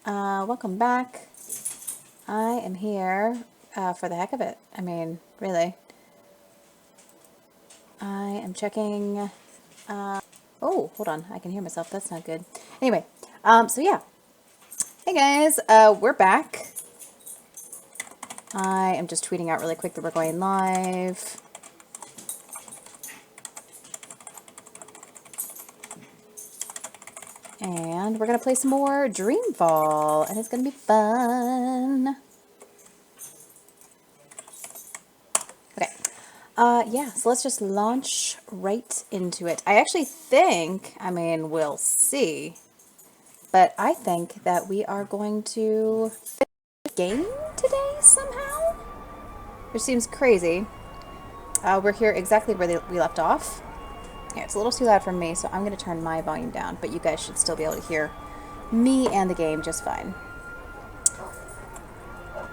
Welcome back. I am here for the heck of it. I mean, really. I am checking... oh, hold on. I can hear myself. That's not good. Anyway, so yeah. Hey guys, we're back. I am just tweeting out really quick that we're going live. And we're going to play some more Dreamfall, and it's going to be fun. Okay. Yeah, so let's just launch right into it. I actually think, I mean, we'll see, but I think that we are going to finish the game today somehow, which seems crazy. We're here exactly where we left off. Yeah, it's a little too loud for me, so I'm going to turn my volume down, but you guys should still be able to hear me and the game just fine.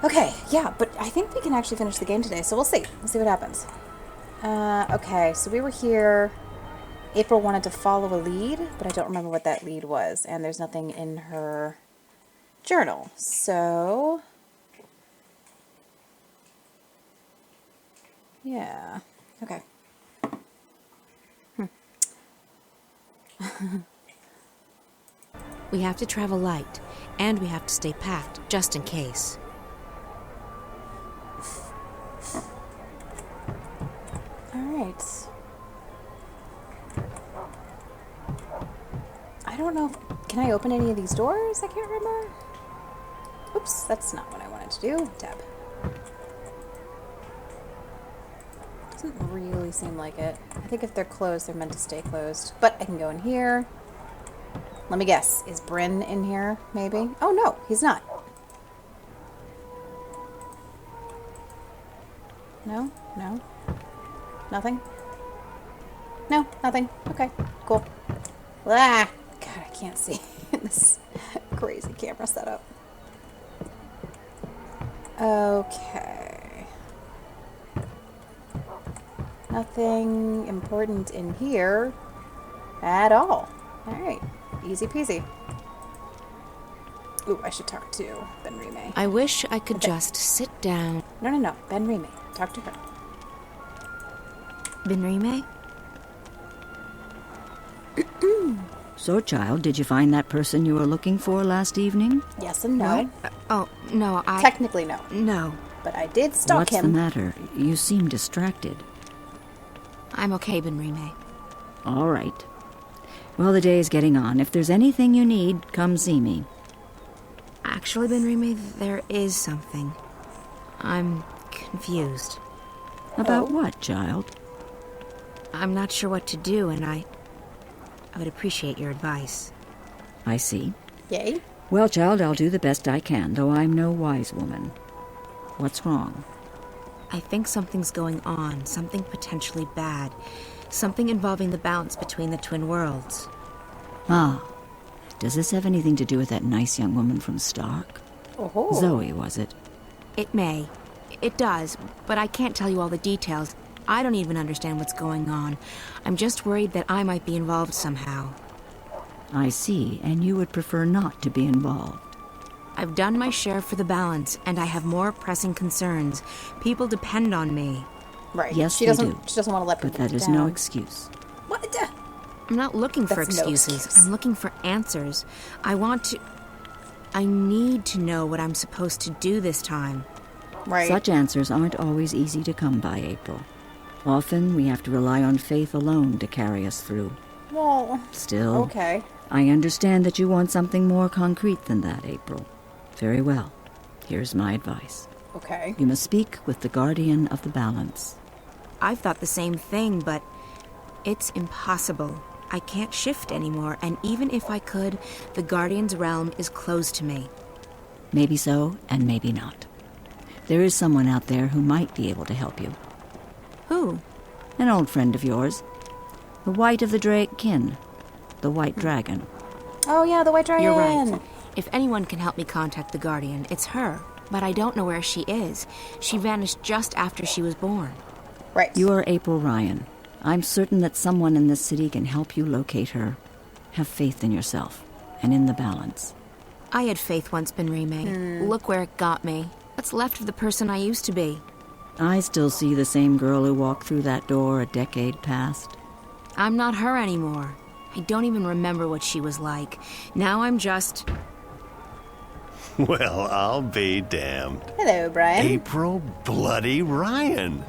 Okay, yeah, but I think we can actually finish the game today, so we'll see. We'll see what happens. Okay, so we were here. April wanted to follow a lead, but I don't remember what that lead was, and there's nothing in her journal, so... yeah, okay. We have to travel light, and we have to stay packed, just in case. Alright. I don't know can I open any of these doors? I can't remember. Oops, that's not what I wanted to do. Tab. Doesn't really seem like it. I think if they're closed, they're meant to stay closed. But I can go in here. Let me guess. Is Bryn in here, maybe? Oh, no, he's not. No? No? Nothing? No, nothing. Okay, cool. Ah! God, I can't see this crazy camera setup. Okay. Nothing important in here at all. Alright, easy peasy. Ooh, I should talk to Ben Rime. I wish I could just sit down. No, Ben Rime. Talk to her. Benrime? So, child, did you find that person you were looking for last evening? Yes and no. Oh, no, Technically no. No. But I did stalk What's him. the matter? You seem distracted. I'm okay, Benrime. All right. Well, the day is getting on. If there's anything you need, come see me. Actually, Benrime, there is something. I'm confused. About what, child? I'm not sure what to do, and I would appreciate your advice. I see. Yay. Well, child, I'll do the best I can, though I'm no wise woman. What's wrong? I think something's going on, something potentially bad. Something involving the balance between the twin worlds. Ah. Does this have anything to do with that nice young woman from Stark? Oh. Zoe, was it? It may. It does, but I can't tell you all the details. I don't even understand what's going on. I'm just worried that I might be involved somehow. I see, and you would prefer not to be involved. I've done my share for the balance, and I have more pressing concerns. People depend on me. Right. Yes, she they doesn't. do. She doesn't want to let people But that is down. no excuse. What? I'm not looking for That's no excuses. excuse. I'm looking for answers. I need to know what I'm supposed to do this time. Right. Such answers aren't always easy to come by, April. Often we have to rely on faith alone to carry us through. Well. Still, Okay. I understand that you want something more concrete than that, April. Very well. Here's my advice. Okay. You must speak with the guardian of the balance. I've thought the same thing, but it's impossible. I can't shift anymore, and even if I could, the Guardian's realm is closed to me. Maybe so, and maybe not. There is someone out there who might be able to help you. Who? An old friend of yours. The White of the Kin. The White Dragon. Oh yeah, the White Dragon. You're right. If anyone can help me contact the Guardian, it's her. But I don't know where she is. She vanished just after she was born. Right. You are April Ryan. I'm certain that someone in this city can help you locate her. Have faith in yourself and in the balance. I had faith once been remade. Look where it got me. What's left of the person I used to be? I still see the same girl who walked through that door a decade past. I'm not her anymore. I don't even remember what she was like. Now I'm just... Well, I'll be damned. Hello, Brian. April bloody Ryan.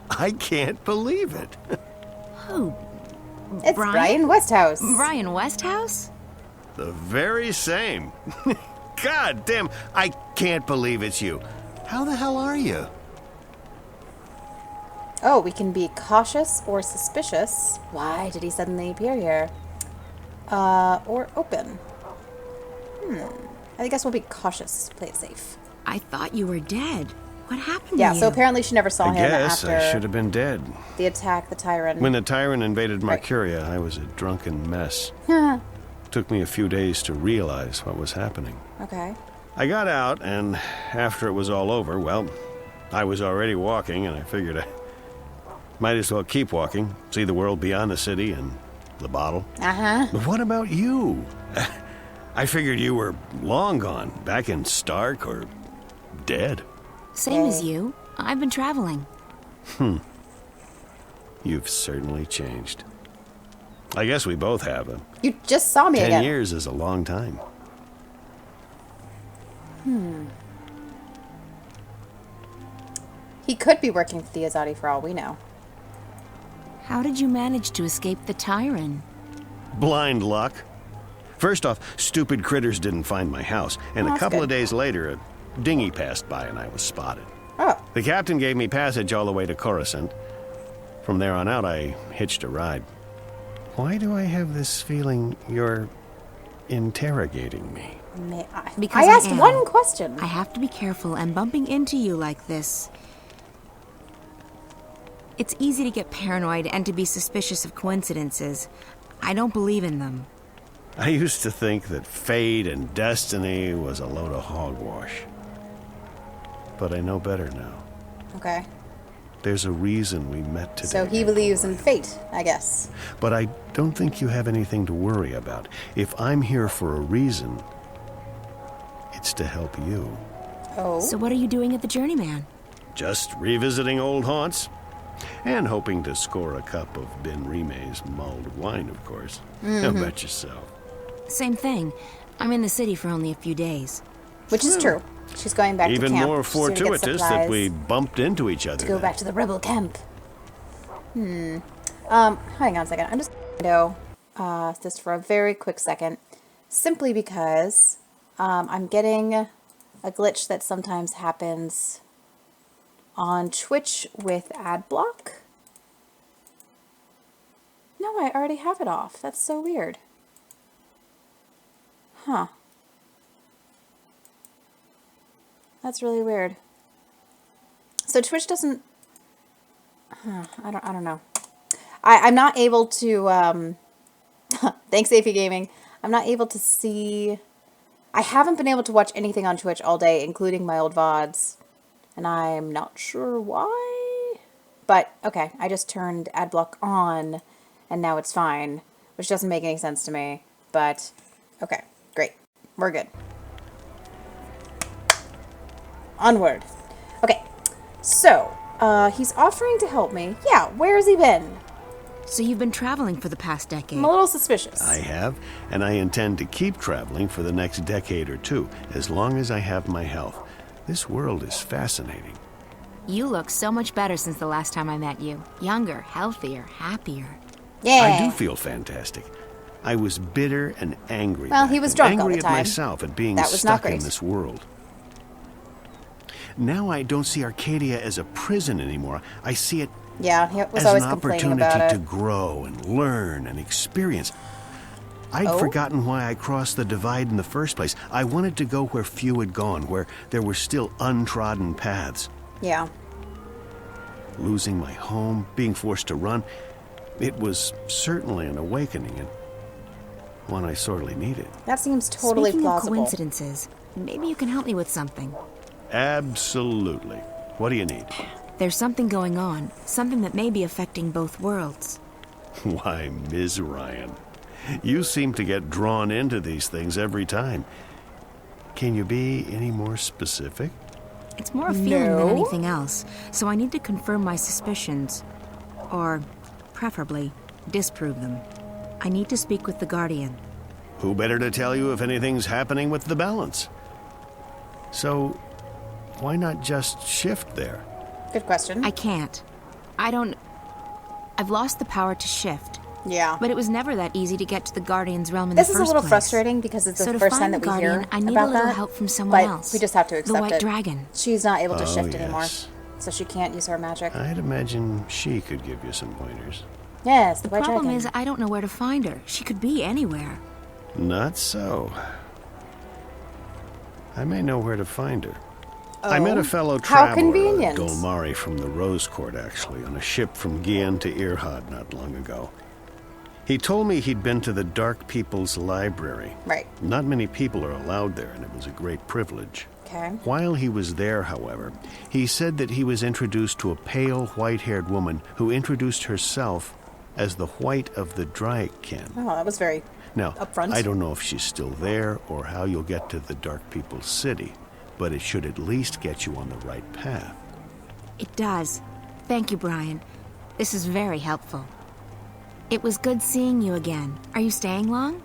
I can't believe it. Who? It's Brian Westhouse. Brian Westhouse? The very same. God damn, I can't believe it's you. How the hell are you? Oh, we can be cautious or suspicious. Why did he suddenly appear here? Or open. I guess we'll be cautious. Play it safe. I thought you were dead. What happened Yeah, to you? so apparently she never saw I him guess after I should have been dead. the attack, the Tyrant. When the Tyrant invaded Right. Mercuria, I was a drunken mess. Took me a few days to realize what was happening. Okay. I got out, and after it was all over, well, I was already walking, and I figured I might as well keep walking, see the world beyond the city and the bottle. Uh-huh. But what about you? I figured you were long gone, back in Stark or dead. Same as Yay. you. I've been traveling. You've certainly changed. I guess we both have. You just saw me 10 again. years is a long time. He could be working for the Azadi for all we know. How did you manage to escape the Tyrant? Blind luck. First off, stupid critters didn't find my house, and Oh, a that's couple of good. days later, a dinghy passed by and I was spotted. Oh, The captain gave me passage all the way to Coruscant. From there on out, I hitched a ride. Why do I have this feeling you're interrogating me? may I? Because I I asked am. one question. I have to be careful, and bumping into you like this... It's easy to get paranoid and to be suspicious of coincidences. I don't believe in them. I used to think that fate and destiny was a load of hogwash. But I know better now. Okay. There's a reason we met today. So he believes in fate, I guess. But I don't think you have anything to worry about. If I'm here for a reason, it's to help you. Oh. So what are you doing at the Journeyman? Just revisiting old haunts. And hoping to score a cup of Ben Rime's mulled wine, of course. How about yourself? Same thing. I'm in the city for only a few days. Which is true. She's going back Even to camp. more She's gonna get fortuitous that supplies we bumped into each other. to go then. back to the rebel camp. Hang on a second. I'm just going to this for a very quick second. Simply because I'm getting a glitch that sometimes happens on Twitch with ad block. No, I already have it off. That's so weird. Huh. That's really weird. So Twitch doesn't... I don't know. I'm not able to... Thanks, AP Gaming. I'm not able to see... I haven't been able to watch anything on Twitch all day, including my old VODs. And I'm not sure why. But, okay, I just turned ad block on, and now it's fine. Which doesn't make any sense to me. But, okay, great. We're good. Onward. Okay, so, he's offering to help me. Yeah, where has he been? So you've been traveling for the past decade. I'm a little suspicious. I have, and I intend to keep traveling for the next decade or two, as long as I have my health. This world is fascinating. You look so much better since the last time I met you. Younger, healthier, happier. Yeah. I do feel fantastic. I was bitter and angry. Well, back he was then, drunk all angry the at time. myself at being That was not stuck in great. this world. Now I don't see Arcadia as a prison anymore. I see it Yeah, he was as always an complaining opportunity about to it. grow and learn and experience. I'd Oh? forgotten why I crossed the divide in the first place. I wanted to go where few had gone, where there were still untrodden paths. Yeah. Losing my home, being forced to run, it was certainly an awakening, and one I sorely needed. That seems totally Speaking plausible. of coincidences, maybe you can help me with something. Absolutely. What do you need? There's something going on, something that may be affecting both worlds. Why, Ms. Ryan, you seem to get drawn into these things every time. Can you be any more specific? It's more a feeling than No. anything else, so I need to confirm my suspicions. Or, preferably, disprove them. I need to speak with the Guardian. Who better to tell you if anything's happening with the balance? So, why not just shift there? Good question. I can't. I've lost the power to shift. Yeah. But it was never that easy to get to the Guardian's realm in the This first is a little place. frustrating because it's So the to first find time that the we hear Guardian, I need about a little that, help from someone but else. we just have to The accept White it. Dragon. She's not able to Oh, shift anymore, yes. so she can't use her magic. I'd imagine she could give you some pointers. Yes, the The White problem Dragon. is I don't know where to find her. She could be anywhere. Not so. I may know where to find her. I met a fellow How traveler, convenient. Dolmari from the Rose Court, actually, on a ship from Gien to Irhad not long ago. He told me he'd been to the Dark People's Library. Right. Not many people are allowed there, and it was a great privilege. Okay. While he was there, however, he said that he was introduced to a pale, white-haired woman who introduced herself as the White of the Dryken. Oh, that was very Now, upfront. I don't know if she's still there or how you'll get to the Dark People's City, but it should at least get you on the right path. It does. Thank you, Brian. This is very helpful. It was good seeing you again. Are you staying long?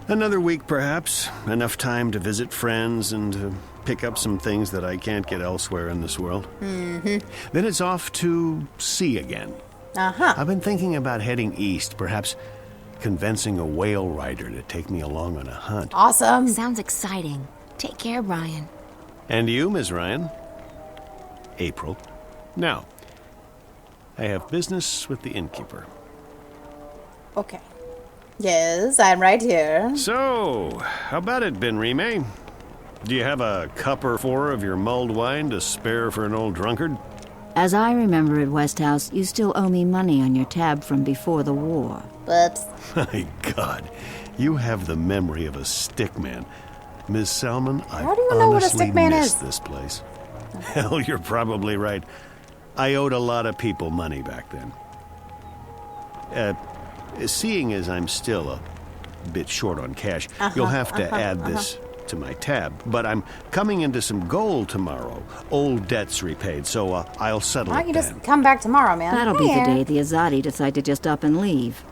Another week, perhaps. Enough time to visit friends and to pick up some things that I can't get elsewhere in this world. Mm-hmm. Then it's off to sea again. Uh-huh. I've been thinking about heading east, perhaps convincing a whale rider to take me along on a hunt. Awesome. Sounds exciting. Take care, Brian. And you, Ms. Ryan? April. Now, I have business with the innkeeper. Okay. Yes, I'm right here. So, how about it, Ben Rime? Do you have a cup or four of your mulled wine to spare for an old drunkard? As I remember at Westhouse, you still owe me money on your tab from before the war. Whoops. My God, you have the memory of a stickman. Ms. Salmon, I How do you know what a honestly stickman miss is? this place. Hell, you're probably right. I owed a lot of people money back then. Seeing as I'm still a bit short on cash, you'll have to add this to my tab. But I'm coming into some gold tomorrow. Old debts repaid, so I'll settle Why it don't you then. just come back tomorrow, man? That'll be the Here. day the Azadi decide to just up and leave.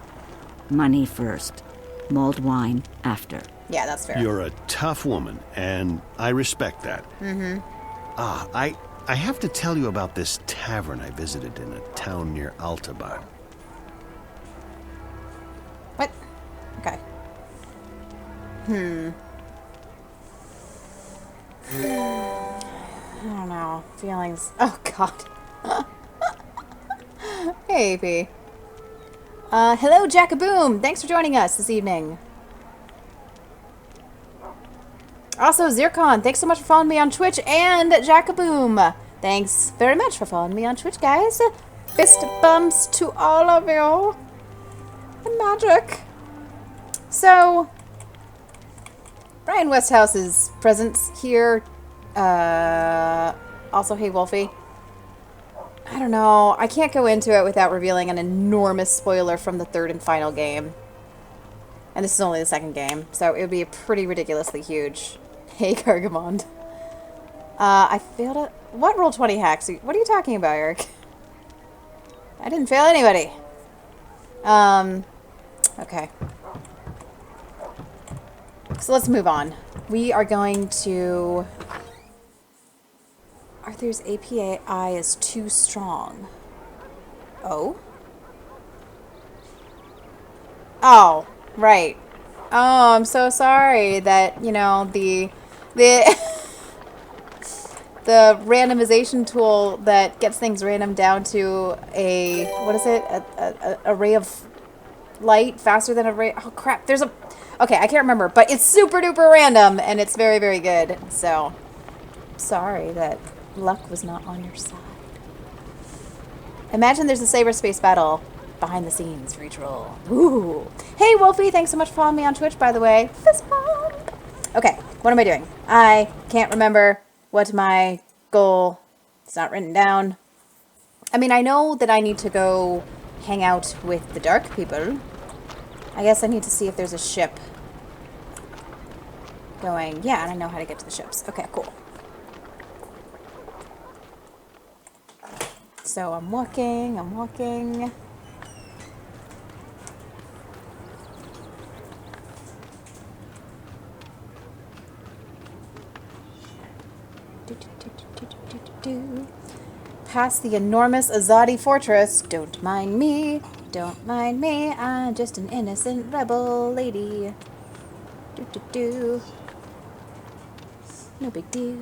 Money first. Mulled wine after. Yeah, that's fair. You're a tough woman, and I respect that. Mm-hmm. I have to tell you about this tavern I visited in a town near Altaban. What? Okay. I don't know. Feelings. Oh, God. Hey, AP. Hello, Jackaboom. Thanks for joining us this evening. Also, Zircon, thanks so much for following me on Twitch, and Jackaboom. Thanks very much for following me on Twitch, guys. Fist bumps to all of you. And magic. So, Brian Westhouse's presence here. Also, hey, Wolfie. I don't know. I can't go into it without revealing an enormous spoiler from the third and final game. And this is only the second game, so it would be a pretty ridiculously huge. Hey, Gargamond. I failed it. What roll 20 hacks? What are you talking about, Eric? I didn't fail anybody. Okay. So let's move on. We are going to... Arthur's API is too strong. Oh? Oh, right. Oh, I'm so sorry that, you know, the the randomization tool that gets things random down to a, what is it? A ray of light faster than a ray. Oh, crap. There's a... Okay, I can't remember, but it's super duper random and it's very, very good. So, sorry that luck was not on your side. Imagine there's a cyberspace battle behind the scenes for each roll. Ooh. Hey, Wolfie, thanks so much for following me on Twitch, by the way. Fist bump. Okay, what am I doing? I can't remember what my goal... It's not written down. I mean, I know that I need to go hang out with the dark people. I guess I need to see if there's a ship going, yeah, and I know how to get to the ships. Okay, cool. So I'm walking. Past the enormous Azadi fortress. Don't mind me, I'm just an innocent rebel lady. No big deal.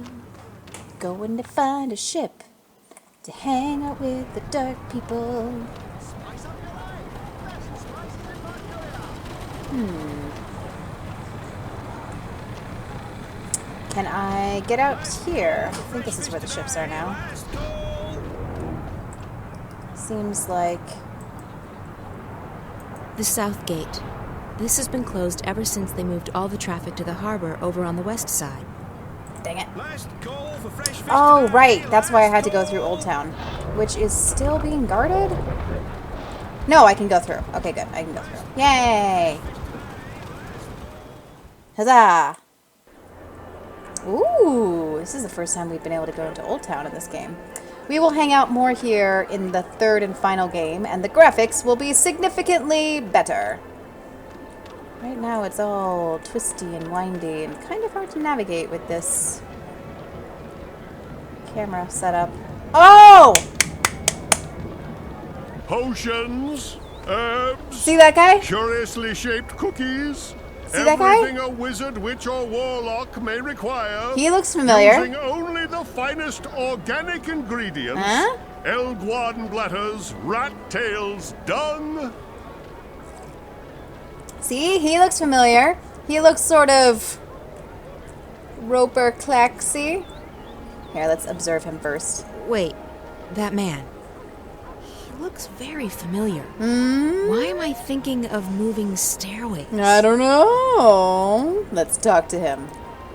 Going to find a ship to hang out with the dark people. Can I get out here? I think this is where the ships are now. Seems like... The south gate. This has been closed ever since they moved all the traffic to the harbor over on the west side. Dang it. Oh, right. That's why I had to go through Old Town. Which is still being guarded? No, I can go through. Okay, good. I can go through. Yay! Huzzah! Ooh, this is the first time we've been able to go into Old Town in this game. We will hang out more here in the third and final game, and the graphics will be significantly better. Right now it's all twisty and windy and kind of hard to navigate with this camera setup. Oh! Potions, herbs, See that guy? curiously shaped cookies. See that guy? Everything a wizard, witch, or warlock may require. He looks familiar. Using only the finest organic ingredients. Huh? Elguan bladders, rat tails, dung. See, he looks familiar. He looks sort of Roper Claxy. Here, let's observe him first. Wait, that man. He looks very familiar. Why am I thinking of moving stairways? I don't know. Let's talk to him.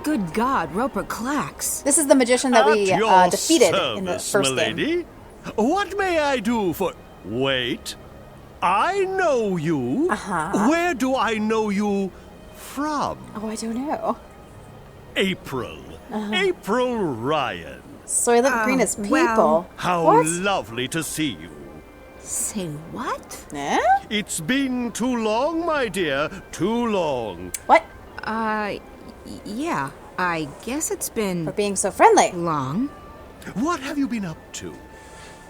Good God, Roper Clax. This is the magician that we At your defeated in the service, first milady. game. What may I do for... Wait. I know you. Uh-huh. Where do I know you from? Oh, I don't know. April. April Ryan. Soylent Green is people. well. How What? lovely to see you. Say what? Eh? It's been too long, my dear. Too long. What? Yeah. I guess it's For been being so friendly. long. What have you been up to?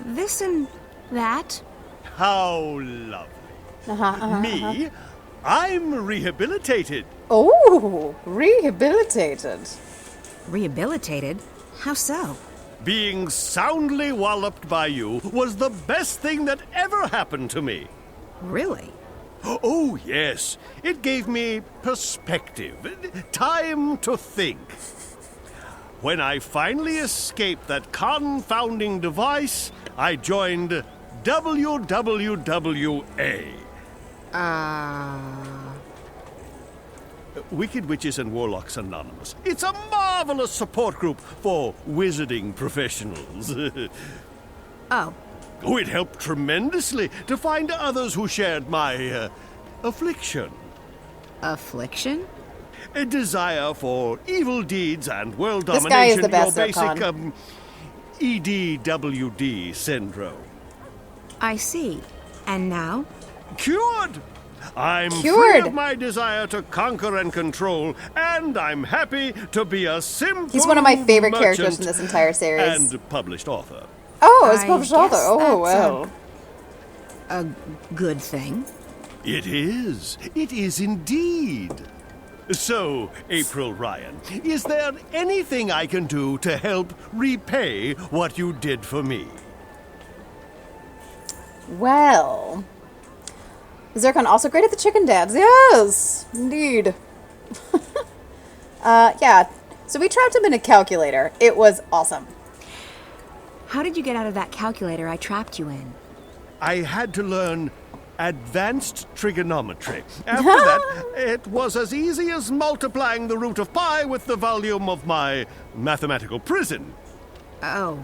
This and that. How lovely. Me? I'm rehabilitated. Oh, rehabilitated. Rehabilitated? How so? Being soundly walloped by you was the best thing that ever happened to me. Really? Oh, yes. It gave me perspective, time to think. When I finally escaped that confounding device, I joined WWWA. Wicked Witches and Warlocks Anonymous. It's a marvelous support group for wizarding professionals. Oh. Oh, it helped tremendously to find others who shared my affliction. Affliction? A desire for evil deeds and world This guy is domination. the best, Your basic Zircon. EDWD syndrome. I see. And now? Cured! I'm free Cured. of my desire to conquer and control, and I'm happy to be a simple He's one of my favorite characters merchant in this entire series. and published author. Oh, it's I published guess author. Oh, that's well. A good thing. It is. It is indeed. So, April Ryan, is there anything I can do to help repay what you did for me? Well. Zircon also great at the chicken dance. Yes, indeed. Yeah. So we trapped him in a calculator. It was awesome. How did you get out of that calculator I trapped you in? I had to learn advanced trigonometry. After that, it was as easy as multiplying the root of pi with the volume of my mathematical prison. Oh,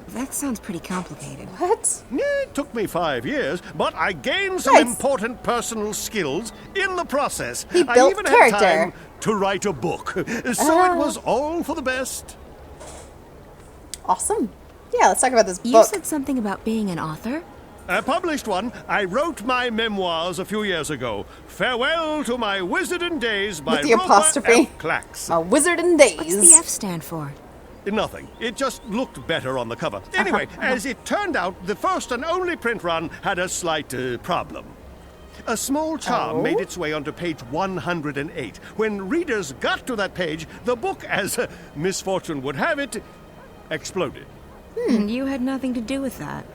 that sounds pretty complicated. What? It took me 5 years, but I gained some Nice. important personal skills in the process. He I built even character. had time to write a book. So it was all for the best. Awesome. Yeah, let's talk about this You book. said something about being an author? I published one. I wrote my memoirs a few years ago. Farewell to my wizarding days by With the Roper apostrophe. F. Clax. A wizard in days. What's the F stand for? Nothing. It just looked better on the cover. Anyway, as it turned out, the first and only print run had a slight problem. A small charm made its way onto page 108. When readers got to that page, the book, as misfortune would have it, exploded. You had nothing to do with that.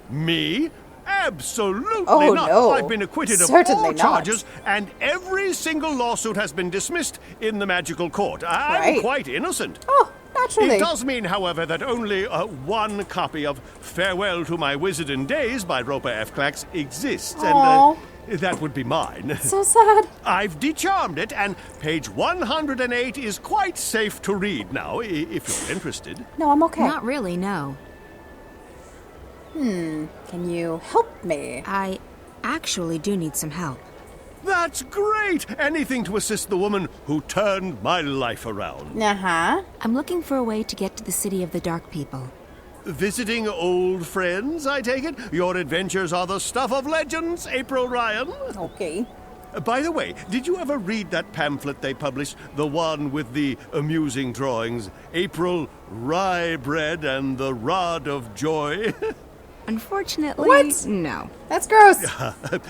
Me? Absolutely Oh, not. no. I've been acquitted Certainly of all not. charges, and every single lawsuit has been dismissed in the magical court. I'm Right. quite innocent. Oh, naturally. It does mean, however, that only one copy of Farewell to My Wizarding Days by Roper F. Clax exists, Aw. and that would be mine. So sad. I've decharmed it, and page 108 is quite safe to read now, if you're interested. No, I'm okay. Not really, no. Can you help me? I actually do need some help. That's great! Anything to assist the woman who turned my life around. Uh-huh. I'm looking for a way to get to the city of the Dark People. Visiting old friends, I take it? Your adventures are the stuff of legends, April Ryan. Okay. By the way, did you ever read that pamphlet they published? The one with the amusing drawings? April Rye Bread and the Rod of Joy? Unfortunately, What? no. That's gross.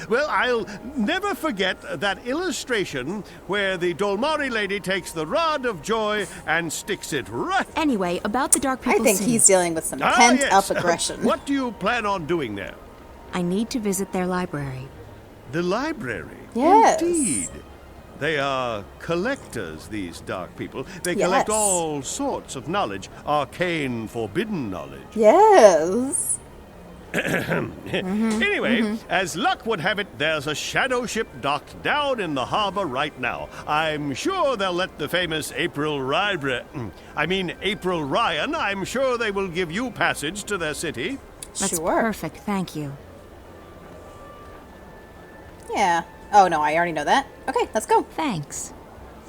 Well, I'll never forget that illustration where the Dolmari lady takes the Rod of Joy and sticks it right... Anyway, about the Dark I People think city. he's dealing with some Ah, pent-up yes. aggression. What do you plan on doing there? I need to visit their library. The library? Yes. Indeed. They are collectors, these dark people. They collect Yes. all sorts of knowledge, arcane, forbidden knowledge. Yes. Anyway, as luck would have it, there's a shadow ship docked down in the harbor right now. I'm sure they'll let the famous April April Ryan, I'm sure they will give you passage to their city. That's Sure. perfect, thank you. Yeah. Oh, no, I already know that. Okay, let's go. Thanks.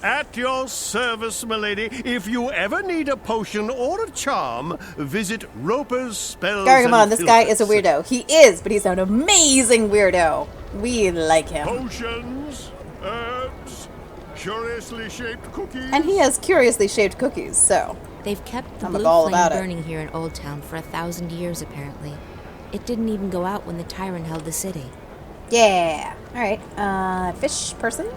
At your service, milady. If you ever need a potion or a charm, visit Roper's Spells Gargamon, and this guy is a Filters. weirdo. He is, but he's an amazing weirdo. We like him. Potions, herbs, curiously shaped cookies. And he has curiously shaped cookies, so. They've kept the I'm blue all flame about it. burning here in Old Town for 1,000 years, apparently. It didn't even go out when the tyrant held the city. Yeah. Alright, fish person?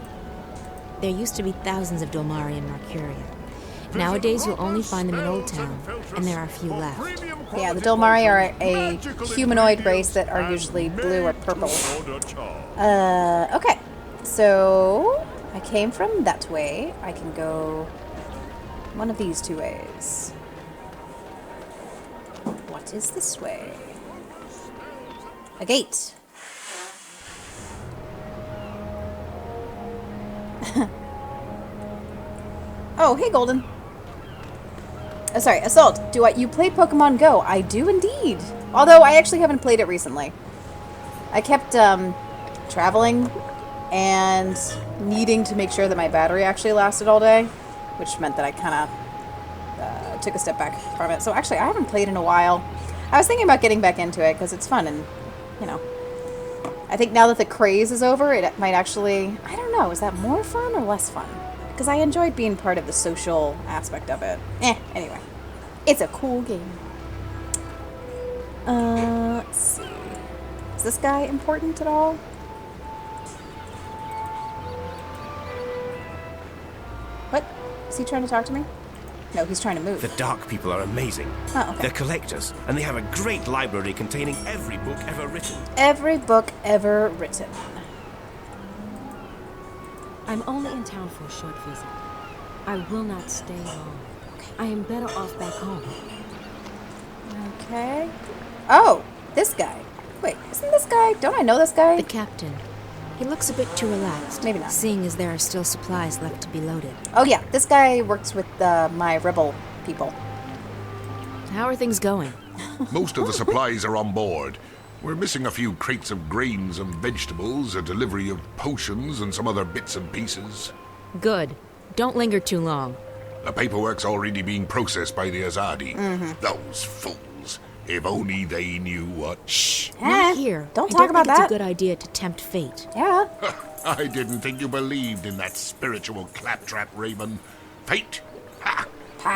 There used to be thousands of Dolmari in Marcuria. Nowadays, you'll only find them in Old Town, and there are a few left. Yeah, the Dolmari are a humanoid race that are usually blue or purple. Okay. So, I came from that way. I can go one of these two ways. What is this way? A gate. Oh, hey, Golden. Oh, sorry, Assault. You play Pokemon Go? I do indeed. Although I actually haven't played it recently. I kept traveling and needing to make sure that my battery actually lasted all day, which meant that I kind of took a step back from it. So actually, I haven't played in a while. I was thinking about getting back into it because it's fun and, you know, I think now that the craze is over, it might actually, I don't know, is that more fun or less fun? Because I enjoyed being part of the social aspect of it. Anyway. It's a cool game. Let's see. Is this guy important at all? What? Is he trying to talk to me? No, he's trying to move. The Dark People are amazing. Oh, okay. They're collectors, and they have a great library containing every book ever written. Every book ever written. I'm only in town for a short visit. I will not stay long. I am better off back home. Okay. Oh, this guy. Wait, isn't this guy? Don't I know this guy? The captain. He looks a bit too relaxed. Maybe not. Seeing as there are still supplies left to be loaded. Oh yeah, this guy works with my rebel people. How are things going? Most of the supplies are on board. We're missing a few crates of grains and vegetables, a delivery of potions, and some other bits and pieces. Good. Don't linger too long. The paperwork's already being processed by the Azadi. Those fools. If only they knew what... Shh. Eh, Not here. don't I talk don't about think that. It's a good idea to tempt fate. Yeah. I didn't think you believed in that spiritual claptrap, Raven. Fate? Ha!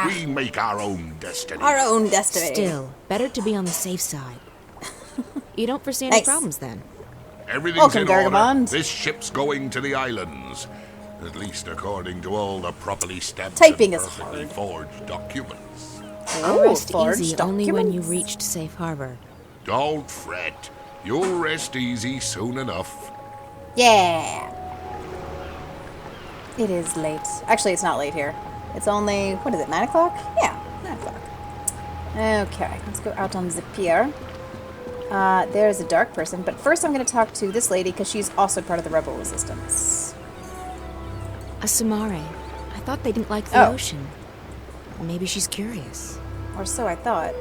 We make our own destiny. Our own destiny. Still, better to be on the safe side. You don't foresee any Nice. problems then? Everything's Welcome, in order. Gargamond. This ship's going to the islands. At least according to all the properly stamped Typing and is perfectly hard. forged documents. I'll rest forged easy only when you documents? reached safe harbor. Don't fret. You'll rest easy soon enough. Yeah. It is late. Actually, it's not late here. It's only, what is it, 9 o'clock? Yeah, 9 o'clock. Okay, let's go out on the pier. There's a dark person, but first I'm going to talk to this lady because she's also part of the rebel resistance. A Samare. I thought they didn't like the Oh. ocean. Maybe she's curious. Or so I thought.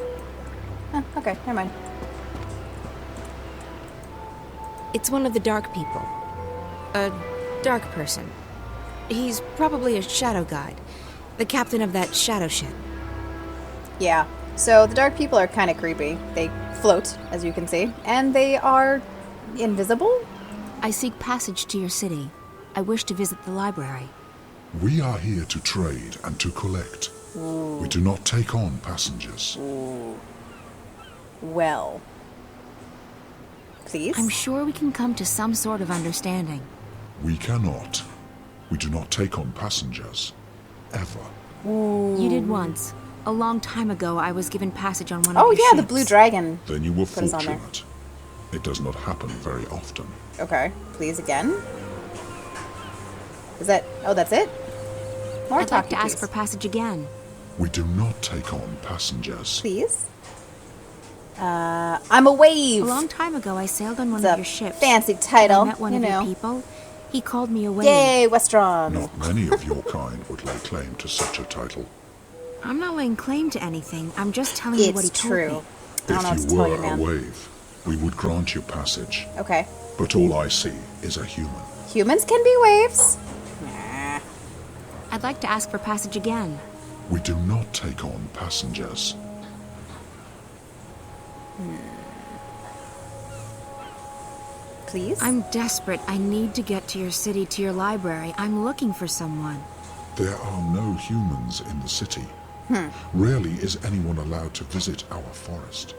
Okay, never mind. It's one of the dark people. A dark person. He's probably a shadow guide. The captain of that shadow ship. Yeah, so the dark people are kind of creepy. They float, as you can see, and they are invisible? I seek passage to your city. I wish to visit the library. We are here to trade and to collect. We do not take on passengers. Well. Please? I'm sure we can come to some sort of understanding. We cannot. We do not take on passengers. Ever. You did once. A long time ago, I was given passage on one Oh, of your yeah, the ships. blue dragon. Then you were Put us on there. fortunate. It does not happen very often. Okay, please again. Is that... Oh, that's it? More I'd like talkie, to ask please. for passage again. We do not take on passengers. Please? I'm a wave! A long time ago, I sailed on one It's of a your ships. fancy When title, I met one you of know. your people. He called me away. Yay, Westron! Not many of your kind would lay claim to such a title. I'm not laying claim to anything. I'm just telling you what he It's told true. me. I don't know what If to you tell were you, man. a wave, we would grant you passage. Okay. But all I see is a human. Humans can be waves? Nah. I'd like to ask for passage again. We do not take on passengers. Please? I'm desperate. I need to get to your city, to your library. I'm looking for someone. There are no humans in the city. Rarely is anyone allowed to visit our forest.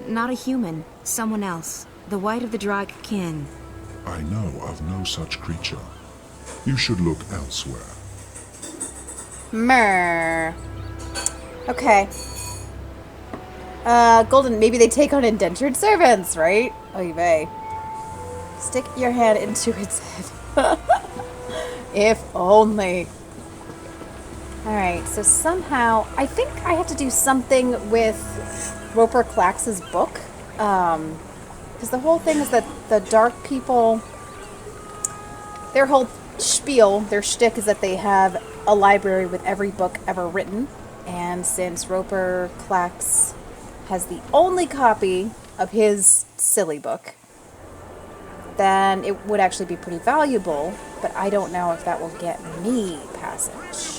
Not a human. Someone else. The White of the Drag King. I know of no such creature. You should look elsewhere. Mer. Okay. Golden, maybe they take on indentured servants, right? Oy vey. Stick your hand into its head. If only. Alright, so somehow, I think I have to do something with Roper Clax's book. Because the whole thing is that the dark people, their whole spiel, their shtick is that they have a library with every book ever written. And since Roper Clax has the only copy of his silly book, then it would actually be pretty valuable, but I don't know if that will get me passage.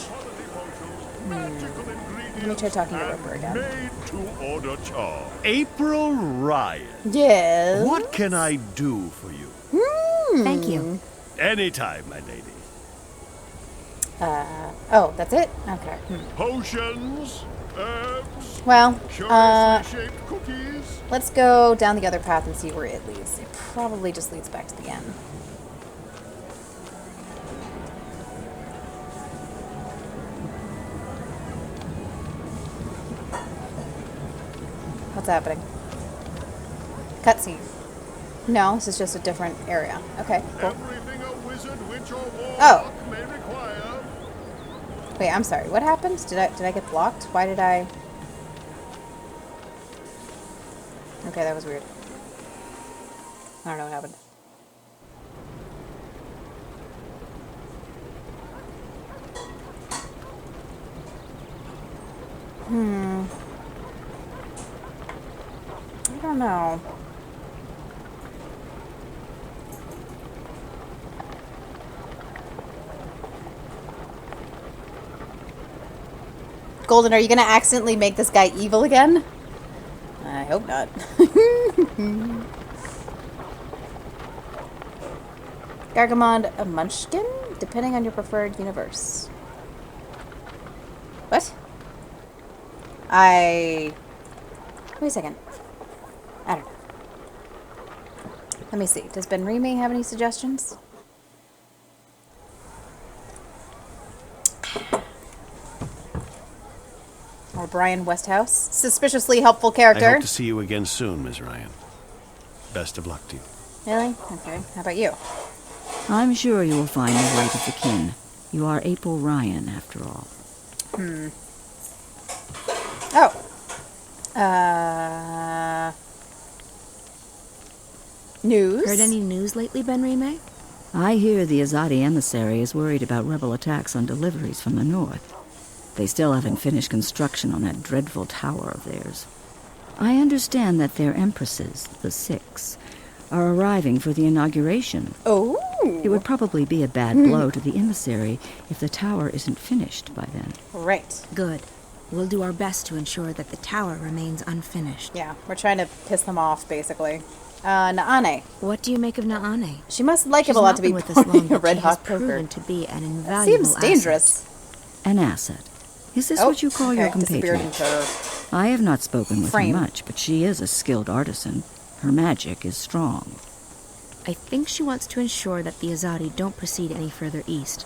Let me try talking to Roper again. Made to order charge. April Ryan. Yes. What can I do for you? Thank you. Anytime, my lady. Oh, that's it? Okay. Potions, herbs, Well, curiously shaped cookies. let's go down the other path and see where it leads. It probably just leads back to the end. What's happening? Cutscene. No, this is just a different area. Okay, cool. Everything a wizard, witch, or warlock Oh. may require. Wait, I'm sorry. What happened? Did I get blocked? Why did I... Okay, that was weird. I don't know what happened. I don't know. Golden, are you going to accidentally make this guy evil again? I hope not. Gargamond a Munchkin? Depending on your preferred universe. What? Wait a second. I don't know. Let me see. Does Ben Remy have any suggestions? Or Brian Westhouse? Suspiciously helpful I character. hope to see you again soon, Ms. Ryan. Best of luck to you. Really? Okay. How about you? I'm sure you will find the right of the kin. You are April Ryan, after all. Oh. News? Heard any news lately, Ben Remy? I hear the Azadi emissary is worried about rebel attacks on deliveries from the north. They still haven't finished construction on that dreadful tower of theirs. I understand that their empresses, the Six, are arriving for the inauguration. Oh. It would probably be a bad blow to the emissary if the tower isn't finished by then. Right. Good. We'll do our best to ensure that the tower remains unfinished. Yeah, we're trying to piss them off, basically. Naane. What do you make of Naane? She must like him She's a lot not to be been with us long, pouring a but red she has hot poker. proven to be an That invaluable seems dangerous. An asset. Is this Oh, what you call your okay, disappeared compatriot? into her. I have not spoken with Frame. her much, but she is a skilled artisan. Her magic is strong. I think she wants to ensure that the Azadi don't proceed any further east.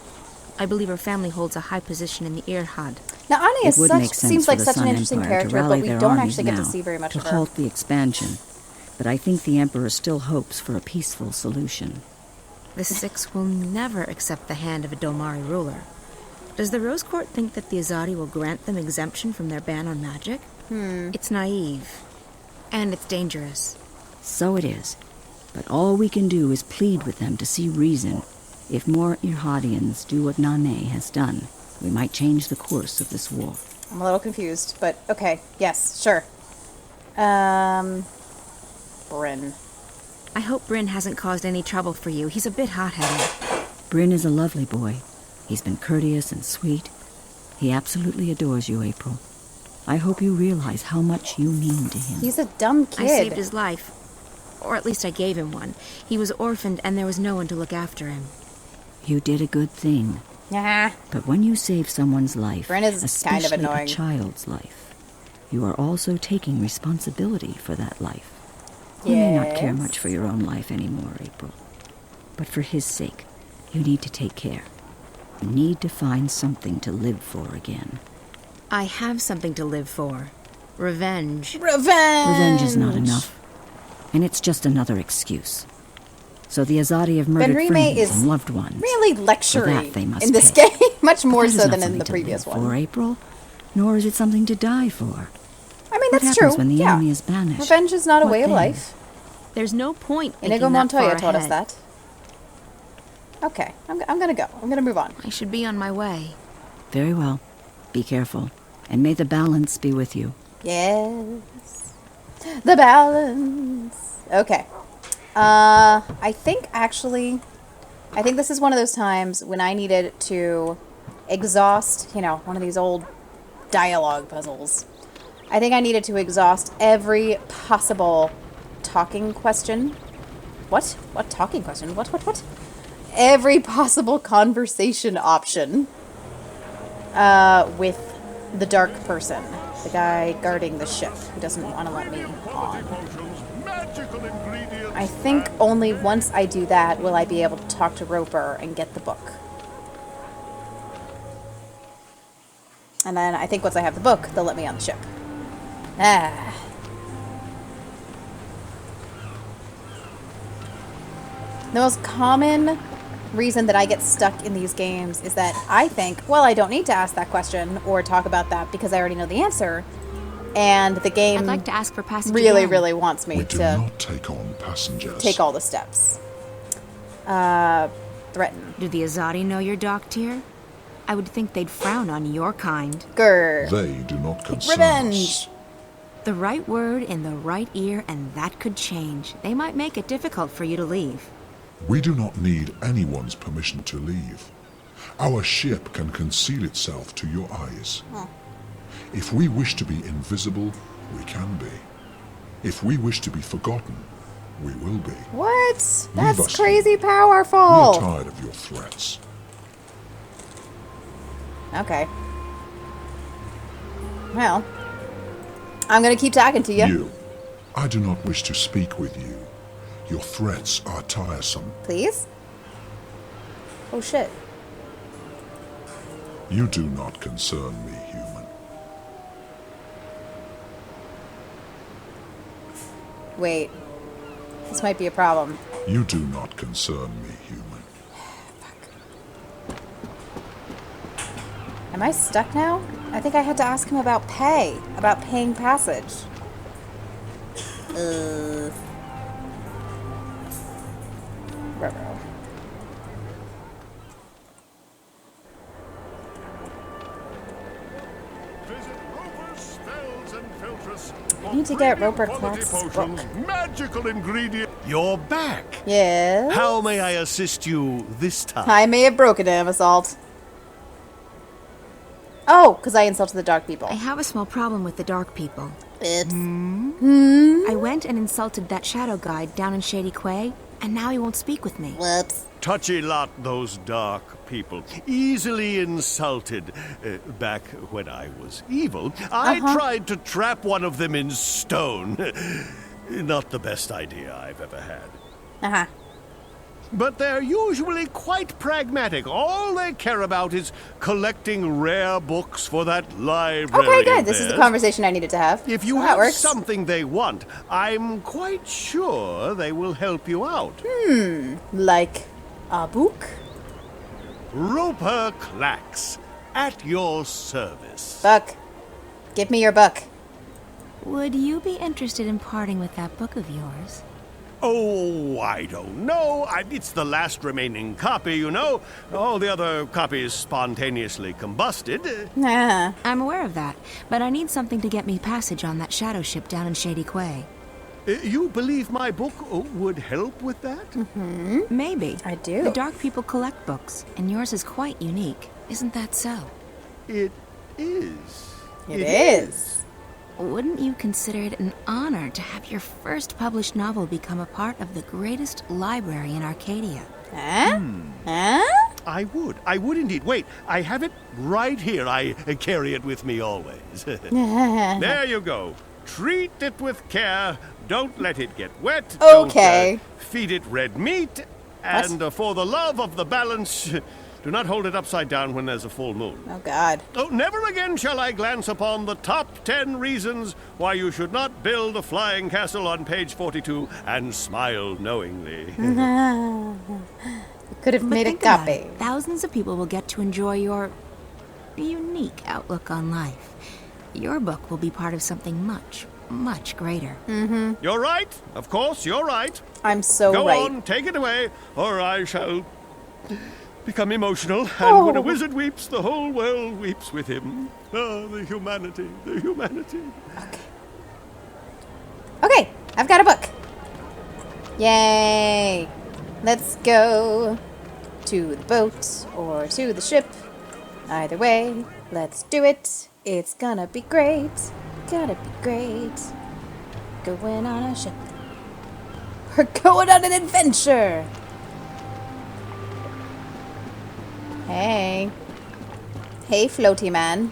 I believe her family holds a high position in the Irhad. Naane It is would such, make sense seems for like the such an Sun interesting Empire to character, rally but we their don't armies actually get to now see very much to of her. halt the expansion. But I think the Emperor still hopes for a peaceful solution. The Six will never accept the hand of a Domari ruler. Does the Rose Court think that the Azadi will grant them exemption from their ban on magic? It's naive. And it's dangerous. So it is. But all we can do is plead with them to see reason. If more Irhadians do what Naane has done, we might change the course of this war. I'm a little confused, but okay. Yes, sure. Bryn. I hope Bryn hasn't caused any trouble for you. He's a bit hot-headed. Bryn is a lovely boy. He's been courteous and sweet. He absolutely adores you, April. I hope you realize how much you mean to him. He's a dumb kid. I saved his life. Or at least I gave him one. He was orphaned and there was no one to look after him. You did a good thing. Nah. But when you save someone's life, Bryn is kind of especially annoying. a child's life, you are also taking responsibility for that life. You may not care Yes. much for your own life anymore, April. But for his sake, you need to take care. You need to find something to live for again. I have something to live for. Revenge. Revenge! Revenge is not enough. And it's just another excuse. So the Azadi have murdered Remy friends is and loved ones. Really For lecturing that they must in this pay. game, much more That is so not than in something the to previous live one. for, April. Nor is it something to die for. I mean, What that's happens true. when the yeah. enemy is banished? Revenge is not a What way of then? life. There's no point Inigo thinking that Montoya far taught us ahead. that. Okay, I'm gonna go. I'm gonna move on. I should be on my way. Very well. Be careful. And may the balance be with you. Yes. The balance. Okay. I think this is one of those times when I needed to exhaust, one of these old dialogue puzzles. I think I needed to exhaust every possible talking question. What? What talking question? What? Every possible conversation option with the dark person, the guy guarding the ship who doesn't want to let me on. I think only once I do that will I be able to talk to Roper and get the book. And then I think once I have the book, they'll let me on the ship. Ah. The most common reason that I get stuck in these games is that I think, well, I don't need to ask that question or talk about that because I already know the answer. And the game I'd like to ask for passage really, again. really wants me We do to not take on passengers. take all the steps. Threaten. Do the Azadi know you're docked here? I would think they'd frown on your kind. Grr. They do not concern Revenge. us. The right word in the right ear, and that could change. They might make it difficult for you to leave. We do not need anyone's permission to leave. Our ship can conceal itself to your eyes. If we wish to be invisible, we can be. If we wish to be forgotten, we will be. What? Leave That's us crazy here. powerful. We're tired of your threats. Okay. Well, I'm gonna keep talking to you. You. I do not wish to speak with you. Your threats are tiresome. Please? Oh shit. You do not concern me, human. Wait. This might be a problem. You do not concern me, human. Am I stuck now? I think I had to ask him about paying passage. Ruh-roh. Visit Roper's Spells and Filtress. I need to get Roper Quality Clark's potions, book. magical ingredient. You're back. Yes? How may I assist you this time? I may have broken him, Assault. Oh, because I insulted the dark people. I have a small problem with the dark people. Oops. I went and insulted that shadow guide down in Shady Quay, and now he won't speak with me. Whoops. Touchy lot, those dark people. Easily insulted. Back when I was evil, I tried to trap one of them in stone. Not the best idea I've ever had. Uh-huh. But they're usually quite pragmatic. All they care about is collecting rare books for that library. Okay, good. of This is the theirs. conversation I needed to have. If you So that have works. something they want, I'm quite sure they will help you out. Like a book? Roper Clacks, at your service. Book. Give me your book. Would you be interested in parting with that book of yours? Oh, I don't know. It's the last remaining copy, you know. All the other copies spontaneously combusted. Ah. I'm aware of that, but I need something to get me passage on that shadow ship down in Shady Quay. You believe my book would help with that? Maybe. I do. The dark people collect books, and yours is quite unique. Isn't that so? It is. It is. Wouldn't you consider it an honor to have your first published novel become a part of the greatest library in Arcadia? Huh? Huh? I would indeed. Wait, I have it right here. I carry it with me always. There you go. Treat it with care. Don't let it get wet. Okay. Don't, feed it red meat. And for the love of the balance, do not hold it upside down when there's a full moon. Oh, God. Oh, never again shall I glance upon the top 10 reasons why you should not build a flying castle on page 42 and smile knowingly. You could have But made a think about copy. it. Thousands of people will get to enjoy your unique outlook on life. Your book will be part of something much, much greater. You're right. Of course, you're right. I'm so Go right. on, take it away, or I shall become emotional. And when a Oh. wizard weeps, the whole world weeps with him. Ah, the humanity, the humanity. Okay, I've got a book. Yay. Let's go to the boat or to the ship. Either way, let's do it. It's gonna be great. Gonna be great. Going on a ship. We're going on an adventure. Hey. Hey, floaty man.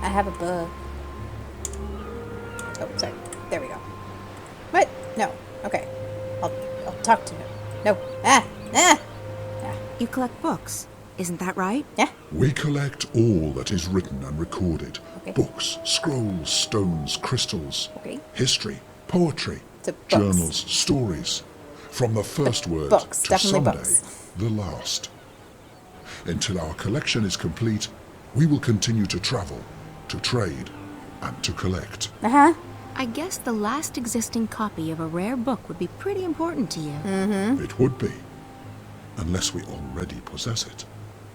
I have a book. Oh, sorry. There we go. What? No. Okay. I'll talk to him. No. You collect books, isn't that right? Yeah. We collect all that is written and recorded. Okay. Books, scrolls, stones, crystals. Okay. History, poetry, So books. journals, stories. From the first word books, to definitely someday, books. the last. Until our collection is complete, we will continue to travel, to trade, and to collect. Uh-huh. I guess the last existing copy of a rare book would be pretty important to you. It would be, unless we already possess it.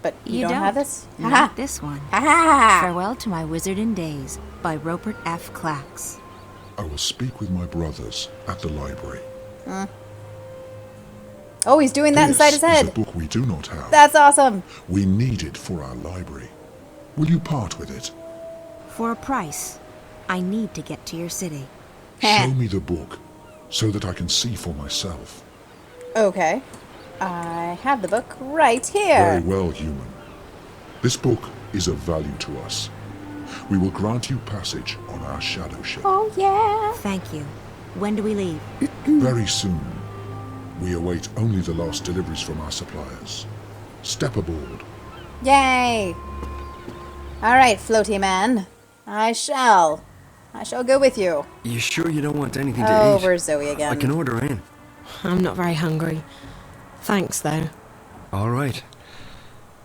But you don't have this? Not this one. Ha Farewell to My Wizarding Days by Rupert F. Clacks. I will speak with my brothers at the library. Oh, he's doing that inside his This is head. a book we do not have. That's awesome. We need it for our library. Will you part with it? For a price, I need to get to your city. Show me the book, so that I can see for myself. Okay. I have the book right Very here. well, human. This book is of value to us. We will grant you passage on our shadow ship. Oh, yeah. Thank you. When do we leave? Very soon. We await only the last deliveries from our suppliers. Step aboard. Yay. All right, floaty man. I shall go with you. You sure you don't want anything to Oh, eat? where's Zoe again? I can order in. I'm not very hungry. Thanks, though. All right.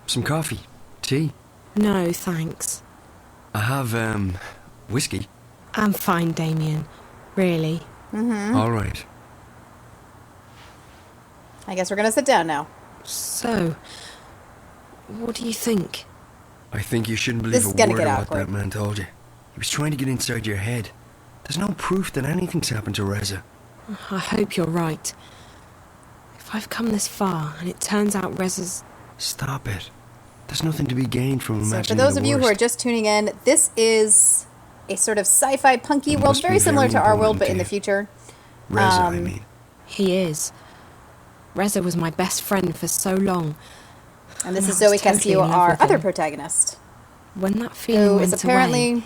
Some coffee. Tea. No, thanks. I have, whiskey. I'm fine, Damien. Really. All right. I guess we're gonna sit down now. So, what do you think? I think you shouldn't This believe is a gonna word get of what awkward. that man told you. He was trying to get inside your head. There's no proof that anything's happened to Reza. I hope you're right. If I've come this far and it turns out Reza's... Stop it. There's nothing to be gained from So imagining for those the of you who are worst. just tuning in, this is a sort of sci-fi punky It world, must be very similar very to our world, important but to in the you. future. Reza, I mean. He is. Reza was my best friend for so long. And this I is was Zoe totally Castillo, in love our with other him. protagonist, When that feeling who went is apparently away,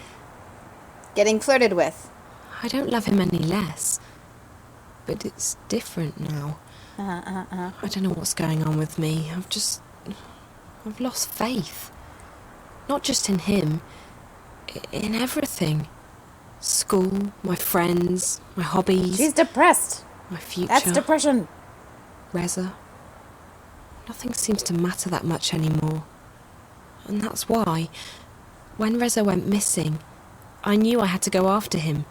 getting flirted with. I don't love him any less. But it's different now. I don't know what's going on with me. I've lost faith. Not just in him, in everything. School, my friends, my hobbies, She's depressed. my future. That's depression. Reza. Nothing seems to matter that much anymore. And that's why, when Reza went missing, I knew I had to go after him.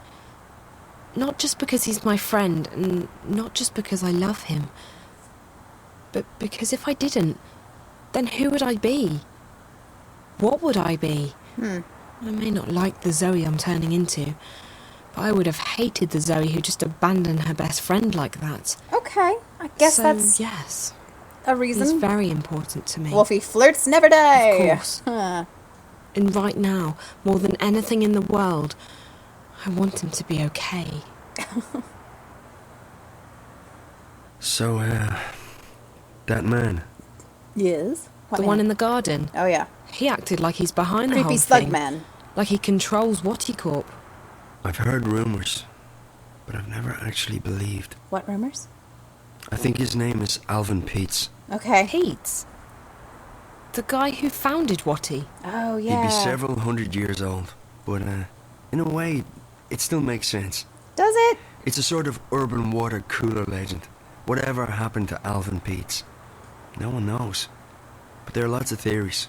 Not just because he's my friend, and not just because I love him, but because if I didn't, then who would I be? What would I be? I may not like the Zoe I'm turning into, but I would have hated the Zoe who just abandoned her best friend like that. Okay, I guess So, that's yes, a he's reason. very important to me. Wolfie flirts never die. Of course. Huh. And right now, more than anything in the world, I want him to be okay. So, that man. Yes. The one in the garden. Oh yeah, He acted like he's behind the creepy whole slug thing. man. Like he controls Watty Corp. I've heard rumors, but I've never actually believed. What rumors? I think his name is Alvin Peets. Okay. Pete's. The guy who founded Watty. Oh yeah. He'd be several hundred years old, but in a way, it still makes sense. Does it? It's a sort of urban water cooler legend. Whatever happened to Alvin Peets? No one knows. But there are lots of theories.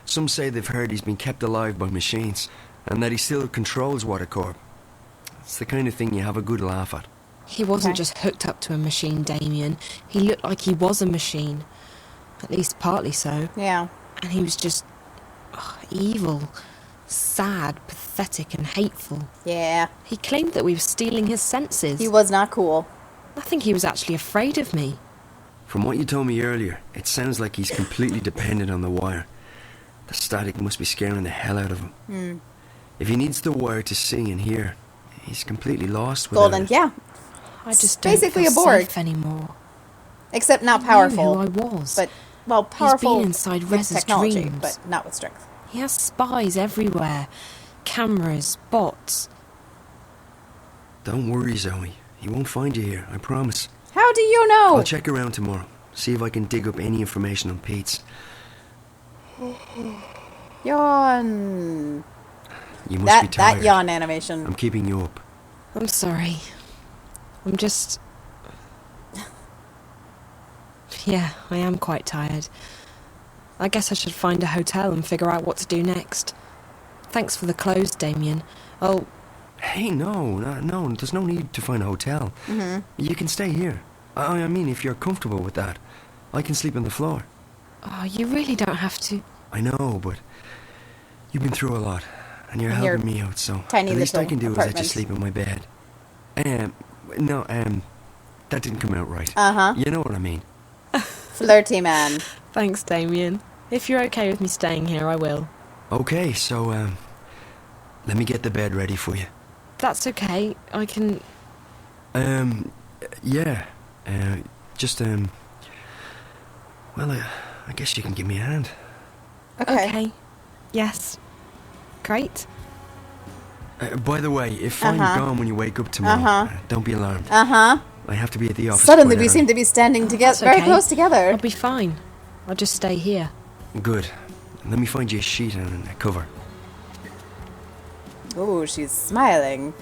Some say they've heard he's been kept alive by machines, and that he still controls Watercorp. It's the kind of thing you have a good laugh at. He wasn't Okay. just hooked up to a machine, Damien. He looked like he was a machine. At least partly so. Yeah. And he was just evil, sad, pathetic, and hateful. Yeah. He claimed that we were stealing his senses. He was not cool. I think he was actually afraid of me. From what you told me earlier, it sounds like he's completely dependent on the wire. The static must be scaring the hell out of him. If he needs the wire to see and hear, he's completely lost without Golden. it. Yeah. I just Basically don't a feel Borg. safe anymore. Except not He powerful. knew who I was. But well, powerful inside with Reza's technology, dreams. but not with strength. He has spies everywhere. Cameras, bots. Don't worry, Zoe. He won't find you here, I promise. How do you know? I'll check around tomorrow. See if I can dig up any information on Pete's. Yawn. You must be That tired. yawn animation. I'm keeping you up. I'm sorry. I'm just... Yeah, I am quite tired. I guess I should find a hotel and figure out what to do next. Thanks for the clothes, Damien. Oh, Hey, no, there's no need to find a hotel. You can stay here. I mean, if you're comfortable with that. I can sleep on the floor. you really don't have to. I know, but you've been through a lot, and you're And your helping me out, so tiny the least I little can do is let you apartment. sleep in my bed. That didn't come out right. Uh-huh. You know what I mean. Flirty man. Thanks, Damien. If you're okay with me staying here, I will. Okay, so, Let me get the bed ready for you. That's okay. I can... Yeah. Just, well, I guess you can give me a hand. Okay. Yes. Great. By the way, if I'm gone when you wake up tomorrow, don't be alarmed. I have to be at the office. Suddenly quite we early. seem to be standing together, That's very okay. close together. I'll be fine. I'll just stay here. Good. Let me find you a sheet and a cover. Oh, she's smiling.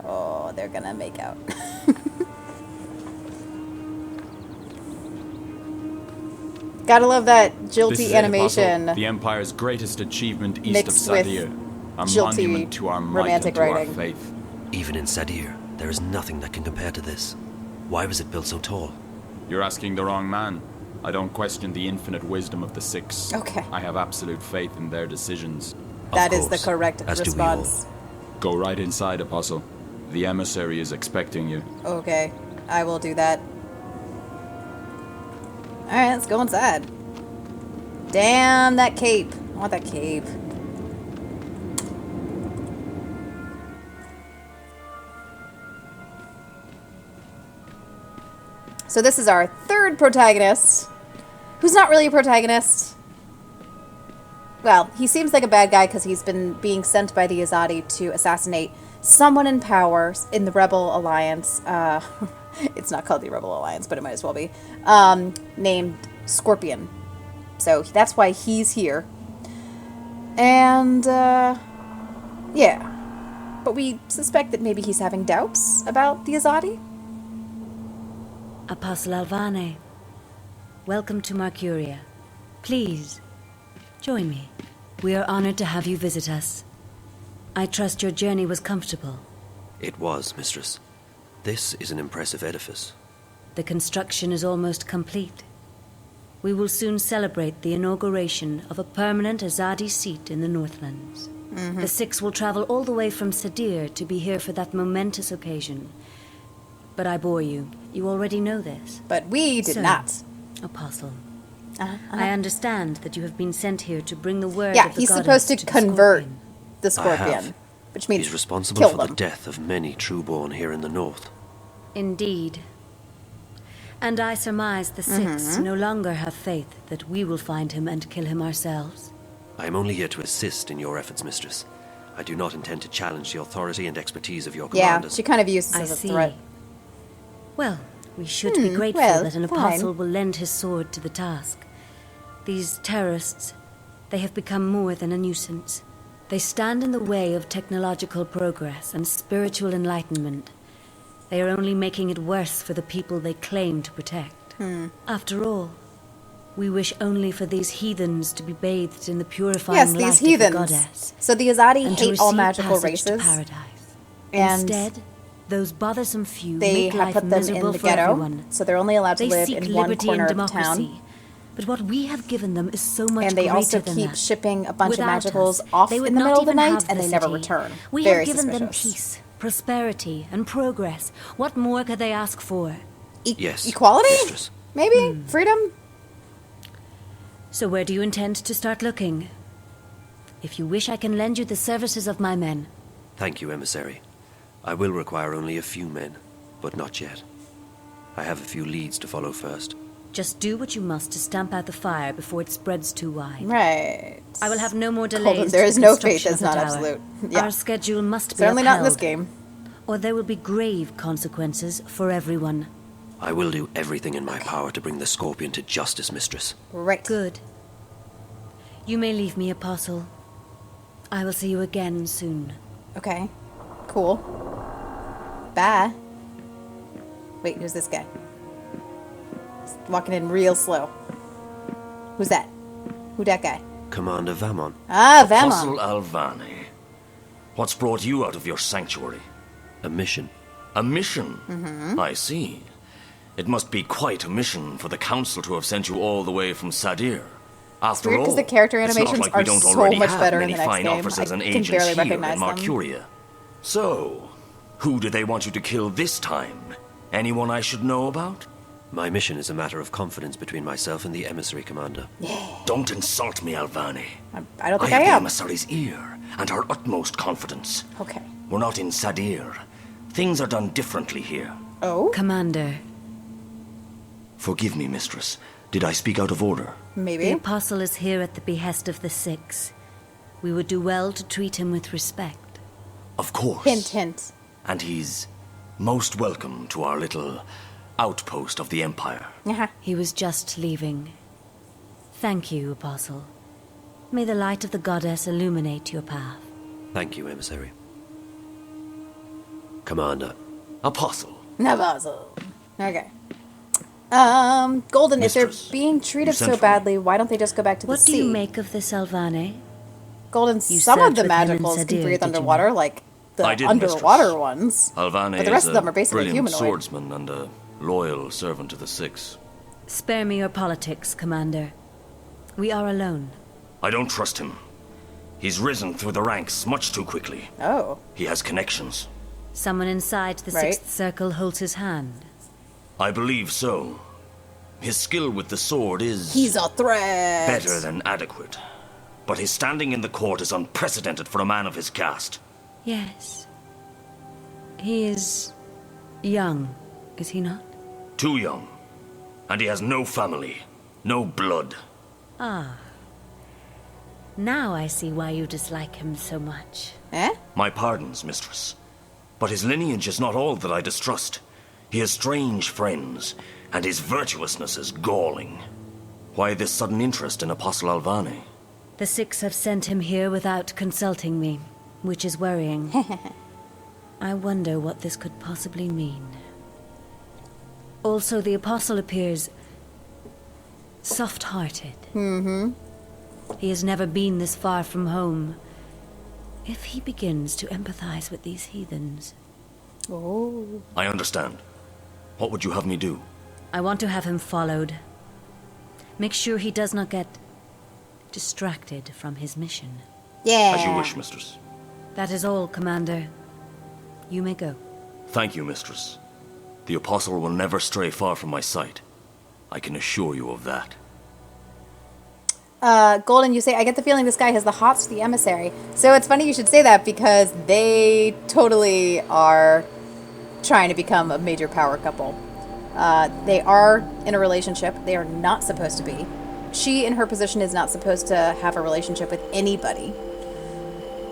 Oh, they're gonna make out. Gotta love that This jilty is animation the Empire's greatest achievement east of mixed with Sadir. A jilty monument to our might romantic and to writing. our faith. Even in Sadir, there is nothing that can compare to this. Why was it built so tall? You're asking the wrong man. I don't question the infinite wisdom of the Six. Okay. I have absolute faith in their decisions. That is course, the correct as do we response. Go right inside, Apostle. The emissary is expecting you. Okay, I will do that. Alright, let's go inside. Damn, that cape. I want that cape. So this is our third protagonist, who's not really a protagonist. Well, he seems like a bad guy because he's been being sent by the Azadi to assassinate someone in power in the Rebel Alliance. It's not called the Rebel Alliance, but it might as well be. Named Scorpion. So that's why he's here. And, yeah. But we suspect that maybe he's having doubts about the Azadi. Apostle Alvane, welcome to Mercuria. Please, join me. We are honored to have you visit us. I trust your journey was comfortable. It was, Mistress. This is an impressive edifice. The construction is almost complete. We will soon celebrate the inauguration of a permanent Azadi seat in the Northlands. The Six will travel all the way from Sadir to be here for that momentous occasion. But I bore you. You already know this. But we did So, not. Apostle, I understand that you have been sent here to bring the word Yeah, of the he's goddess supposed to the convert Scorpion. the I Scorpion. have. Which means He's responsible kill for them. the death of many trueborn here in the north. Indeed. And I surmise the Six no longer have faith that we will find him and kill him ourselves. I am only here to assist in your efforts, Mistress. I do not intend to challenge the authority and expertise of your Yeah, commanders. she kind of uses I as a see. threat. Well, we should be grateful well, that an fine. apostle will lend his sword to the task. These terrorists, they have become more than a nuisance. They stand in the way of technological progress and spiritual enlightenment. They are only making it worse for the people they claim to protect. After all, we wish only for these heathens to be bathed in the purifying Yes, light these of the heathens. goddess. So the Azadi And to hate all receive magical passage to races. paradise. And Instead, those bothersome few they make have life put them in miserable the for ghetto. everyone. So they're only allowed to They live seek in one liberty corner and of the democracy. town. But what we have given them is so much And they greater also than keep that. shipping a bunch Without of magicals us, off they in would the not middle of the even night, have and they never liberty. return. We Very have given them suspicious. peace, prosperity, and progress. What more could they ask for? Yes, Equality? Mistress. Maybe? Freedom? So where do you intend to start looking? If you wish, I can lend you the services of my men. Thank you, Emissary. I will require only a few men, but not yet. I have a few leads to follow first. Just do what you must to stamp out the fire before it spreads too wide. Right. I will have no more Told delays. him there to is the no fate construction that's of the not tower. absolute. Yeah. Our schedule must be Certainly not in this upheld, game. or there will be grave consequences for everyone. I will do everything in my power to bring the Scorpion to justice, Mistress. Right. Good. You may leave me, Apostle. I will see you again soon. Okay. Cool. Bye. Wait, who's this guy? He's walking in real slow. Who's that? Who that guy? Commander Vamon. Ah, Vamon. Apostle Alvane. What's brought you out of your sanctuary? A mission. A mission? I see. It must be quite a mission for the Council to have sent you all the way from Sadir. After weird all, 'cause the character it's animations not like are we don't so already much have better in many the next fine game. officers I and can agents barely here in recognize them. Mercuria. So, who do they want you to kill this time? Anyone I should know about? My mission is a matter of confidence between myself and the emissary commander. Don't insult me, Alvani. I don't think I I have the am. emissary's ear and her utmost confidence. Okay. We're not in Sadir. Things are done differently here. Oh? Commander, Forgive me, mistress. Did I speak out of order? the Maybe. Apostle is here at the behest of the Six. We would do well to treat him with respect. Of course. Hint, hint. And he's most welcome to our little outpost of the Empire. He was just leaving. Thank you, Apostle. May the light of the goddess illuminate your path. Thank you, emissary. Commander. Apostle. Navazo. Okay. Golden, if Mistress, they're being treated you sent so for me. badly, why don't they just go back to the What sea? do you make of this, Alvane? Golden, You some of served the with him in magicals can Sadir, breathe did you underwater, not? like the I did, underwater mistress. ones. Alvane But the rest is of them a are basically brilliant humanoid. swordsman and a loyal servant to the Six. Spare me your politics, Commander. We are alone. I don't trust him. He's risen through the ranks much too quickly. Oh. He has connections. Someone inside the Right. Sixth Circle holds his hand. I believe so. His skill with the sword is He's a threat. better than adequate. But his standing in the court is unprecedented for a man of his caste. Yes. He is young, is he not? Too young. And he has no family, no blood. Ah. Now I see why you dislike him so much. Eh? My pardons, mistress. But his lineage is not all that I distrust. He has strange friends, and his virtuousness is galling. Why this sudden interest in Apostle Alvane? The Six have sent him here without consulting me, which is worrying. I wonder what this could possibly mean. Also, the Apostle appears soft-hearted. Mm-hmm. He has never been this far from home. If he begins to empathize with these heathens... Oh. I understand. What would you have me do? I want to have him followed. Make sure he does not get distracted from his mission. Yeah. As you wish, mistress. That is all, Commander. You may go. Thank you, mistress. The Apostle will never stray far from my sight. I can assure you of that. Golden, you say, I get the feeling this guy has the hots for the emissary. So it's funny you should say that because they totally are trying to become a major power couple. They are in a relationship. They are not supposed to be. She, in her position, is not supposed to have a relationship with anybody.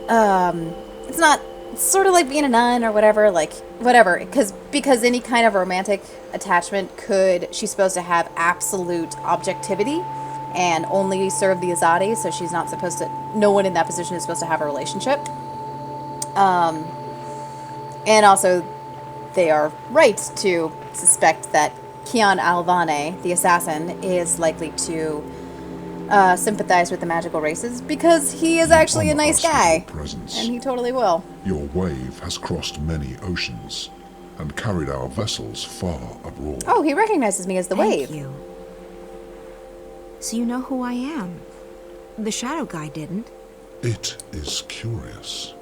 It's not, it's sort of like being a nun or whatever, like, whatever. Because any kind of romantic attachment she's supposed to have absolute objectivity and only serve the Azadi, so she's not supposed to, no one in that position is supposed to have a relationship. And also, they are right to suspect that Kian Alvane, the assassin, is likely to sympathize with the magical races because he is actually a nice guy. Presence. And he totally will. Your wave has crossed many oceans and carried our vessels far abroad. Oh, he recognizes me as the wave. Thank you. So you know who I am. The Shadow Guy didn't. It is curious.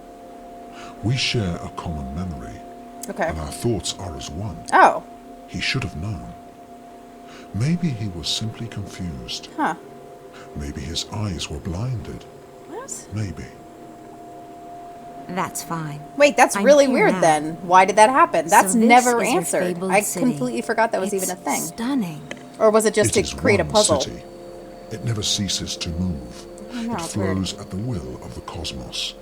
We share a common memory, Okay. and our thoughts are as one. Oh. He should have known. Maybe he was simply confused. Huh. Maybe his eyes were blinded. What? Maybe. That's fine. Wait, that's I'm really here weird now. then. Why did that happen? That's So this never is your answered. fabled I city. completely forgot that was even a thing. Stunning. Or was it just It to is create a one puzzle? city. It never ceases to move. I know, It it's weird. flows at the will of the cosmos,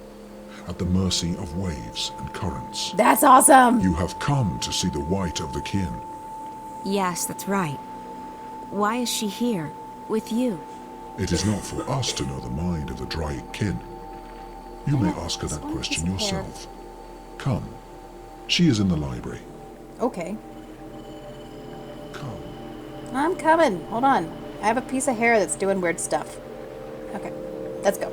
at the mercy of waves and currents. That's awesome! You have come to see the white of the kin. Yes, that's right. Why is she here? With you? It is not for us to know the mind of the Draic kin. You may ask her that question yourself. Come. She is in the library. Okay. Come. I'm coming. Hold on. I have a piece of hair that's doing weird stuff. Okay. Let's go.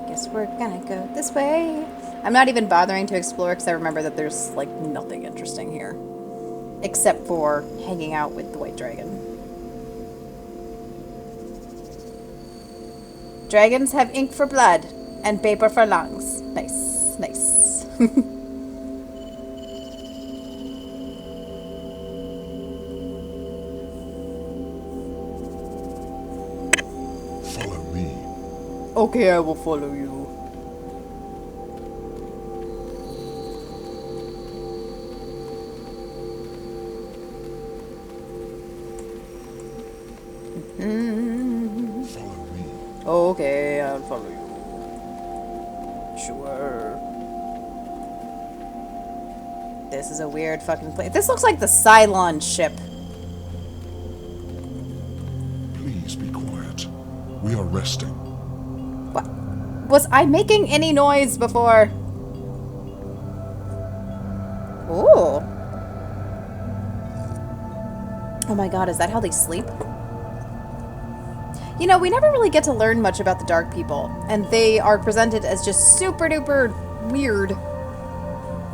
Guess we're gonna go this way. I'm not even bothering to explore because I remember that there's like nothing interesting here. Except for hanging out with the white dragon. Dragons have ink for blood and paper for lungs. Nice, nice. Follow me. Okay, I will follow you. Follow me. Okay, I'll follow you. Sure. This is a weird fucking place. This looks like the Cylon ship. Please be quiet. We are resting. What? Was I making any noise before? Ooh. Oh my god, is that how they sleep? You know, we never really get to learn much about the Dark People, and they are presented as just super duper weird,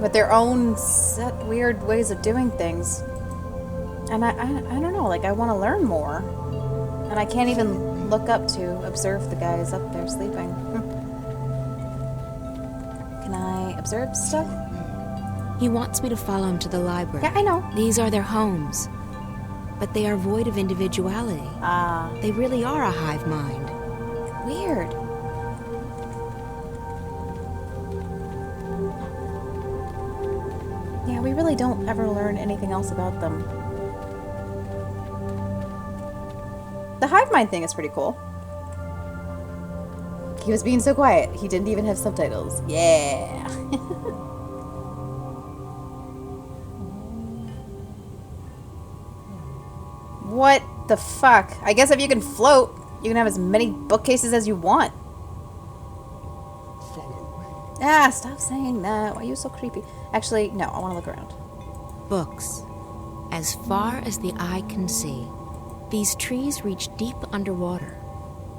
with their own set weird ways of doing things. And I don't know, like I want to learn more, and I can't even look up to observe the guys up there sleeping. Can I observe stuff? He wants me to follow him to the library. Yeah, I know. These are their homes. But they are void of individuality. Ah. They really are a hive mind. Weird. Yeah, we really don't ever learn anything else about them. The hive mind thing is pretty cool. He was being so quiet. He didn't even have subtitles. Yeah. What the fuck? I guess if you can float, you can have as many bookcases as you want. Follow Ah, stop saying that. Why are you so creepy? Actually, no, I want to look around. Books. As far as the eye can see. These trees reach deep underwater.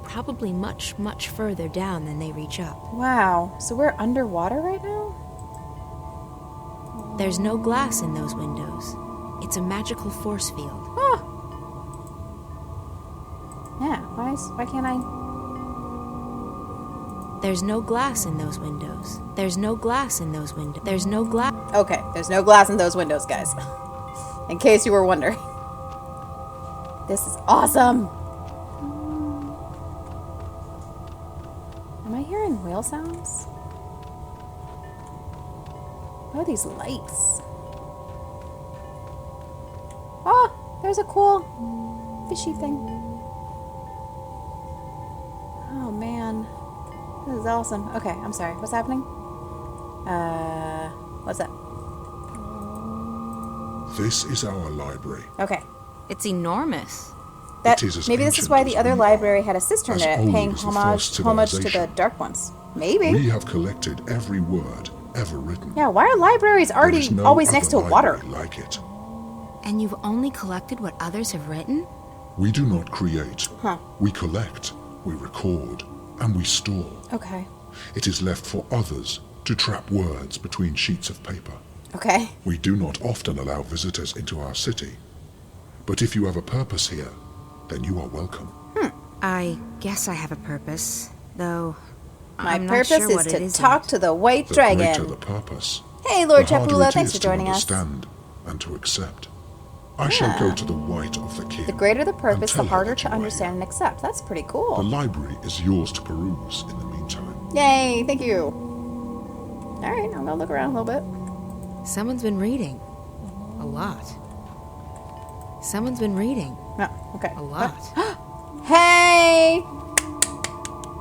Probably much, much further down than they reach up. Wow, so we're underwater right now? There's no glass in those windows. It's a magical force field. Huh. Yeah, why can't I? There's no glass in those windows. There's no glass in those windows. There's no glass. Okay, there's no glass in those windows, guys. In case you were wondering. This is awesome! Am I hearing whale sounds? What are these lights? Oh, there's a cool fishy thing. Oh man, this is awesome. Okay, I'm sorry. What's happening? What's that? This is our library. Okay. It's enormous. That, It is as maybe this is ancient why as the other we library had a cistern as in it, old paying as the homage first to the civilization. Dark Ones. Maybe. We have collected every word ever written. Yeah, why are libraries There already is no always other next to water? library like it. And you've only collected what others have written? We do not create. Huh. We collect, we record, and we store. Okay. It is left for others to trap words between sheets of paper. Okay. We do not often allow visitors into our city. But if you have a purpose here, then you are welcome. I guess I have a purpose, though My I'm not purpose sure is what it to is talk yet. to the White The greater Dragon. the purpose, Hey, Lord the harder Chapula, it thanks is for to joining us. understand and to accept. I shall go to the White of the King. The greater the purpose, and tell the her harder that to you are understand and accept. That's pretty cool. The library is yours to peruse in the meantime. Yay, thank you. Alright, I'm gonna look around a little bit. Someone's been reading. A lot. Someone's been reading. No, okay. A lot. Hey!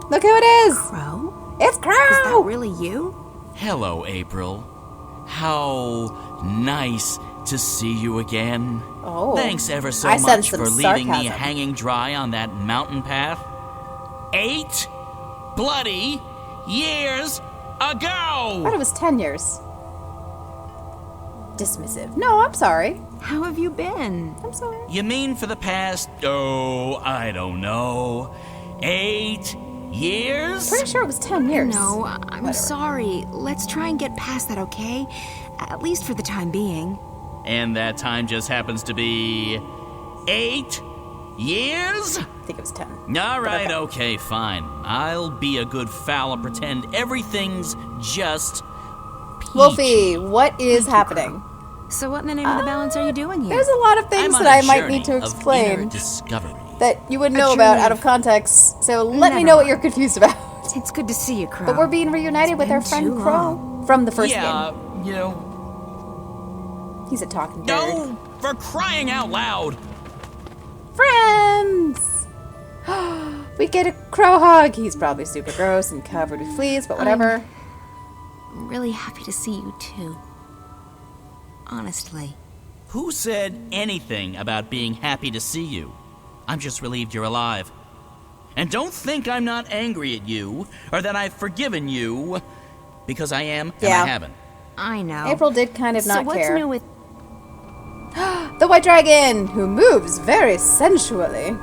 Look who it is! Crow? It's Crow! Is that really you? Hello, April. How nice to see you again. Oh. Thanks ever so I much sense some for leaving me sarcasm. hanging dry on that mountain path. 8 bloody years I thought ago! it was 10 years. Dismissive. No, I'm sorry. How have you been? I'm sorry. You mean for the past, I don't know, 8 years? Pretty sure it was 10 years. No, I'm Whatever. sorry. Let's try and get past that, okay? At least for the time being. And that time just happens to be 8 Years? I think it was 10. All right, okay. okay, fine. I'll be a good fowl and pretend everything's just peachy. Wolfie, what is happening? So what in the name of the balance are you doing here? There's a lot of things I'm on that a I might journey need to of explain inner discovery. that you wouldn't know A about journey out of- of context. So let me Never know what mind. you're confused about. It's good to see you, Crow. But we're being reunited It's with our been friend too Crow long. from the first Yeah, you know, game. He's a talking bird. no, for crying out loud. Friends! We get a crow hug. He's probably super gross and covered with fleas, but whatever. I'm really happy to see you, too. Honestly. Who said anything about being happy to see you? I'm just relieved you're alive. And don't think I'm not angry at you, or that I've forgiven you, because I am, and Yeah. I haven't. I know. April did kind of So not what's care. new with... The white dragon, who moves very sensually.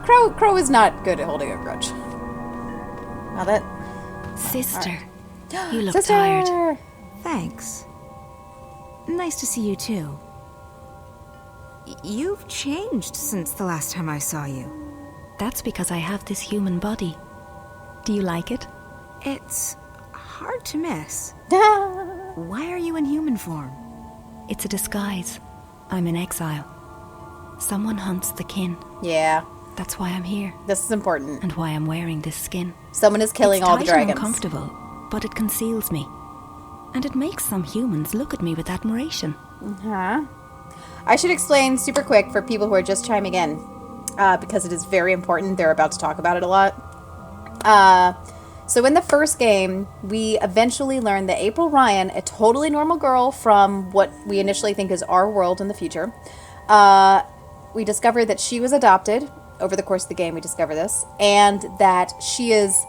Crow is not good at holding a grudge. Now that... Sister, you look Sister! tired. Thanks. Nice to see you, too. You've changed since the last time I saw you. That's because I have this human body. Do you like it? It's hard to miss. Ah. Why are you in human form? It's a disguise. I'm in exile. Someone hunts the kin. Yeah, That's why I'm here. this is important. And why I'm wearing this skin. Someone is killing It's all the tight and dragons. uncomfortable, but it conceals me. And it makes some humans look at me with admiration. Huh? I should explain super quick for people who are just chiming in, because it is very important. They're about to talk about it a lot. So in the first game, we eventually learned that April Ryan, a totally normal girl from what we initially think is our world in the future, we discovered that she was adopted. Over the course of the game, we discover this, and that she is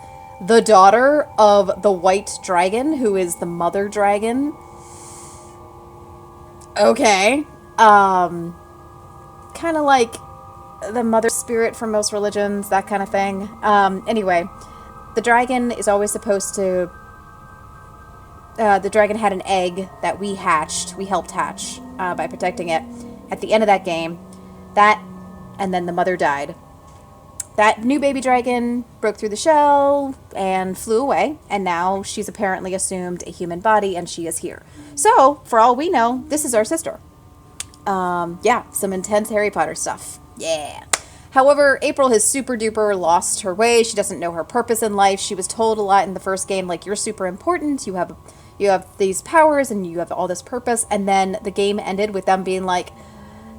the daughter of the white dragon, who is the mother dragon. Okay. Kind of like the mother spirit from most religions, that kind of thing. Anyway, the dragon is always supposed to... the dragon had an egg that we hatched. We helped hatch by protecting it. At the end of that game, and then the mother died. That new baby dragon broke through the shell and flew away, and now she's apparently assumed a human body, and she is here. So, for all we know, this is our sister. Yeah, some intense Harry Potter stuff. Yeah. However, April has super duper lost her way. She doesn't know her purpose in life. She was told a lot in the first game, like, you're super important, you have these powers, and you have all this purpose, and then the game ended with them being like,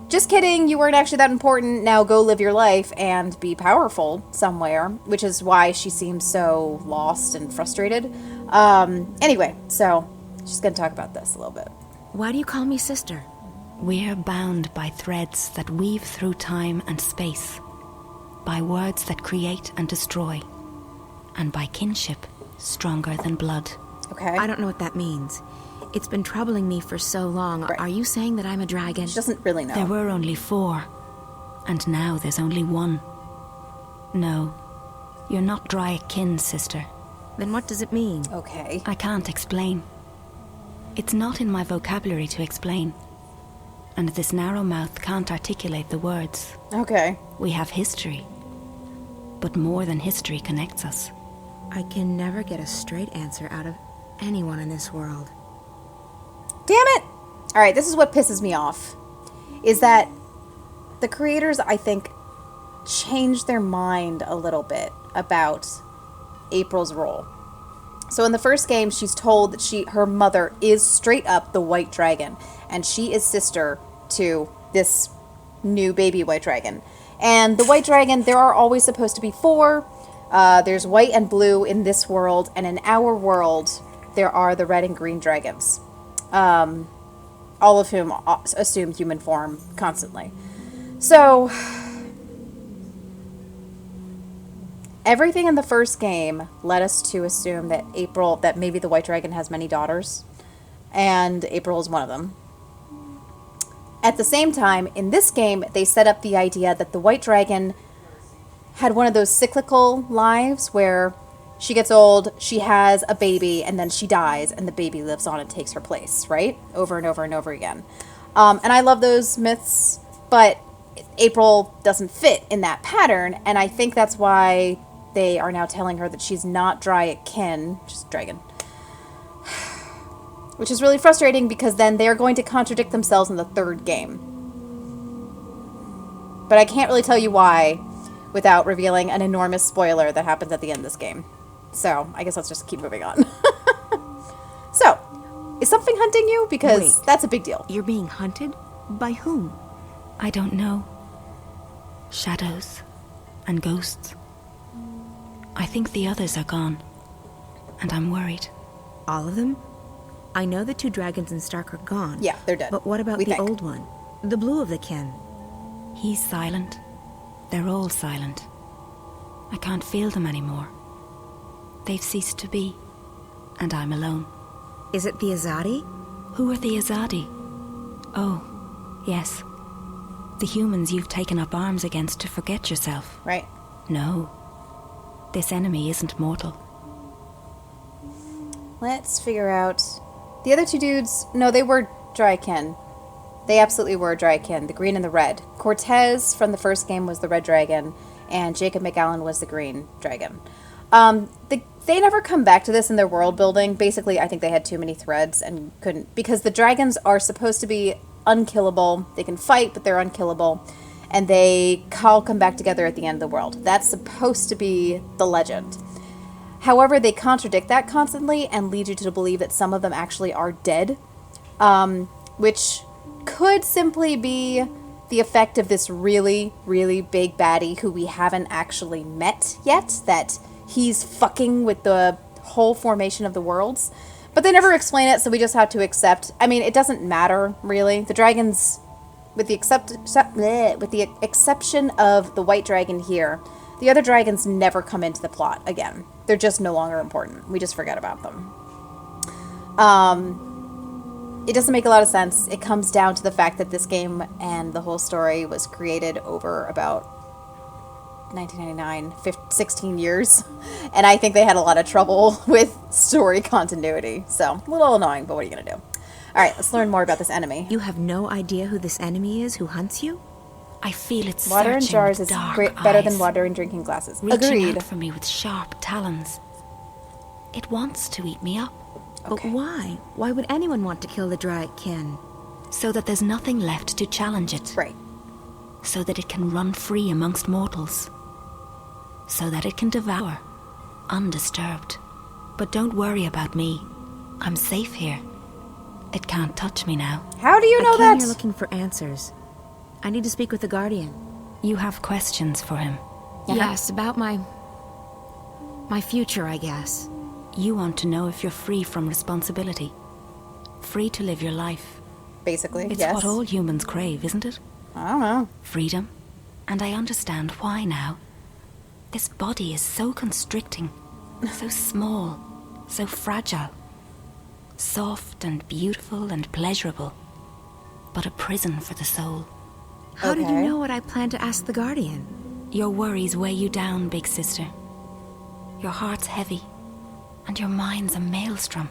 just kidding, you weren't actually that important, now go live your life and be powerful somewhere, which is why she seems so lost and frustrated. Anyway, so she's going to talk about this a little bit. Why do you call me sister? We're bound by threads that weave through time and space, by words that create and destroy, and by kinship stronger than blood. Okay. I don't know what that means. It's been troubling me for so long. Right. Are you saying that I'm a dragon? She doesn't really know. There were only 4, and now there's only 1. No, you're not dry kin, sister. Then what does it mean? Okay. I can't explain. It's not in my vocabulary to explain. And this narrow mouth can't articulate the words. Okay. We have history. But more than history connects us. I can never get a straight answer out of anyone in this world. Damn it! Alright, this is what pisses me off. Is that the creators, I think, changed their mind a little bit about April's role. So in the first game, she's told that her mother is straight up the white dragon, and she is sister to this new baby white dragon. And the white dragon, there are always supposed to be 4. There's white and blue in this world, and in our world, there are the red and green dragons. All of whom assume human form constantly. So, everything in the first game led us to assume that maybe the white dragon has many daughters, and April is one of them. At the same time, in this game, they set up the idea that the white dragon had one of those cyclical lives where she gets old, she has a baby, and then she dies, and the baby lives on and takes her place, right? Over and over and over again. And I love those myths. But April doesn't fit in that pattern, and I think that's why they are now telling her that she's not Dryakin, just dragon. Which is really frustrating because then they're going to contradict themselves in the third game. But I can't really tell you why without revealing an enormous spoiler that happens at the end of this game. So, I guess let's just keep moving on. So, is something hunting you? Because that's a big deal. You're being hunted? By whom? I don't know. Shadows and ghosts. I think the others are gone, and I'm worried. All of them? I know the 2 dragons in Stark are gone. Yeah, they're dead. But what about the old one? The blue of the kin? He's silent. They're all silent. I can't feel them anymore. They've ceased to be, and I'm alone. Is it the Azadi? Who are the Azadi? Oh, yes. The humans you've taken up arms against to forget yourself. Right. No. This enemy isn't mortal. Let's figure out... The other 2 dudes... No, they were Dryakin. They absolutely were Dryakin. The green and the red. Cortez from the first game was the red dragon, and Jacob McAllen was the green dragon. They never come back to this in their world building. Basically, I think they had too many threads and couldn't... Because the dragons are supposed to be unkillable. They can fight, but they're unkillable. And they all come back together at the end of the world. That's supposed to be the legend. However, they contradict that constantly and lead you to believe that some of them actually are dead. Which could simply be the effect of this really, really big baddie who we haven't actually met yet. That he's fucking with the whole formation of the worlds. But they never explain it, so we just have to accept. I mean, it doesn't matter, really. The dragons, with the exception of the white dragon here, the other dragons never come into the plot again. They're just no longer important. We just forget about them. It doesn't make a lot of sense. It comes down to the fact that this game and the whole story was created over about 1999, 16 years. And I think they had a lot of trouble with story continuity. So, a little annoying, but what are you going to do? Alright, let's learn more about this enemy. You have no idea who this enemy is who hunts you? I feel it's water in jars is better eyes, than water in drinking glasses. reaching Agreed. out for me with sharp talons. It wants to eat me up. But why? Why would anyone want to kill the Dryakin? So that there's nothing left to challenge it. Right. So that it can run free amongst mortals. So that it can devour, undisturbed. But don't worry about me. I'm safe here. It can't touch me now. How do you know I came that? here looking for answers. I need to speak with the Guardian. You have questions for him? Yes, about my future, I guess. You want to know if you're free from responsibility. Free to live your life. Basically, it's yes. what all humans crave, isn't it? I don't know. Freedom. And I understand why now. This body is so constricting. So small. So fragile. Soft and beautiful and pleasurable. But a prison for the soul. How did you know what I plan to ask the Guardian? Your worries weigh you down, big sister. Your heart's heavy. And your mind's a maelstrom.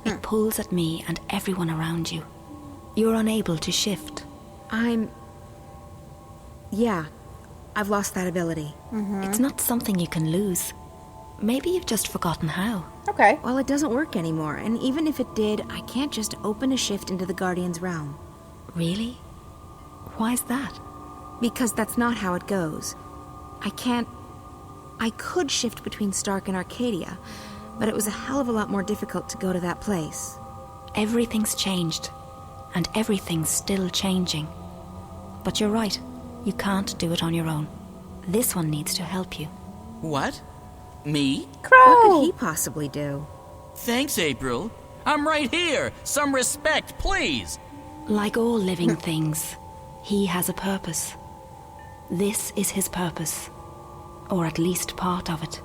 It pulls at me and everyone around you. You're unable to shift. Yeah, I've lost that ability. It's not something you can lose. Maybe you've just forgotten how. Okay. Well, it doesn't work anymore, and even if it did, I can't just open a shift into the Guardian's realm. Really? Why's that? Because that's not how it goes. I could shift between Stark and Arcadia, but it was a hell of a lot more difficult to go to that place. Everything's changed, and everything's still changing. But you're right, you can't do it on your own. This one needs to help you. What? Me? Crow! What could he possibly do? Thanks, April. I'm right here. Some respect, please. Like all living things, he has a purpose. This is his purpose. Or at least part of it.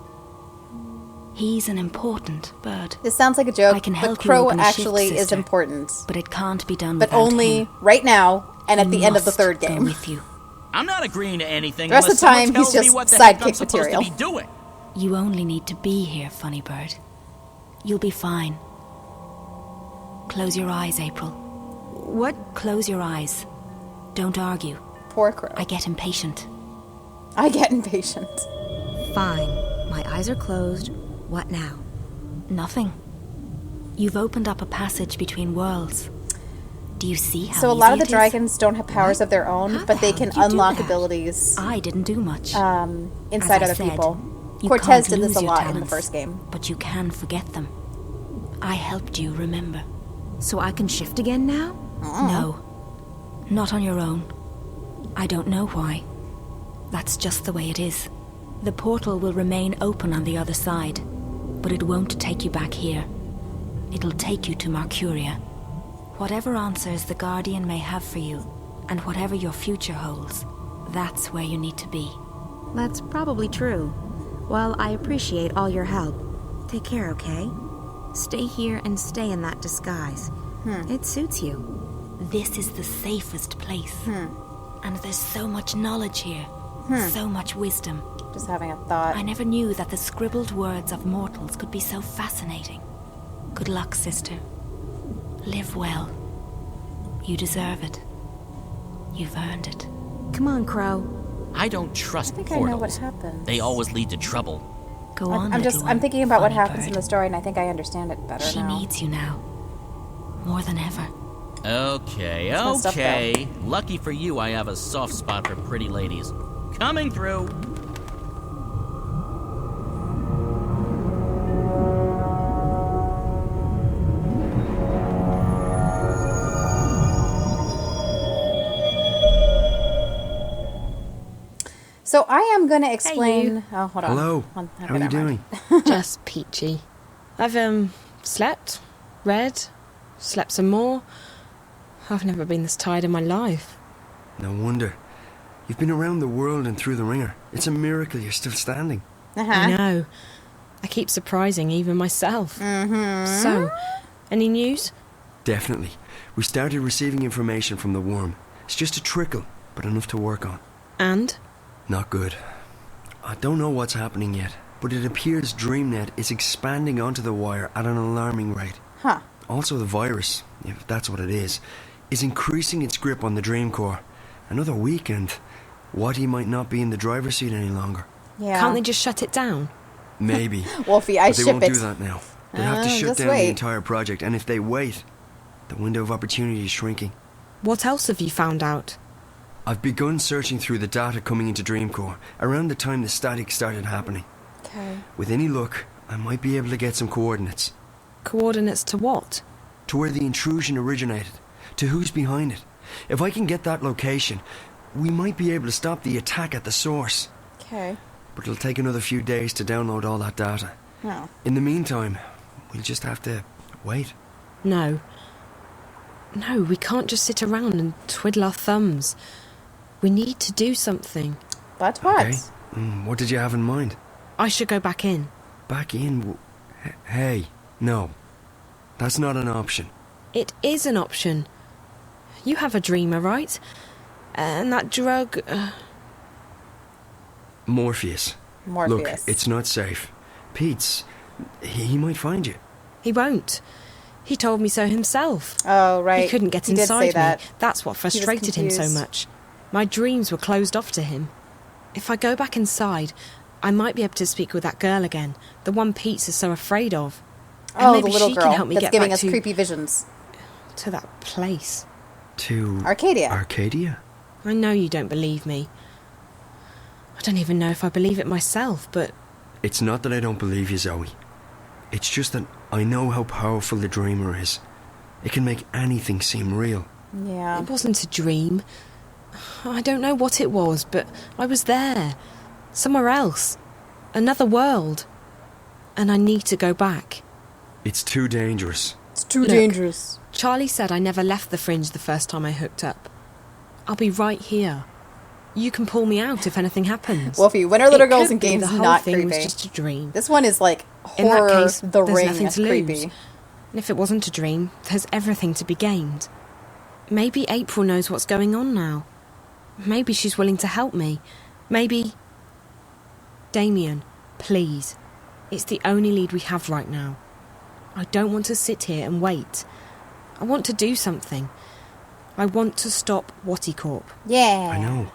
He's an important bird. This sounds like a joke, I can but help Crow you open a actually shift, is sister. important. But it can't be done But without only him. right now and at He the end of the must third go game. with you. I'm not agreeing to anything The rest unless of the time, someone tells he's me just what the heck I'm sidekick supposed material. to be doing. You only need to be here, funny bird. You'll be fine. Close your eyes, April. What? Close your eyes. Don't argue. Poor Crow. I get impatient. I get impatient. Fine. My eyes are closed. What now? Nothing. You've opened up a passage between worlds. Do you see how So a lot of easy the it is? dragons don't have powers of their own, How but they the can hell did you do unlock that? abilities I didn't do much. inside As I other said, people. you Cortez can't did this lose a your lot in the talents, first game. But you can forget them. I helped you remember. So I can shift again now? No. Not on your own. I don't know why. That's just the way it is. The portal will remain open on the other side, but it won't take you back here. It'll take you to Mercuria. Whatever answers the Guardian may have for you, and whatever your future holds, that's where you need to be. That's probably true. Well, I appreciate all your help. Take care, okay? Stay here and stay in that disguise. It suits you. This is the safest place. And there's so much knowledge here. So much wisdom. Just having a thought. I never knew that the scribbled words of mortals could be so fascinating. Good luck, sister. Live well. You deserve it. You've earned it. Come on, Crow. I don't trust I think portals. I know what happens. They always lead to trouble. Go on, I'm thinking about what funny happens in bird. the story, and I think I understand it better She now. needs you now. More than ever. Okay, my stuff, okay. Lucky for you, I have a soft spot for pretty ladies. Coming through. So I am going to explain... you. Oh, hold on. Hello. Hold on. How are you doing? Just peachy. I've, slept, read, slept some more. I've never been this tired in my life. No wonder. You've been around the world and through the ringer. It's a miracle you're still standing. I know. I keep surprising even myself. So, any news? Definitely. We started receiving information from the worm. It's just a trickle, but enough to work on. And? Not good. I don't know what's happening yet, but it appears DreamNet is expanding onto the wire at an alarming rate. Huh. Also the virus, if that's what it is increasing its grip on the Dream Core. Another week and Watty might not be in the driver's seat any longer. Yeah. Can't they just shut it down? Maybe. Wolfie, I but they ship won't it. do that now. They have to shut just down wait. the entire project, and if they wait, the window of opportunity is shrinking. What else have you found out? I've begun searching through the data coming into Dreamcore around the time the static started happening. Okay. With any luck, I might be able to get some coordinates. Coordinates to what? To where the intrusion originated, to who's behind it. If I can get that location, we might be able to stop the attack at the source. Okay. But it'll take another few days to download all that data. No. In the meantime, we'll just have to wait. No. No, we can't just sit around and twiddle our thumbs. We need to do something. But what? Okay. What did you have in mind? I should go back in. Back in? Hey, no. That's not an option. It is an option. You have a dreamer, right? And that drug... Morpheus. Look, it's not safe. Pete's... He might find you. He won't. He told me so himself. Oh, right. He couldn't get He did say inside me. that. That's what frustrated him so confused. much. My dreams were closed off to him. If I go back inside, I might be able to speak with that girl again, the one Pete's is so afraid of. And Oh, maybe the little she girl can help me that's get giving back us to, creepy visions. to that place. To... Arcadia. Arcadia? I know you don't believe me. I don't even know if I believe it myself, but... It's not that I don't believe you, Zoe. It's just that I know how powerful the dreamer is. It can make anything seem real. Yeah. It wasn't a dream. I don't know what it was, but I was there. Somewhere else. Another world. And I need to go back. It's too dangerous. It's too Look, dangerous. Charlie said I never left the fringe the first time I hooked up. I'll be right here. You can pull me out if anything happens. Wolfie, when are little It girls could in be games the whole not thing creepy? was just a dream. This one is like In horror, that case, the there's ring nothing to creepy. lose. And if it wasn't a dream, there's everything to be gained. Maybe April knows what's going on now. Maybe she's willing to help me. Maybe... Damien, please. It's the only lead we have right now. I don't want to sit here and wait. I want to do something. I want to stop Wattycorp. Yeah. I know.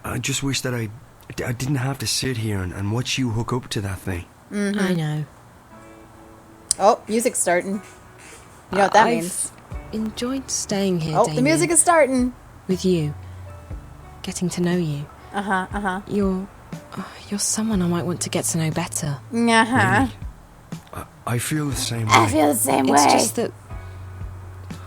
I just wish that I didn't have to sit here and watch you hook up to that thing. I know. Oh, music's starting. You know what that means. Enjoyed staying here, Oh, Damien, the music is starting. with you. Getting to know you. You're someone I might want to get to know better. Uh-huh. I feel the same way. I feel the same way. It's just that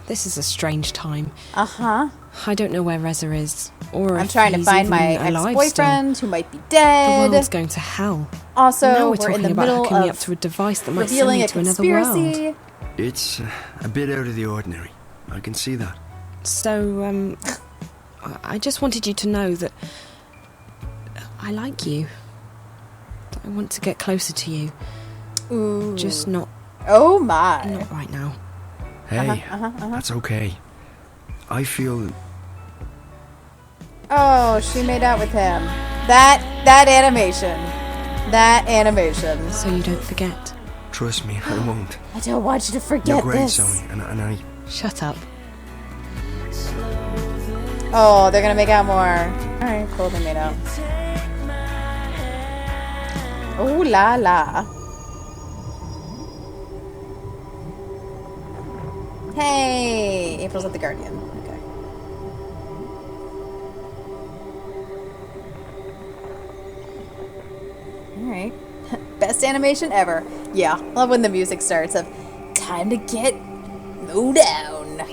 this is a strange time. Uh-huh. I don't know where Reza is, or I'm if trying to he's find even my alive ex-boyfriend who might be still. The dead. world's going to hell. Also, now we're we're talking in the about middle hooking me up of to a device that might send revealing me a to another world. conspiracy. It's a bit out of the ordinary. I can see that. So, I just wanted you to know that I like you. That I want to get closer to you. Ooh. Just not. Oh my. Not right now. Hey, that's okay. I feel... Oh, she made out with him. That animation. That animation. So you don't forget. Trust me, I won't. I don't want you to forget You're great, this. Zoe, and I... Shut up. Oh, they're gonna make out more. Alright, cool, they made out. Ooh la la. Hey! April's at the Guardian. Okay. Alright. Best animation ever. Yeah, love when the music starts of time to get low down.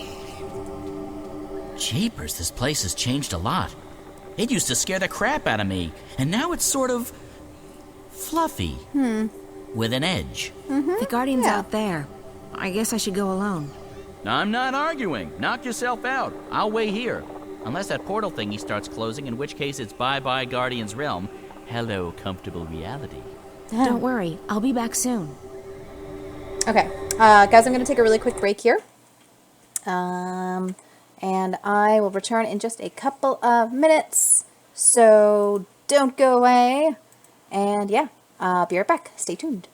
Jeepers, this place has changed a lot. It used to scare the crap out of me, and now it's sort of fluffy. With an edge. The Guardian's out there. I guess I should go alone. I'm not arguing. Knock yourself out. I'll wait here. Unless that portal thingy starts closing, in which case it's bye-bye Guardian's realm. Hello, comfortable reality. Don't worry, I'll be back soon. Okay, guys, I'm going to take a really quick break here. And I will return in just a couple of minutes. So don't go away. And yeah, I'll be right back. Stay tuned.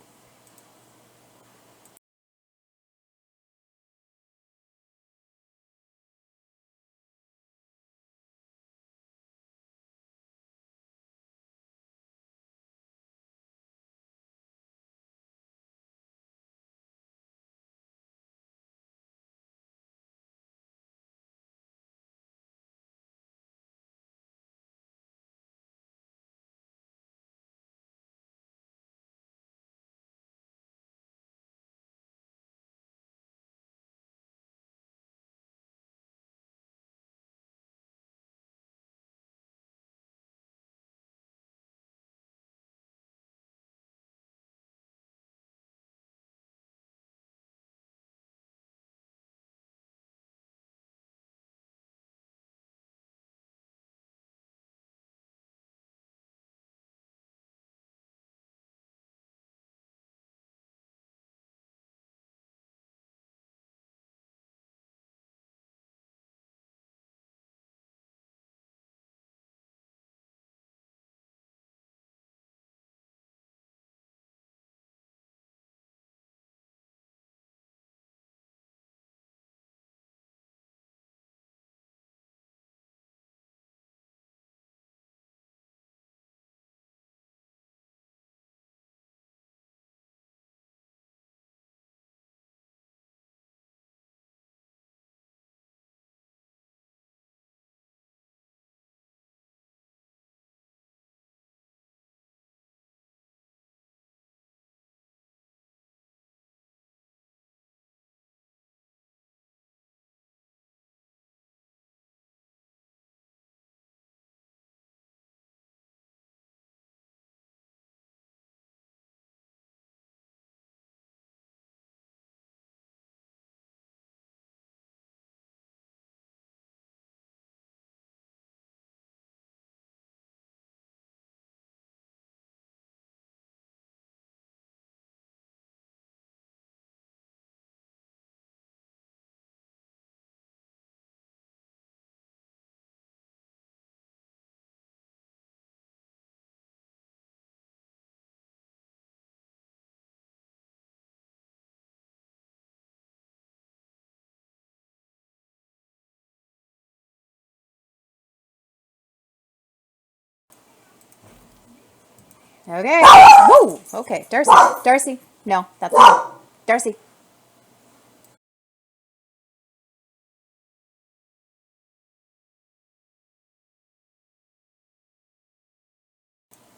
Okay. Whoa! Okay, Darcy. Darcy. No, that's not. Darcy.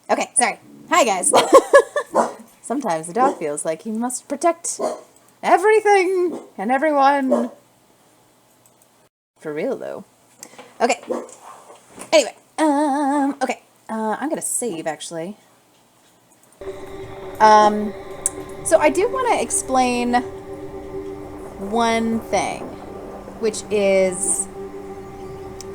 Okay, sorry. Hi, guys. Sometimes the dog feels like he must protect everything and everyone. For real, though. Okay. Anyway, okay. I'm gonna save, actually. So I do want to explain one thing, which is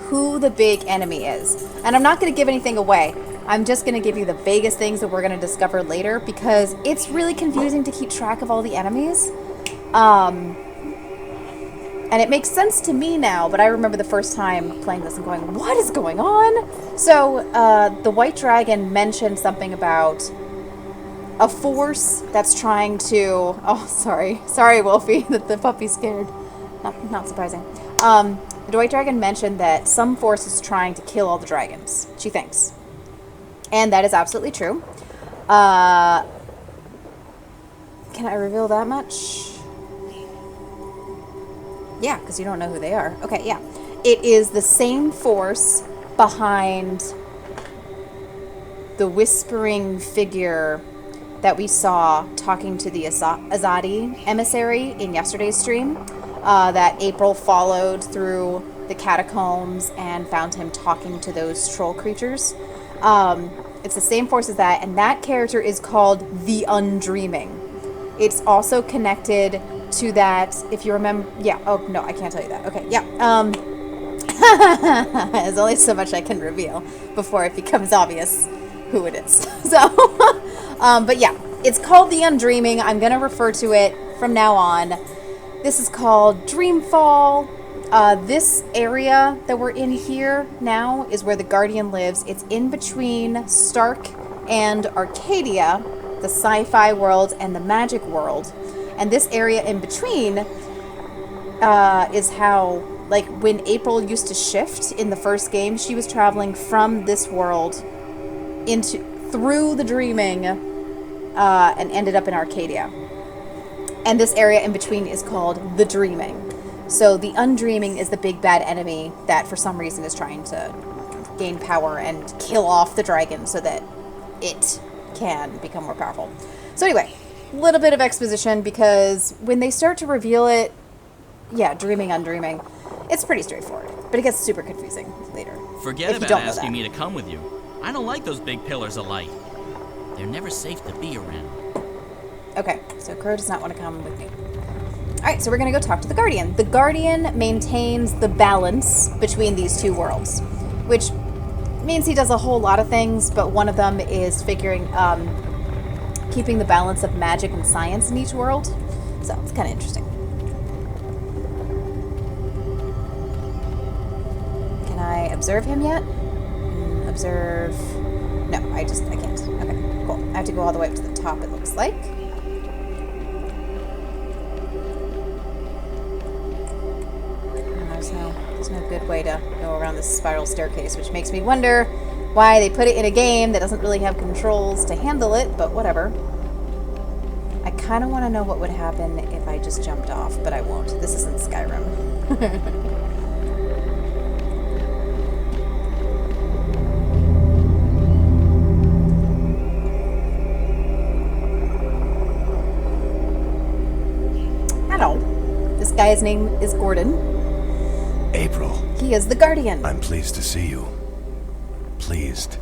who the big enemy is. And I'm not going to give anything away. I'm just going to give you the vaguest things that we're going to discover later, because it's really confusing to keep track of all the enemies. And it makes sense to me now, but I remember the first time playing this and going, what is going on? So, the White Dragon mentioned something about a force that's trying to... Oh, sorry. Sorry, Wolfie, that the puppy's scared. Not surprising. The White Dragon mentioned that some force is trying to kill all the dragons, she thinks. And that is absolutely true. Can I reveal that much? Yeah, because you don't know who they are. Okay, yeah. It is the same force behind the whispering figure that we saw talking to the Azadi emissary in yesterday's stream, that April followed through the catacombs and found him talking to those troll creatures. It's the same force as that, and that character is called the Undreaming. It's also connected to that, if you remember... Yeah, oh, no, I can't tell you that. Okay, yeah. There's only so much I can reveal before it becomes obvious who it is. So, but yeah, it's called the Undreaming. I'm going to refer to it from now on. This is called Dreamfall. This area that we're in here now is where the Guardian lives. It's in between Stark and Arcadia, the sci-fi world and the magic world. And this area in between is how, like, when April used to shift in the first game, she was traveling from this world through the Dreaming and ended up in Arcadia. And this area in between is called the Dreaming. So the Undreaming is the big bad enemy that for some reason is trying to gain power and kill off the dragon so that it can become more powerful. So anyway, a little bit of exposition, because when they start to reveal it, yeah, Dreaming, Undreaming, it's pretty straightforward, but it gets super confusing later. Forget about asking me to come with you. I don't like those big pillars of light. They're never safe to be around. Okay, so Crow does not want to come with me. Alright, so we're going to go talk to the Guardian. The Guardian maintains the balance between these two worlds, which means he does a whole lot of things, but one of them is keeping the balance of magic and science in each world. So it's kind of interesting. Can I observe him yet? Observe... No, I can't. Okay, cool. I have to go all the way up to the top, it looks like. There's no good way to go around this spiral staircase, which makes me wonder why they put it in a game that doesn't really have controls to handle it, but whatever. I kind of want to know what would happen if I just jumped off, but I won't. This isn't Skyrim. Hello. This guy's name is Gordon. April. He is the Guardian. I'm pleased to see you. Pleased.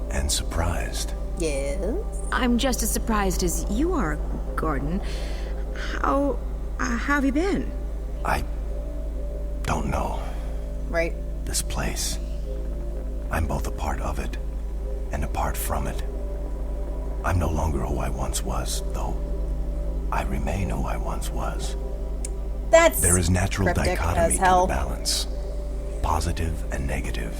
And surprised. Yes? I'm just as surprised as you are, Gordon. How have you been? I don't know. Right. This place. I'm both a part of it and apart from it. I'm no longer who I once was, though I remain who I once was. There is natural dichotomy to the balance. Positive and negative.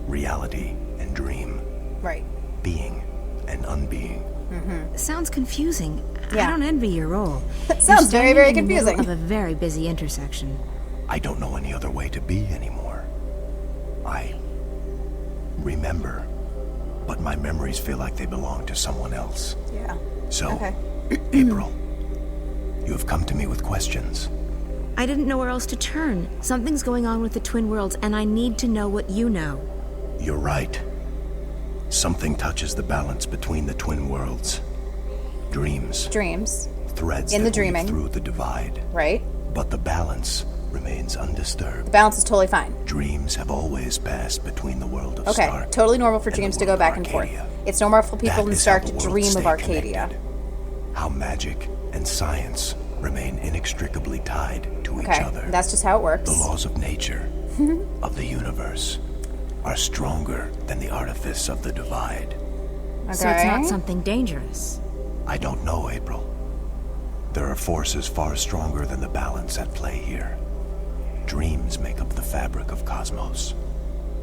Reality and dream. Right. Being and unbeing. Mm-hmm. Sounds confusing. Yeah. I don't envy your role. That sounds very, very confusing. Of a very busy intersection. I don't know any other way to be anymore. I remember, but my memories feel like they belong to someone else. Yeah. So, Okay. April, you have come to me with questions. I didn't know where else to turn. Something's going on with the Twin Worlds, and I need to know what you know. You're right. Something touches the balance between the Twin Worlds. Dreams. Dreams. Threads In that the dreaming. weave through the divide. Right. But the balance remains undisturbed. The balance is totally fine. Dreams have always passed between the world of Okay. Stark. Totally normal for and the dreams to world go of back and forth. Arcadia. It's normal for people That in is Stark how to the dream worlds of stay Arcadia. connected. How magic and science remain inextricably tied to each Okay. other. That's just how it works. The laws of nature, of the universe, are stronger than the artifice of the divide. Okay. So it's not something dangerous. I don't know, April. There are forces far stronger than the balance at play here. Dreams make up the fabric of cosmos.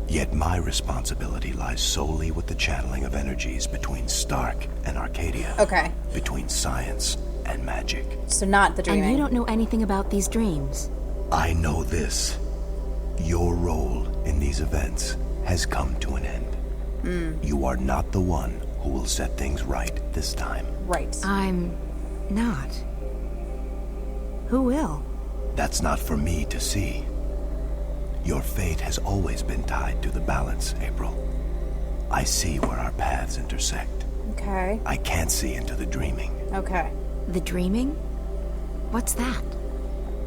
Yet my responsibility lies solely with the channeling of energies between Stark and Arcadia. Okay. Between science and magic. So not the dreaming. And you don't know anything about these dreams. I know this. Your role in these events has come to an end. You are not the one who will set things right this time. Right. I'm not. Who will? That's not for me to see. Your fate has always been tied to the balance, April. I see where our paths intersect. Okay. I can't see into the dreaming. Okay. The dreaming? What's that?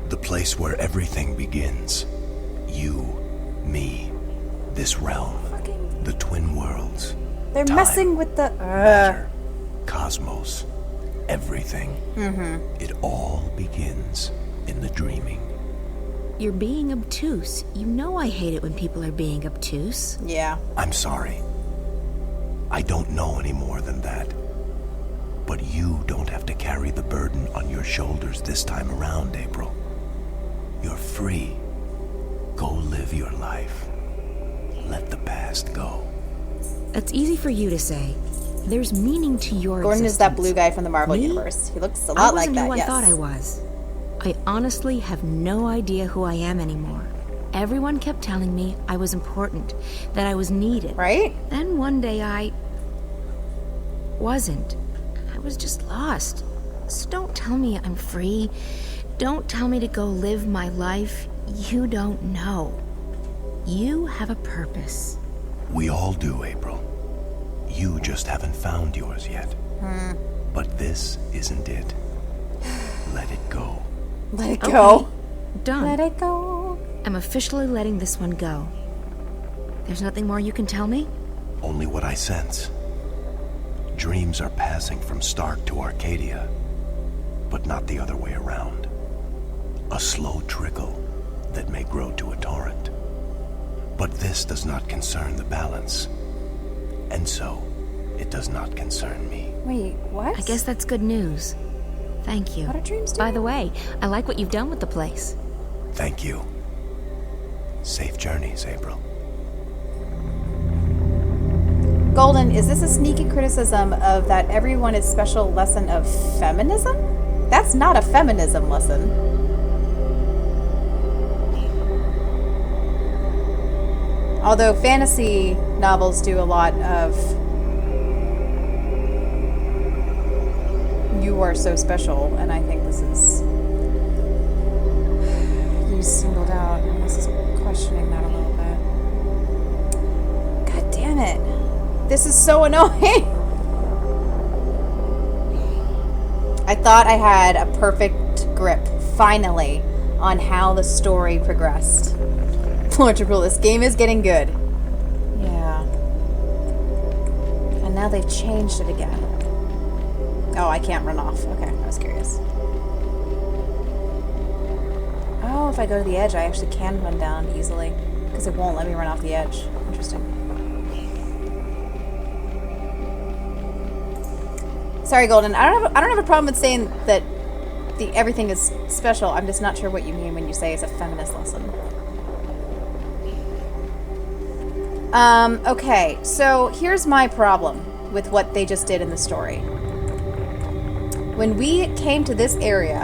The place where everything begins. You, me, this realm, the Twin Worlds. They're time, messing with the... matter, cosmos, everything. Mm-hmm. It all begins in the dreaming. You're being obtuse. You know I hate it when people are being obtuse. Yeah. I'm sorry. I don't know any more than that. But you don't have to carry the burden on your shoulders this time around, April. You're free. Go live your life. Let the past go. That's easy for you to say. There's meaning to your Gordon is that blue guy from the Marvel Me? Universe. He looks a I lot wasn't like that, who yes. I thought I was. I honestly have no idea who I am anymore. Everyone kept telling me I was important, that I was needed. Right? Then one day I wasn't. I was just lost. So don't tell me I'm free. Don't tell me to go live my life. You don't know. You have a purpose. We all do, April. You just haven't found yours yet. But this isn't it. Let it go. Let it Okay, go. done. Let it go. I'm officially letting this one go. There's nothing more you can tell me? Only what I sense. Dreams are passing from Stark to Arcadia, but not the other way around. A slow trickle that may grow to a torrent. But this does not concern the balance, and so it does not concern me. Wait, what? I guess that's good news. Thank you. What do dreams do? By the way, I like what you've done with the place. Thank you. Safe journeys, April. Golden, is this a sneaky criticism of that everyone is special lesson of feminism? That's not a feminism lesson. Although fantasy novels do a lot of you are so special, and I think this is you singled out, and this is questioning that a little bit. God damn it. This is so annoying. I thought I had a perfect grip, finally, on how the story progressed. Portugal, this game is getting good. Yeah. And now they've changed it again. Oh, I can't run off. Okay, I was curious. Oh, if I go to the edge, I actually can run down easily. Because it won't let me run off the edge. Interesting. Sorry, Golden. I don't have a problem with saying that everything is special. I'm just not sure what you mean when you say it's a feminist lesson. Okay, so here's my problem with what they just did in the story. When we came to this area,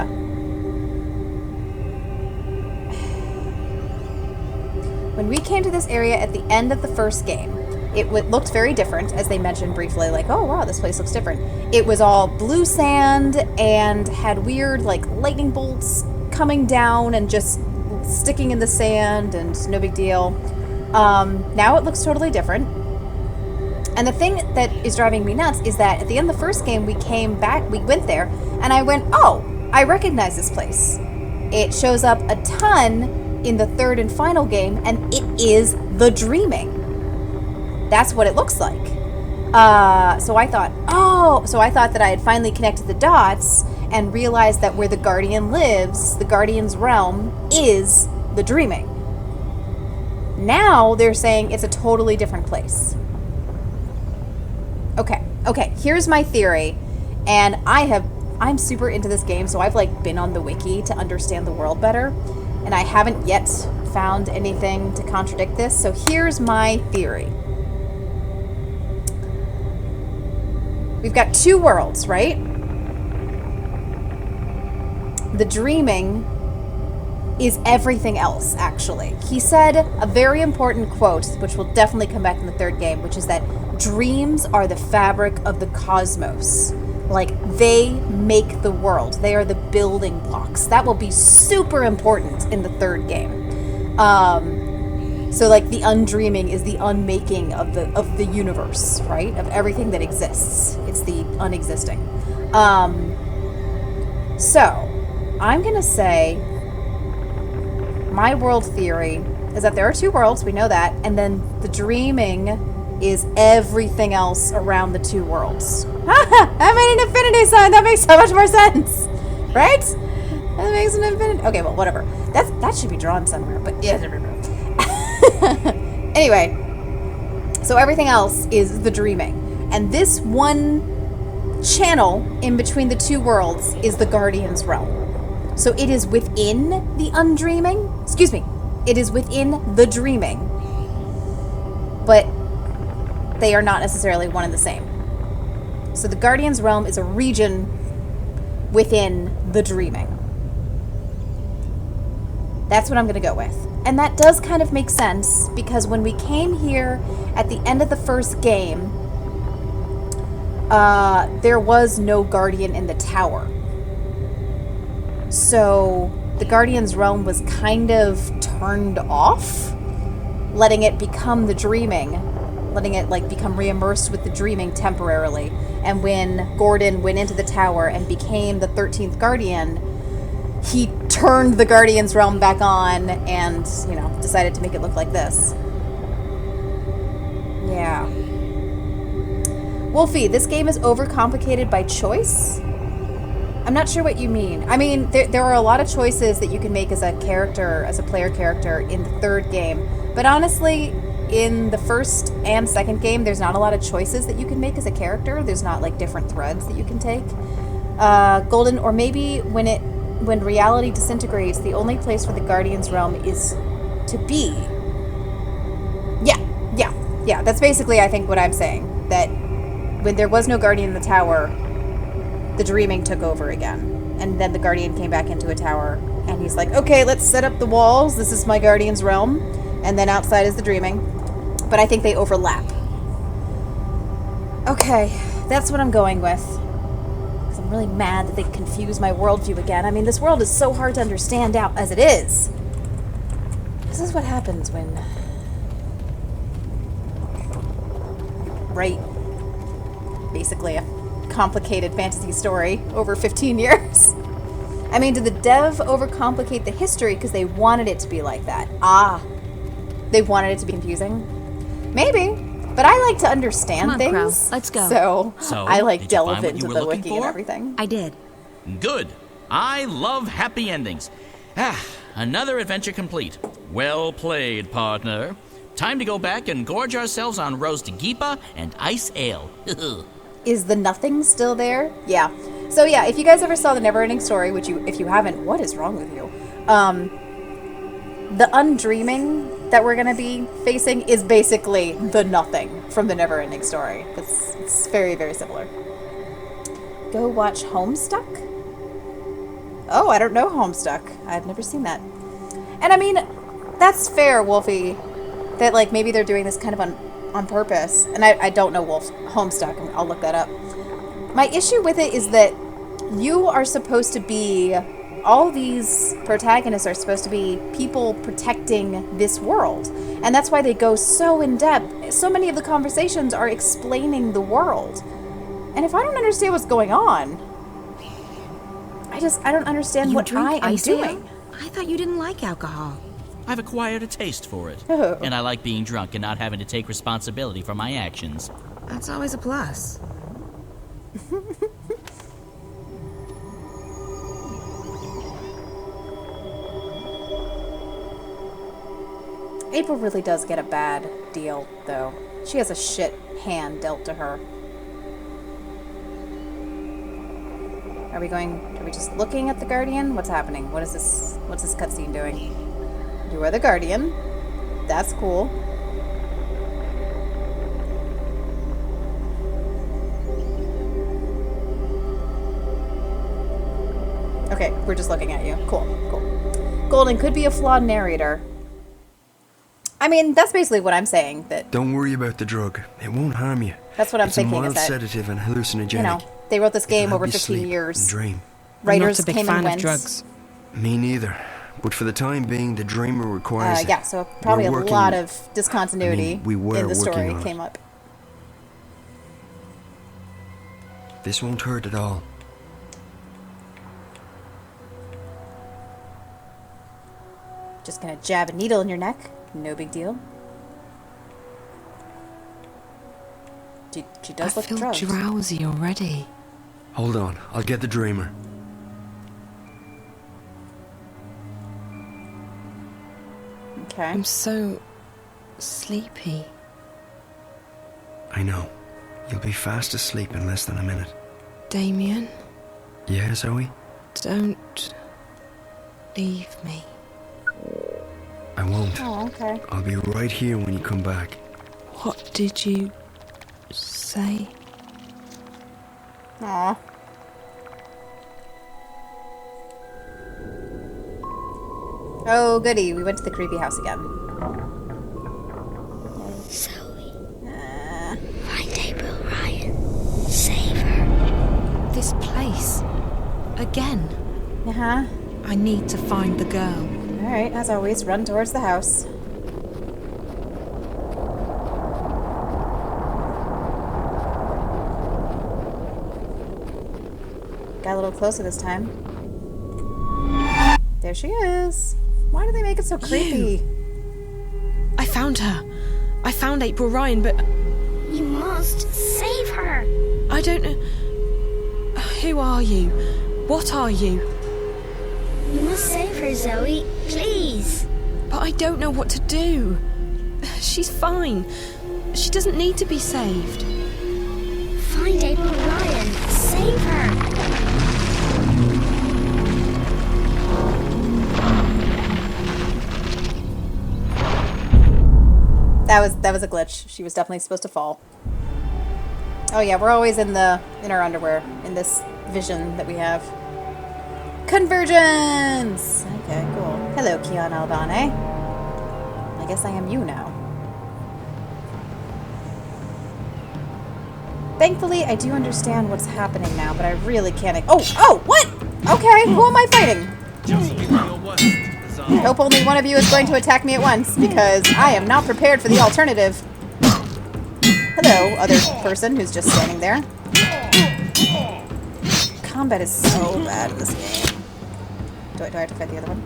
at the end of the first game, it looked very different, as they mentioned briefly, like, oh wow, this place looks different. It was all blue sand and had weird, like, lightning bolts coming down and just sticking in the sand, and no big deal. Now it looks totally different. And the thing that is driving me nuts is that at the end of the first game, we went there, and I went, oh, I recognize this place. It shows up a ton in the third and final game, and it is the Dreaming. That's what it looks like. So I thought that I had finally connected the dots and realized that where the Guardian lives, the Guardian's realm, is the Dreaming. Now they're saying it's a totally different place. Okay, here's my theory, and I'm super into this game, so I've like been on the wiki to understand the world better, and I haven't yet found anything to contradict this, so here's my theory. We've got two worlds, right? The Dreaming is everything else, actually. He said a very important quote, which will definitely come back in the third game, which is that dreams are the fabric of the cosmos. Like, they make the world. They are the building blocks. That will be super important in the third game. So, like, the undreaming is the unmaking of the universe, right? Of everything that exists. It's the unexisting. So, I'm gonna say my world theory is that there are two worlds, we know that, and then the Dreaming is everything else around the two worlds. I made an infinity sign! That makes so much more sense! Right? That makes an infinity... Okay, well, whatever. That should be drawn somewhere, but yeah. Anyway, so everything else is the Dreaming. And this one channel in between the two worlds is the Guardian's realm. So it is within the undreaming. Excuse me. It is within the Dreaming. But they are not necessarily one and the same. So the Guardian's realm is a region within the Dreaming. That's what I'm going to go with. And that does kind of make sense, because when we came here at the end of the first game, there was no Guardian in the tower. So the Guardian's realm was kind of turned off, letting it become the Dreaming, letting it like become reimmersed with the Dreaming temporarily. And when Gordon went into the tower and became the 13th Guardian, he turned the Guardian's realm back on and, decided to make it look like this. Yeah. Wolfie, this game is overcomplicated by choice? I'm not sure what you mean. I mean, there are a lot of choices that you can make as a character, as a player character in the third game. But honestly, in the first and second game, there's not a lot of choices that you can make as a character. There's not like different threads that you can take. Golden, or maybe when reality disintegrates, the only place for the Guardian's realm is to be. Yeah. That's basically, I think, what I'm saying. That when there was no Guardian in the tower, the Dreaming took over again. And then the Guardian came back into a tower, and he's like, okay, let's set up the walls. This is my Guardian's realm. And then outside is the Dreaming. But I think they overlap. Okay, that's what I'm going with. Because I'm really mad that they confuse my worldview again. I mean, this world is so hard to understand out as it is. This is what happens when... Right. Basically a complicated fantasy story over 15 years. I mean, did the dev overcomplicate the history because they wanted it to be like that? They wanted it to be confusing? Maybe, but I like to understand things. Crow. Let's go. So I like delve into the wiki and everything. I did. Good. I love happy endings. Another adventure complete. Well played, partner. Time to go back and gorge ourselves on roast geepa and ice ale. Is the nothing still there? Yeah. So yeah, if you guys ever saw The Neverending Story, which if you haven't, what is wrong with you? The undreaming that we're going to be facing is basically the nothing from The Neverending Story. It's very, very similar. Go watch Homestuck? Oh, I don't know Homestuck. I've never seen that. And I mean, that's fair, Wolfie, that like maybe they're doing this kind of on purpose. And I don't know Wolf's Homestuck. I'll look that up. My issue with it is that you are supposed to be... All these protagonists are supposed to be people protecting this world. And that's why they go so in-depth. So many of the conversations are explaining the world. And if I don't understand what's going on, I don't understand what I am doing. I thought you didn't like alcohol. I've acquired a taste for it. And I like being drunk and not having to take responsibility for my actions. That's always a plus. April really does get a bad deal, though. She has a shit hand dealt to her. Are we just looking at the Guardian? What's happening? What's this cutscene doing? You are the Guardian. That's cool. Okay, we're just looking at you. Cool. Golden could be a flawed narrator. I mean, that's basically what I'm saying. That Don't worry about the drug. It won't harm you. That's what I'm it's thinking. A mild is that, sedative and hallucinogenic. You know, they wrote this game over 15 sleep years. And dream. Writers I'm not a big came fan and of went. drugs. Me neither. But for the time being, the dreamer requires it. Yeah, so probably We're a working- lot of discontinuity we were in the story working on it. came up. This won't hurt at all. Just gonna jab a needle in your neck. No big deal. She does I look feel drugged. drowsy already. Hold on, I'll get the dreamer. Okay. I'm so sleepy. I know. You'll be fast asleep in less than a minute. Damien, Yeah, Zoe? don't leave me. I won't. Oh, okay. I'll be right here when you come back. What did you say? Aw. Oh, goody. We went to the creepy house again. Zoe. Find April Ryan. Save her. This place. Again. Uh-huh. I need to find the girl. Alright, as always, run towards the house. Got a little closer this time. There she is. Why do they make it so creepy? I found her. I found April Ryan, but You must save her. I don't know. Who are you? What are you? You must save her, Zoe. Please. But I don't know what to do. She's fine. She doesn't need to be saved. Find April Ryan. Save her. That was a glitch. She was definitely supposed to fall. Oh yeah, we're always in our underwear in this vision that we have. Convergence! Okay, cool. Hello, Kian Albane. I guess I am you now. Thankfully, I do understand what's happening now, but I really can't... Oh, what? Okay, who am I fighting? I hope only one of you is going to attack me at once, because I am not prepared for the alternative. Hello, other person who's just standing there. Combat is so bad in this game. Do I have to fight the other one?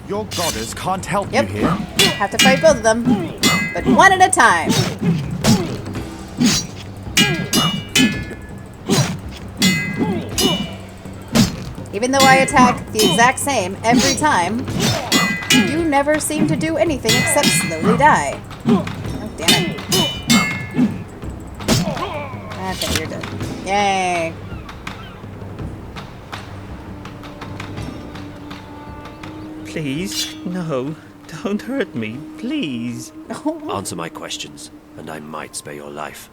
Your goddess can't help Yep. you here. Have to fight both of them, but one at a time. Even though I attack the exact same every time, you never seem to do anything except slowly die. Oh, damn it. Okay, you're dead. Yay. Please, no. Don't hurt me, please. Answer my questions, and I might spare your life.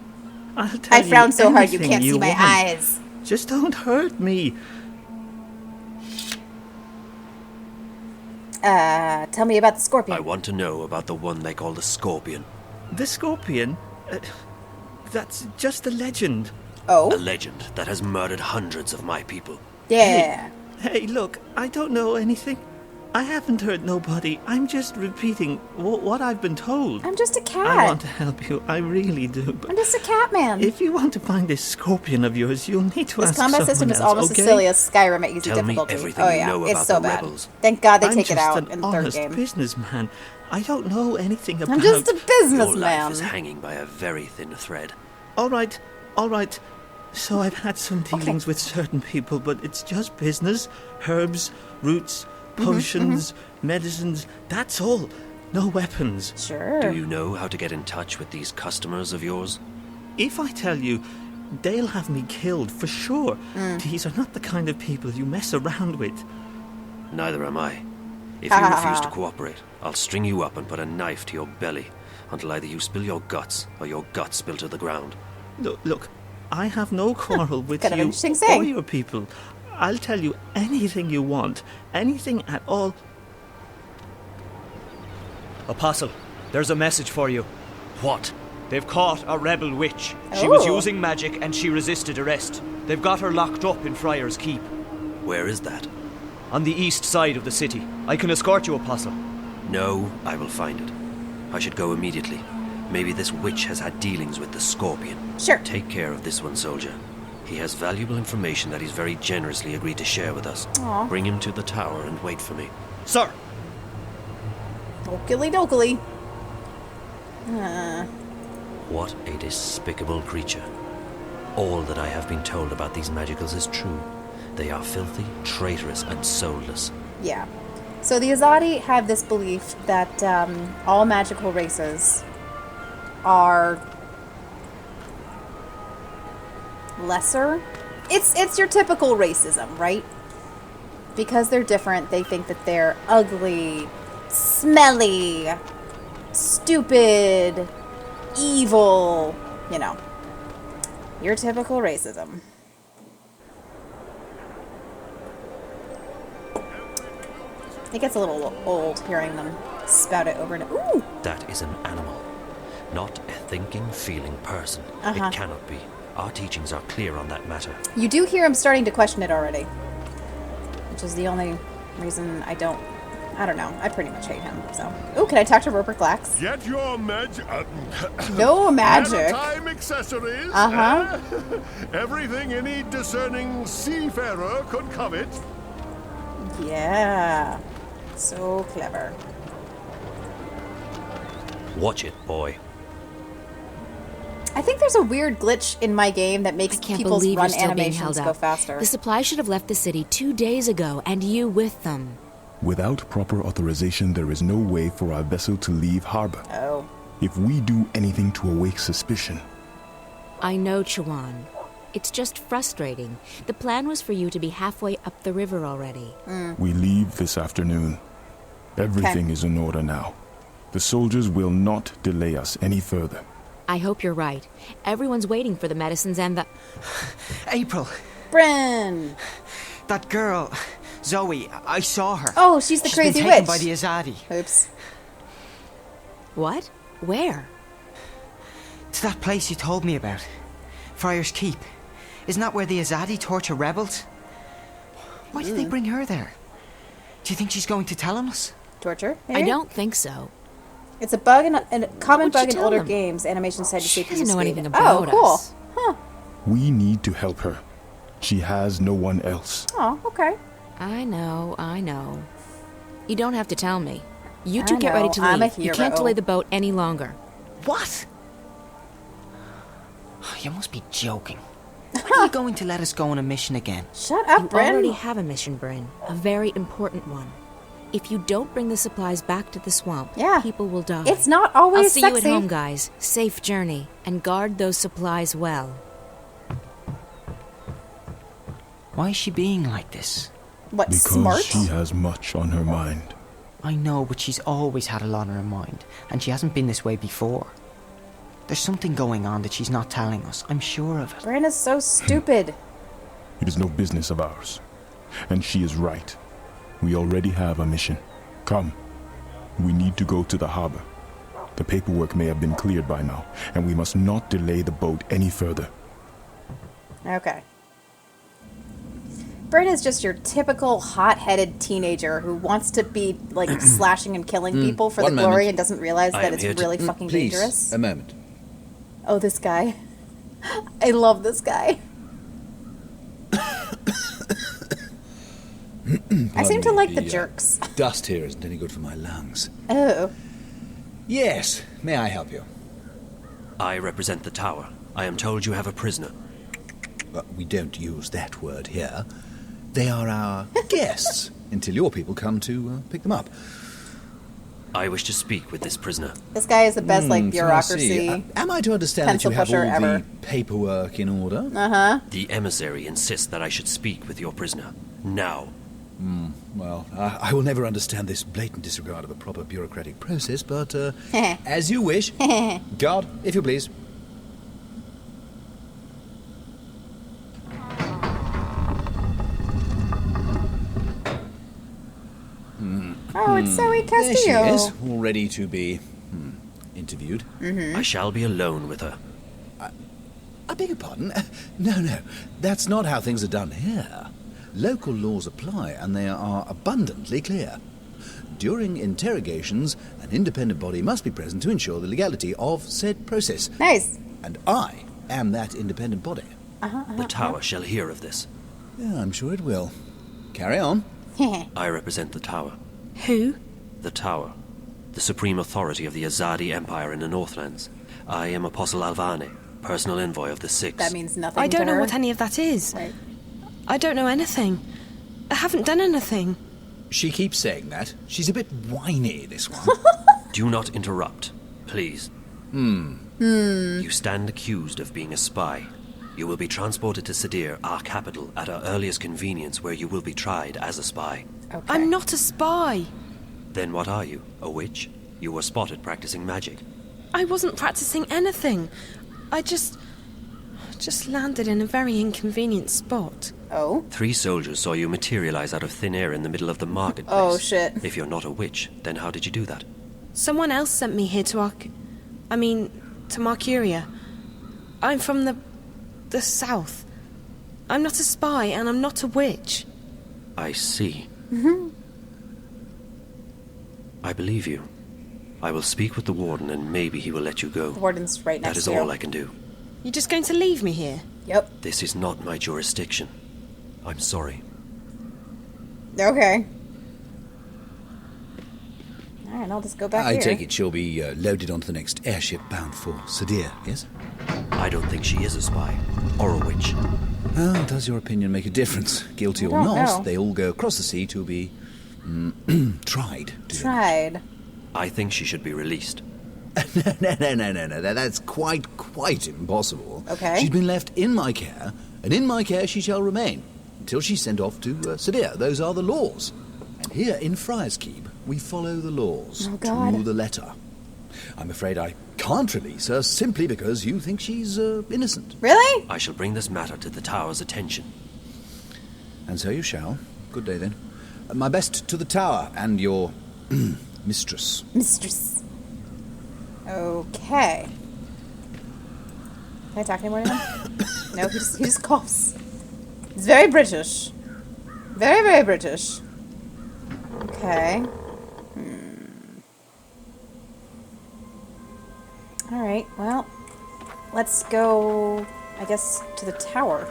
I'll tell I frown so hard you anything can't see my want. eyes. Just don't hurt me. Tell me about the scorpion. I want to know about the one they call the Scorpion. The scorpion? That's just a legend. Oh? A legend that has murdered hundreds of my people. Yeah. Hey, look, I don't know anything. I haven't hurt nobody. I'm just repeating what I've been told. I'm just a cat. I want to help you. I really do. But I'm just a cat man. if you want to find this scorpion of yours, you'll need to This ask combat someone system is else, almost okay? as silly as Skyrim at easy Tell me difficulty. everything Oh you yeah, know it's about so the bad. rebels. Thank God they I'm take it just out an in the third honest game. businessman. I don't know anything about... I'm just a Your life businessman. is hanging by a very thin thread. All right. So I've had some dealings with certain people, but it's just business. Herbs, roots, potions, medicines, that's all. No weapons. Sure. Do you know how to get in touch with these customers of yours? If I tell you, they'll have me killed for sure. These are not the kind of people you mess around with. Neither am I. If you refuse to cooperate, I'll string you up and put a knife to your belly until either you spill your guts or your guts spill to the ground. Look, I have no quarrel with Kind of you interesting or saying. your people. I'll tell you anything you want, anything at all. Apostle, there's a message for you. What? They've caught a rebel witch. She was Oh. using magic and she resisted arrest. They've got her locked up in Friar's Keep. Where is that? On the east side of the city. I can escort you, Apostle. No, I will find it. I should go immediately. Maybe this witch has had dealings with the Scorpion. Sure. Take care of this one, soldier. He has valuable information that he's very generously agreed to share with us. Aw. Bring him to the tower and wait for me. Sir! Okily dokily. What a despicable creature. All that I have been told about these magicals is true. They are filthy, traitorous, and soulless. Yeah. So the Azadi have this belief that all magical races are lesser. It's your typical racism, right? Because they're different, they think that they're ugly, smelly, stupid, evil, you know. Your typical racism. It gets a little old hearing them spout it over and ooh! That is an animal, not a thinking, feeling person. It cannot be. Our teachings are clear on that matter. You do hear him starting to question it already. Which is the only reason I don't know. I pretty much hate him, so. Ooh, can I talk to Rupert Glax? Get your magic. No magic. Time accessories. Uh-huh. Everything any discerning seafarer could covet. Yeah. So clever. Watch it, boy. I think there's a weird glitch in my game that makes Can't people's believe run you're still being animations held go up. faster. The supply should have left the city 2 days ago, and you with them. Without proper authorization, there is no way for our vessel to leave harbor. Oh. If we do anything to awake suspicion... I know, Chuan. It's just frustrating. The plan was for you to be halfway up the river already. We leave this afternoon. Everything is in order now. The soldiers will not delay us any further. I hope you're right. Everyone's waiting for the medicines and the... April! Bryn! That girl, Zoe, I saw her. Oh, she's the crazy been taken witch. by the Azadi. Oops. What? Where? To that place you told me about. Friar's Keep. Isn't that where the Azadi torture rebels? Why did they bring her there? Do you think she's going to tell on us? Torture? I Maybe? don't think so. It's a bug in a common would bug you in tell older them? games. Animations had to She see doesn't know anything Oh, about cool. us. Huh. We need to help her. She has no one else. Oh, okay. I know. You don't have to tell me. You two I get ready know, to I'm a leave. You can't hero. delay the boat any longer. What? You must be joking. When are you going to let us go on a mission again? Shut up, You Bryn. already have a mission, Bryn. A very important one. If you don't bring the supplies back to the swamp, people will die. It's not always I'll see sexy. you at home, guys. Safe journey, and guard those supplies well. Why is she being like this? What, Because smart? she has much on her mind. I know, but she's always had a lot on her mind, and she hasn't been this way before. There's something going on that she's not telling us. I'm sure of it. Bryn is so stupid. It is no business of ours. And she is right. We already have a mission. Come. We need to go to the harbor. The paperwork may have been cleared by now, and we must not delay the boat any further. Okay. Bryn is just your typical hot-headed teenager who wants to be, like, slashing and killing people for the glory and doesn't realize that it's really fucking dangerous. A moment. Oh, this guy. I love this guy. I seem to like the jerks. Dust here isn't any good for my lungs. Oh. Yes, may I help you? I represent the tower. I am told you have a prisoner. We don't use that word here. They are our guests until your people come to pick them up. I wish to speak with this prisoner. This guy is the best, like, I bureaucracy. see. Am I to understand that you have all the paperwork in order? Uh-huh. The emissary insists that I should speak with your prisoner. Now. Well, I will never understand this blatant disregard of a proper bureaucratic process, but as you wish. Guard, if you please. Oh, it's Zoe Castillo. There she is, all ready to be interviewed. I shall be alone with her. I beg your pardon? No, that's not how things are done here. Local laws apply, and they are abundantly clear. During interrogations, an independent body must be present to ensure the legality of said process. Nice. And I am that independent body. The tower shall hear of this. Yeah, I'm sure it will. Carry on. I represent the tower. Who? The tower. The supreme authority of the Azadi Empire in the Northlands. I am Apostle Alvane, personal envoy of the Six. That means nothing I don't to know her. what any of that is. Right. I don't know anything. I haven't done anything. She keeps saying that. She's a bit whiny, this one. Do not interrupt, please. You stand accused of being a spy. You will be transported to Sadir, our capital, at our earliest convenience, where you will be tried as a spy. Okay. I'm not a spy. Then what are you? A witch? You were spotted practicing magic. I wasn't practicing anything. I just landed in a very inconvenient spot. Oh? 3 soldiers saw you materialize out of thin air in the middle of the marketplace. Oh, shit. If you're not a witch, then how did you do that? Someone else sent me here to Marcuria. I'm from the south. I'm not a spy, and I'm not a witch. I see. I believe you. I will speak with the warden, and maybe he will let you go. The warden's right next That is to you. all I can do. You're just going to leave me here? Yep. This is not my jurisdiction. I'm sorry. Okay. Alright, I'll just go back I here. take it she'll be loaded onto the next airship bound for Sadir, yes? I don't think she is a spy. Or a witch. Well, does your opinion make a difference? Guilty I or don't not, know. they all go across the sea to be tried. Tried. I think she should be released. No. That's quite impossible. Okay. She's been left in my care, and in my care she shall remain until she's sent off to Sadir. Those are the laws. And here in Friar's Keep, we follow the laws Oh, God. to the letter. I'm afraid I can't release her simply because you think she's innocent. Really? I shall bring this matter to the tower's attention. And so you shall. Good day, then. My best to the tower and your mistress. Mistress. Okay. Can I talk anymore to him? No, he just coughs. He's very British. Very, very British. Okay. Alright, well, let's go, I guess, to the tower.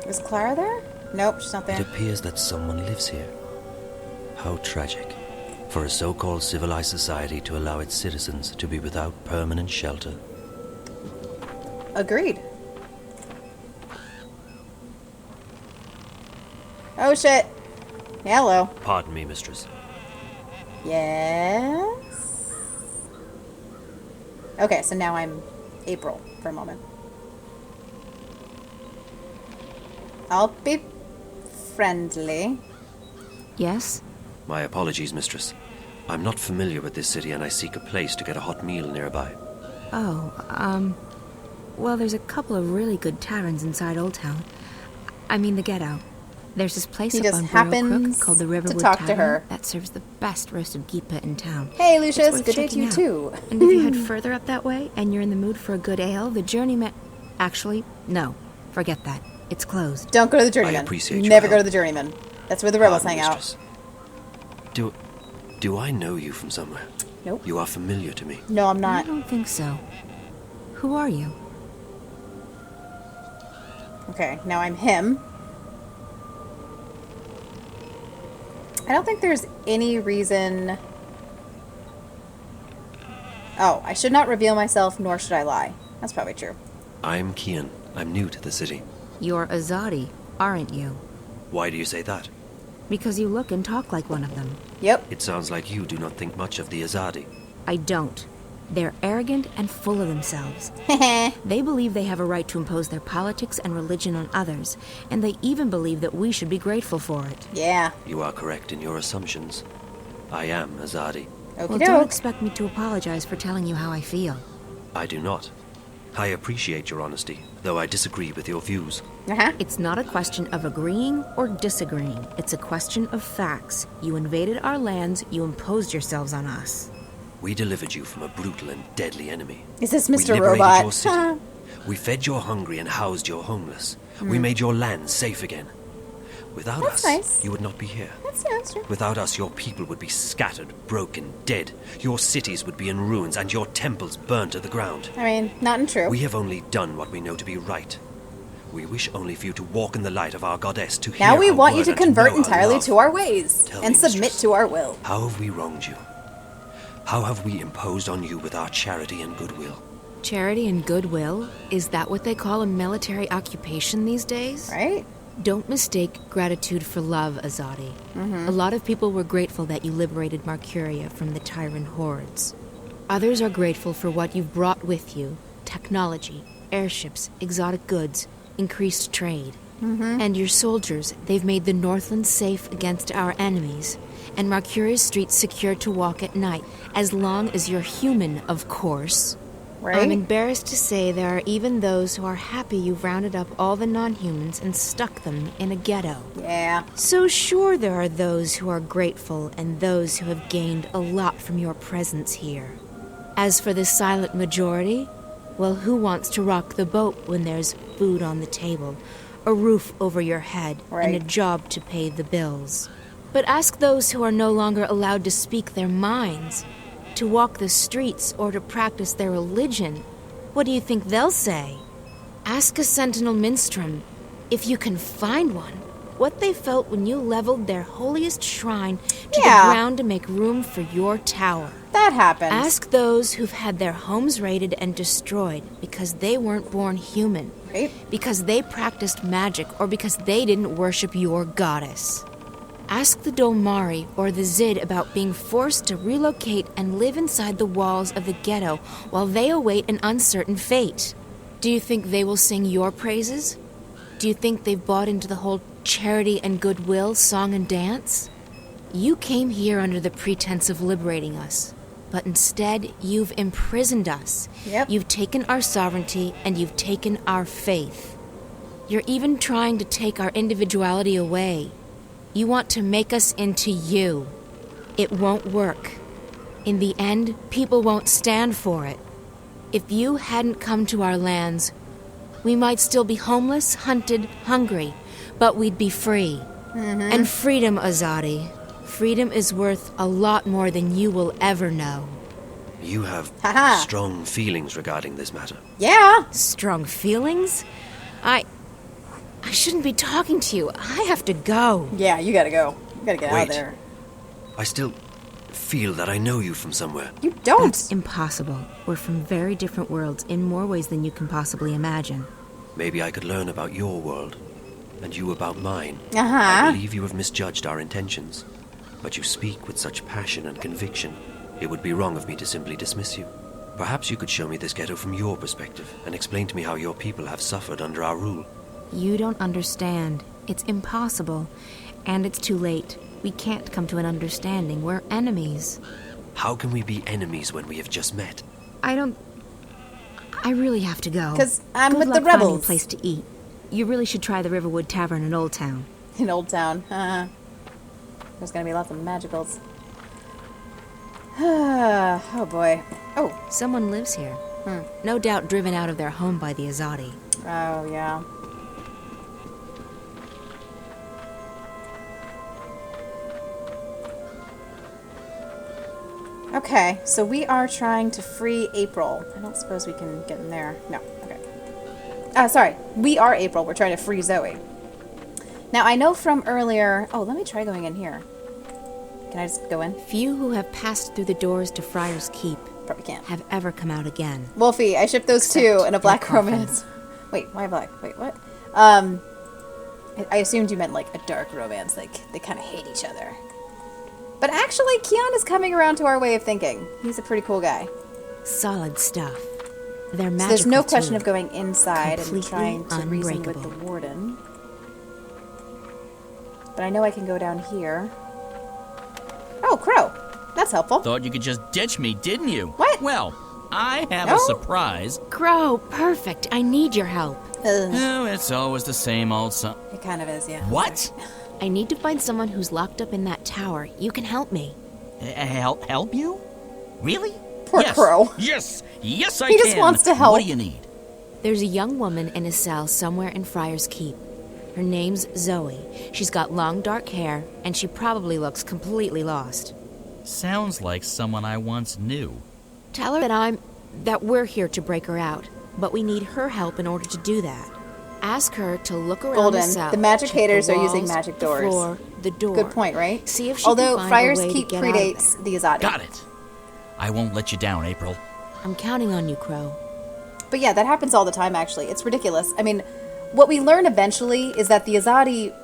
Is Clara there? Nope, she's not there. It appears that someone lives here. How tragic. For a so-called civilized society to allow its citizens to be without permanent shelter. Agreed. Oh shit. Hello. Pardon me, mistress. Yes? Okay, so now I'm April for a moment. I'll be friendly. Yes? My apologies, mistress. I'm not familiar with this city and I seek a place to get a hot meal nearby. Oh, Well, there's a couple of really good taverns inside Old Town. I mean the ghetto. There's this place He up just on Borough Crook happens called the to Riverwood talk to Tavern her. that serves the best roasted geepa in town. Hey, It's Lucius, worth good day to checking you out. too. And if you head further up that way and you're in the mood for a good ale, the Journeyman... Actually, no. Forget that. It's closed. Don't go to the Journeyman. appreciate your Never go help. to the Journeyman. That's where the rebels Pardon, hang mistress. Do I know you from somewhere? Nope. You are familiar to me. No, I'm I not. don't think so. Who are you? Okay, now I'm him. I don't think there's any reason... Oh, I should not reveal myself, nor should I lie. That's probably true. I'm Kian. I'm new to the city. You're Azadi, aren't you? Why do you say that? Because you look and talk like one of them. Yep. It sounds like you do not think much of the Azadi. I don't. They're arrogant and full of themselves. They believe they have a right to impose their politics and religion on others, and they even believe that we should be grateful for it. Yeah. You are correct in your assumptions. I am Azadi. Well, don't expect me to apologize for telling you how I feel. I do not. I appreciate your honesty, though I disagree with your views. It's not a question of agreeing or disagreeing. It's a question of facts. You invaded our lands, you imposed yourselves on us. We delivered you from a brutal and deadly enemy. Is this We Mr. liberated Robot? your city. We fed your hungry and housed your homeless. We made your land safe again. Without That's us, nice. you would not be here. That's true. Without us, your people would be scattered, broken, dead. Your cities would be in ruins and your temples burned to the ground. I mean, not true. We have only done what we know to be right. We wish only for you to walk in the light of our goddess, to hear Now we her want you word to and know convert her entirely love. to our ways Tell and me, submit mistress, to our will. How have we wronged you? How have we imposed on you with our charity and goodwill? Charity and goodwill? Is that what they call a military occupation these days? Right. Don't mistake gratitude for love, Azadi. A lot of people were grateful that you liberated Marcuria from the Tyrant hordes. Others are grateful for what you've brought with you: technology, airships, exotic goods, increased trade. And your soldiers, they've made the Northland safe against our enemies, and Marcuria's streets secure to walk at night, as long as you're human, of course. Right? I'm embarrassed to say there are even those who are happy you've rounded up all the non-humans and stuck them in a ghetto. Yeah. So sure, there are those who are grateful and those who have gained a lot from your presence here. As for the silent majority, well, who wants to rock the boat when there's food on the table, a roof over your head, and a job to pay the bills? But ask those who are no longer allowed to speak their minds, to walk the streets, or to practice their religion. What do you think they'll say? Ask a sentinel minstrel, if you can find one, what they felt when you leveled their holiest shrine to the ground to make room for your tower. That happens. Ask those who've had their homes raided and destroyed because they weren't born human, because they practiced magic, or because they didn't worship your goddess. Ask the Dolmari or the Zid about being forced to relocate and live inside the walls of the ghetto while they await an uncertain fate. Do you think they will sing your praises? Do you think they've bought into the whole charity and goodwill song and dance? You came here under the pretense of liberating us, but instead you've imprisoned us. You've taken our sovereignty and you've taken our faith. You're even trying to take our individuality away. You want to make us into you. It won't work. In the end, people won't stand for it. If you hadn't come to our lands, we might still be homeless, hunted, hungry, but we'd be free. And freedom, Azadi. Freedom is worth a lot more than you will ever know. You have strong feelings regarding this matter. Yeah. Strong feelings? I shouldn't be talking to you. I have to go. Yeah, you gotta go. You gotta get out of Wait. there. I still feel that I know you from somewhere. You don't. That's impossible. We're from very different worlds in more ways than you can possibly imagine. Maybe I could learn about your world, and you about mine. Uh-huh. I believe you have misjudged our intentions, but you speak with such passion and conviction. It would be wrong of me to simply dismiss you. Perhaps you could show me this ghetto from your perspective, and explain to me how your people have suffered under our rule. You don't understand. It's impossible. And it's too late. We can't come to an understanding. We're enemies. How can we be enemies when we have just met? I I really have to go. Because I'm Good with the luck finding rebels. a place to eat. You really should try the Riverwood Tavern in Old Town. In Old Town. There's gonna be lots of magicals. Oh boy. Oh. Someone lives here. No doubt driven out of their home by the Azadi. Oh, yeah. Okay, so we are trying to free April. I don't suppose we can get in there. No, okay. Sorry, we are April. We're trying to free Zoe. Now, I know from earlier... Oh, let me try going in here. Can I just go in? Few who have passed through the doors to Friar's Keep probably can't have ever come out again. Wolfie, I shipped those two in a black coffin. romance. Wait, why black? Wait, what? I assumed you meant like a dark romance, like they kind of hate each other. But actually, Keon is coming around to our way of thinking. He's a pretty cool guy. Solid stuff. They're magical. So there's no question too. of going inside and Completely trying to reason with unbreakable. the warden. But I know I can go down here. Oh, Crow. That's helpful. Thought you could just ditch me, didn't you? What? Well, I have No. a surprise. Crow, perfect. I need your help. Oh, it's always the same old It kind of is, yeah. What? I need to find someone who's locked up in that tower. You can help me. Help you? Really? Poor yes. Crow. Yes, yes, I He can. just wants to help. What do you need? There's a young woman in a cell somewhere in Friar's Keep. Her name's Zoe. She's got long dark hair, and she probably looks completely lost. Sounds like someone I once knew. Tell her that we're here to break her out, but we need her help in order to do that. Ask her to look around Golden. the cell. The magic check haters the are using walls, magic the doors. floor, the door. Good point, right? See if she Although can find Friar's a way Keep to get out of predates the Azadi. Got it. I won't let you down, April. I'm counting on you, Crow. But yeah, that happens all the time, actually. It's ridiculous. I mean, what we learn eventually is that the Azadi,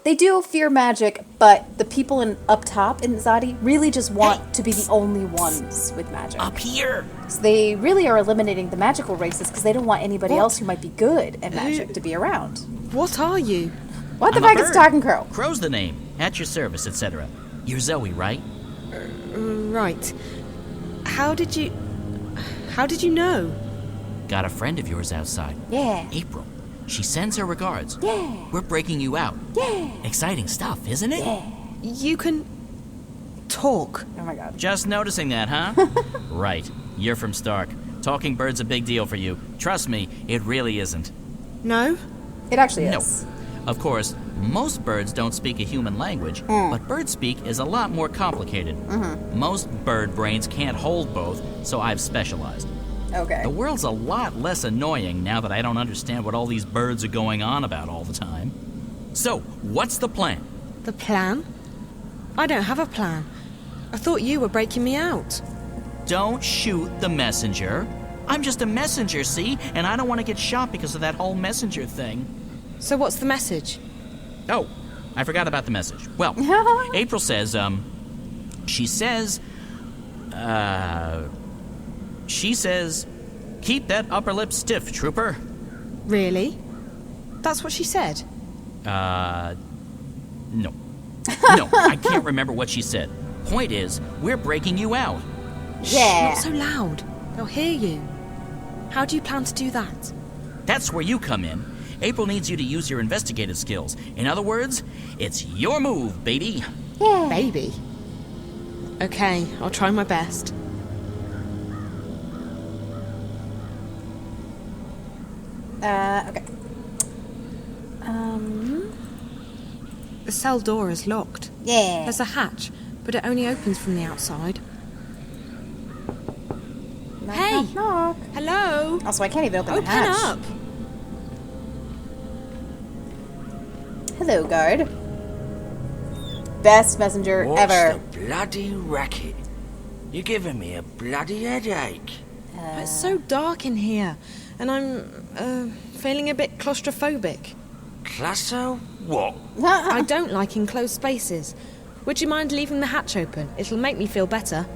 they do fear magic, but the people up top in Azadi really just want to be the only ones with magic. Up here! So they really are eliminating the magical races because they don't want anybody else who might be good at magic to be around. What are you? What the I'm a fuck is bird. Talking Crow? Crow's the name. At your service, etc. You're Zoe, right? Right. How did you know? Got a friend of yours outside. Yeah. April. She sends her regards. Yeah. We're breaking you out. Yeah. Exciting stuff, isn't it? Yeah. You can talk. Oh my god. Just noticing that, huh? Right. You're from Stark. Talking bird's a big deal for you. Trust me, it really isn't. No? It actually No. is. Of course, most birds don't speak a human language, but bird speak is a lot more complicated. Most bird brains can't hold both, so I've specialized. Okay. The world's a lot less annoying now that I don't understand what all these birds are going on about all the time. So, what's the plan? The plan? I don't have a plan. I thought you were breaking me out. Don't shoot the messenger. I'm just a messenger, see? And I don't want to get shot because of that whole messenger thing. So what's the message? Oh, I forgot about the message. Well, April says, she says, keep that upper lip stiff, trooper. Really? That's what she said? No. No, I can't remember what she said. Point is, we're breaking you out. Yeah. Not so loud. They'll hear you. How do you plan to do that? That's where you come in. April needs you to use your investigative skills. In other words, it's your move, baby. Yeah. Baby? Okay, I'll try my best. Okay. The cell door is locked. Yeah. There's a hatch, but it only opens from the outside. Knock, Hey! knock, knock. Hello? Also, I can't even open the Open hatch. up! Hello, guard. Best messenger ever. What's the bloody racket? You're giving me a bloody headache. It's so dark in here, and I'm feeling a bit claustrophobic. Classo? What? I don't like enclosed spaces. Would you mind leaving the hatch open? It'll make me feel better.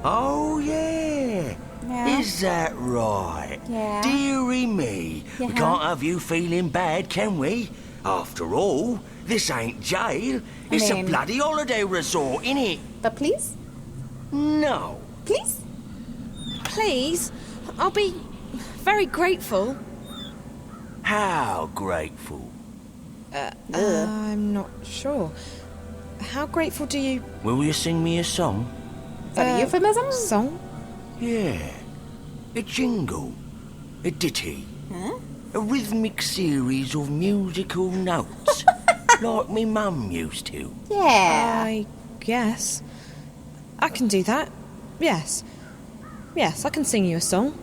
Oh, yeah. Yeah. Is that right? Yeah. Dearie me. We Yeah. can't have you feeling bad, can we? After all, this ain't jail. It's mean- a bloody holiday resort, innit? But please? No. Please? Please? I'll be very grateful. How grateful? I'm not sure. How grateful do you... Will you sing me a song? Is that a euphemism? Song? Yeah. A jingle. A ditty. Huh? A rhythmic series of musical notes. Like me mum used to. Yeah. I guess. I can do that. Yes. Yes, I can sing you a song.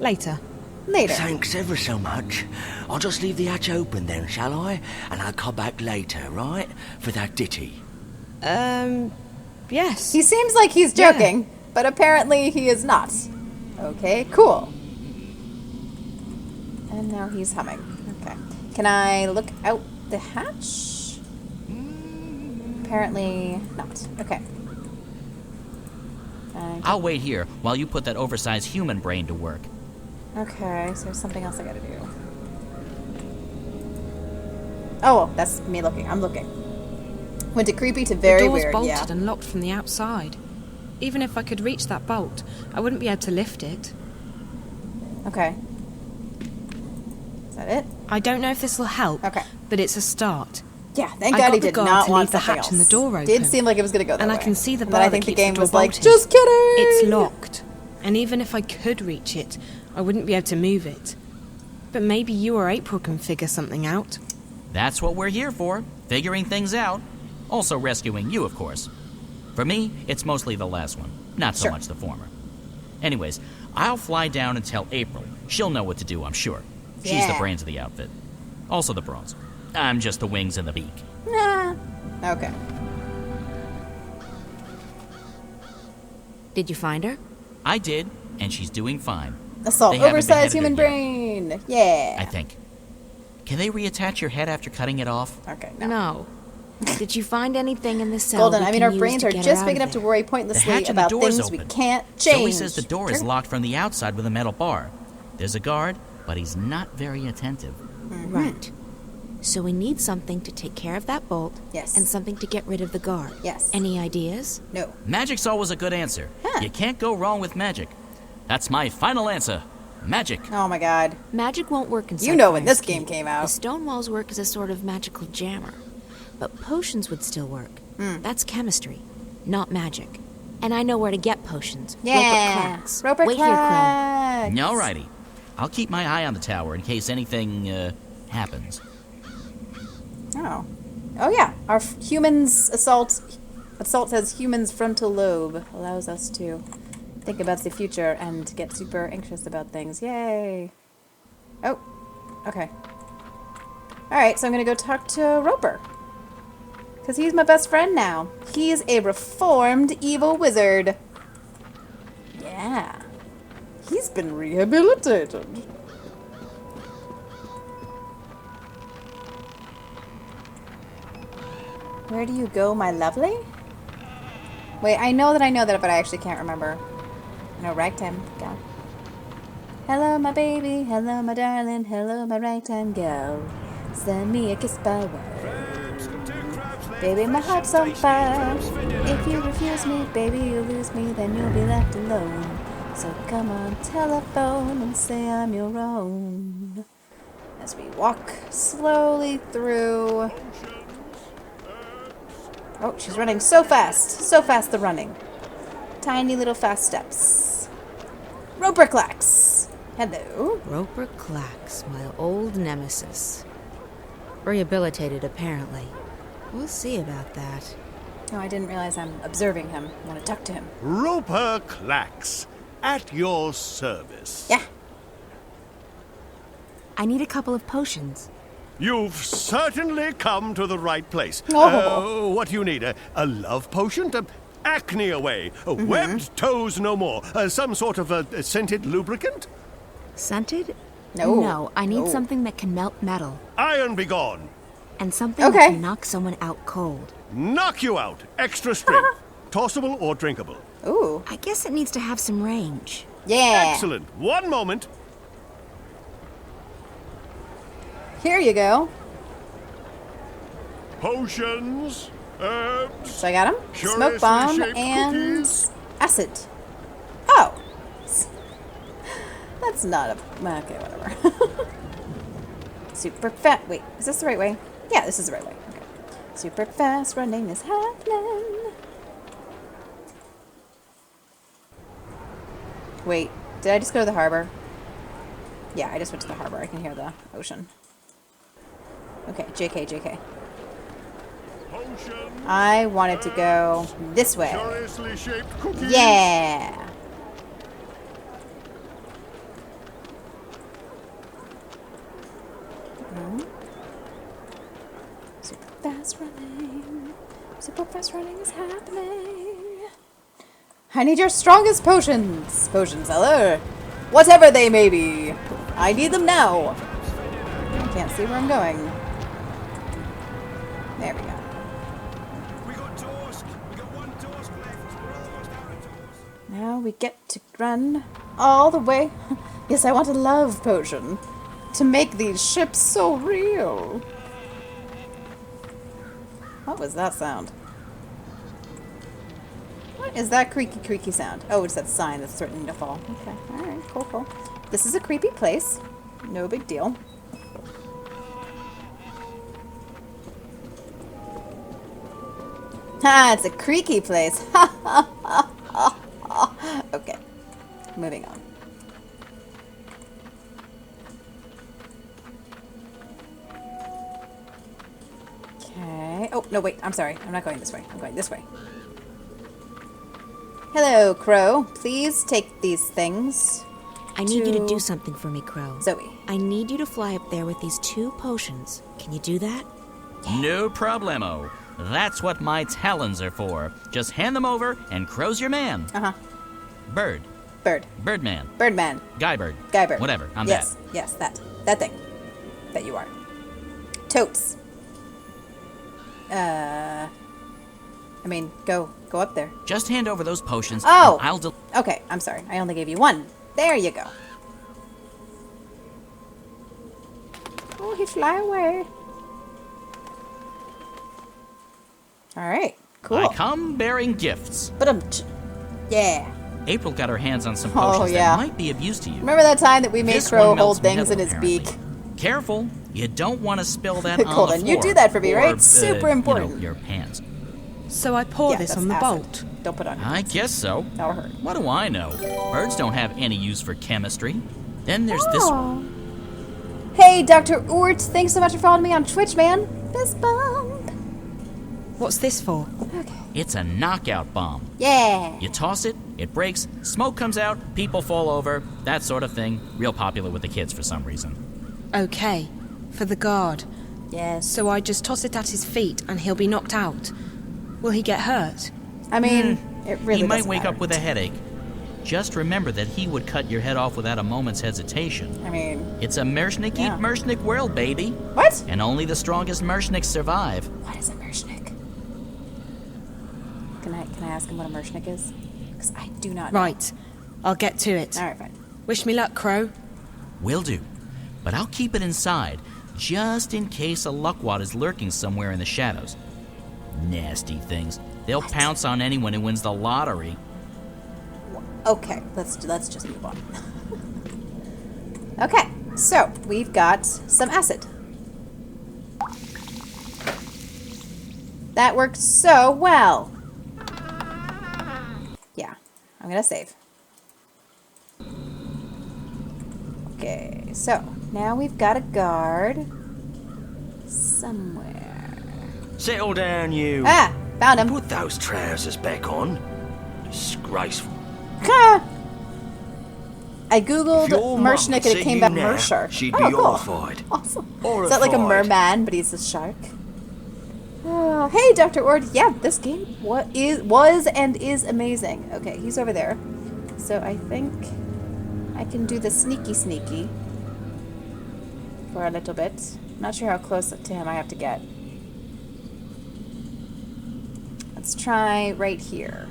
Later. Thanks ever so much. I'll just leave the hatch open then, shall I? And I'll come back later, right? For that ditty. Yes. He seems like he's joking, but apparently he is not. Okay, cool. And now he's humming. Okay. Can I look out the hatch? Apparently not. Okay. I'll wait here while you put that oversized human brain to work. Okay, so there's something else I gotta do. Oh, that's me looking. I'm looking. Went to creepy to very the door's weird, bolted and locked from the outside. Even if I could reach that bolt, I wouldn't be able to lift it. Okay. Is that it? I don't know if this will help, okay, but it's a start. Yeah, thank God he did not want the something hatch else. and the door open. Did seem like it was gonna go that and way. I can see the And bar then I that think the keeps game door was like, bolted. just kidding! It's locked. And even if I could reach it, I wouldn't be able to move it. But maybe you or April can figure something out. That's what we're here for, figuring things out. Also rescuing you, of course. For me, it's mostly the last one, not so much the former. Anyways, I'll fly down and tell April. She'll know what to do, I'm sure. She's the brains of the outfit. Also the bronze. I'm just the wings and the beak. Nah. Okay. Did you find her? I did, and she's doing fine. Assault They haven't oversized beheaded human her yet, brain. Yeah. I think. Can they reattach your head after cutting it off? Okay, no. Did you find anything in the cell? Golden, we I mean, can our use brains to are get just her big out enough of to there? worry The pointlessly hatch and the about door's things we open. can't change. Zoe says the door is locked from the outside with a metal bar. There's a guard, but he's not very attentive. Right. So we need something to take care of that bolt. Yes. And something to get rid of the guard. Yes. Any ideas? No. Magic's always a good answer. You can't go wrong with magic. That's my final answer. Magic. Oh my god. Magic won't work inside. You know when this Fire's game Keep. came out. The stone walls work as a sort of magical jammer. But potions would still work. That's chemistry, not magic. And I know where to get potions. Yeah. Roper Wait here, Clax. Alrighty. I'll keep my eye on the tower in case anything, happens. Oh. Oh yeah. Our humans assault says humans frontal lobe allows us to think about the future and get super anxious about things. Yay. Oh. Okay. Alright, so I'm gonna go talk to Roper. Because he's my best friend now. He's a reformed evil wizard. Yeah. He's been rehabilitated. Where do you go, my lovely? Wait, I know that, but I actually can't remember. No, ragtime gal. Hello, my baby. Hello, my darling. Hello, my ragtime gal. Send me a kiss by wire. Baby, my heart's on fire. If you refuse me, baby, you'll lose me. Then you'll be left alone. So come on, telephone, and say I'm your own. As we walk slowly through. Oh, she's running so fast. So fast, the running. Tiny little fast steps. Roper Clax. Hello. Roper Clax, my old nemesis. Rehabilitated, apparently. We'll see about that. Oh, I didn't realize I'm observing him. I want to talk to him. Roper Clax, at your service. Yeah. I need a couple of potions. You've certainly come to the right place. Oh. What do you need? A love potion? Acne away. Webbed toes no more. Some sort of a scented lubricant? Scented? No. No, I need No. something that can melt metal. Iron be gone. And something Okay. that can knock someone out cold. Knock you out. Extra strength. Tossable or drinkable? Ooh. I guess it needs to have some range. Yeah. Excellent. One moment. Here you go. Potions, herbs. So I got him. Smoke curiously bomb shaped and cookies. acid. Oh. That's not a... Okay, whatever. Super fat... Wait, is this the right way? Yeah, this is the right way. Okay. Super fast running is happening. Wait, did I just go to the harbor? Yeah, I just went to the harbor. I can hear the ocean. Okay, JK. I wanted to go this way. Yeah! Super fast running. Super fast running is happening. I need your strongest potions. Potion seller. Whatever they may be. I need them now. I can't see where I'm going. There we go. Now we get to run all the way. Yes, I want a love potion to make these ships so real. What was that sound? What is that creaky sound? Oh, it's that sign that's threatening to fall. Okay, alright, cool. This is a creepy place. No big deal. Ha, it's a creaky place. Okay, moving on. Okay. Oh, no, wait. I'm sorry. I'm not going this way. I'm going this way. Hello, Crow. Please take these things. I need you to do something for me, Crow. Zoe. I need you to fly up there with these 2 potions. Can you do that? No problemo. That's what my talons are for. Just hand them over, and Crow's your man. Uh-huh. Bird. Birdman. Birdman. Guybird. Whatever. I'm that. Yes, that thing. That you are. Totes. I mean, go up there. Just hand over those potions. Oh! And I'll okay, I'm sorry. I only gave you 1. There you go. Oh, he fly away. Alright, cool. I come bearing gifts. But yeah. April got her hands on some potions that might be of use to you. Remember that time that we made Crow hold things in his beak? Careful, you don't want to spill that on the Colton, floor. you do that for me, or, right? Super important. You know, your pants. So I pour this on the bolt. Don't put on your I guess so. That'll hurt. What do I know? Birds don't have any use for chemistry. Then there's this one. Hey, Dr. Oort, thanks so much for following me on Twitch, man. Fist bump. What's this for? Okay. It's a knockout bomb. Yeah. You toss it, it breaks, smoke comes out, people fall over, that sort of thing. Real popular with the kids for some reason. Okay, for the guard. Yes. So I just toss it at his feet and he'll be knocked out. Will he get hurt? I mean, it really He might doesn't wake matter. up with a headache. Just remember that he would cut your head off without a moment's hesitation. I mean... It's a Mershnik world, baby. What? And only the strongest Mershniks survive. What is a Mershnik? Can I ask him what a Mershnik is? Because I do not know. Right. I'll get to it. Alright, fine. Wish me luck, Crow. Will do. But I'll keep it inside, just in case a luckwad is lurking somewhere in the shadows. Nasty things. They'll pounce on anyone who wins the lottery. Okay, let's just move on. Okay, so we've got some acid. That worked so well. Yeah, I'm gonna save. Okay, so now we've got a guard somewhere. Settle down, you. Ah, found him. Put those trousers back on. Disgraceful. I googled Mershnik and it came back Mershark. She'd be cool. horrified. Awesome. Is that like a merman, but he's a shark? Oh, hey, Dr. Ord. Yeah, this game was and is amazing. Okay, he's over there. So I think I can do the sneaky for a little bit. I'm not sure how close to him I have to get. Let's try right here.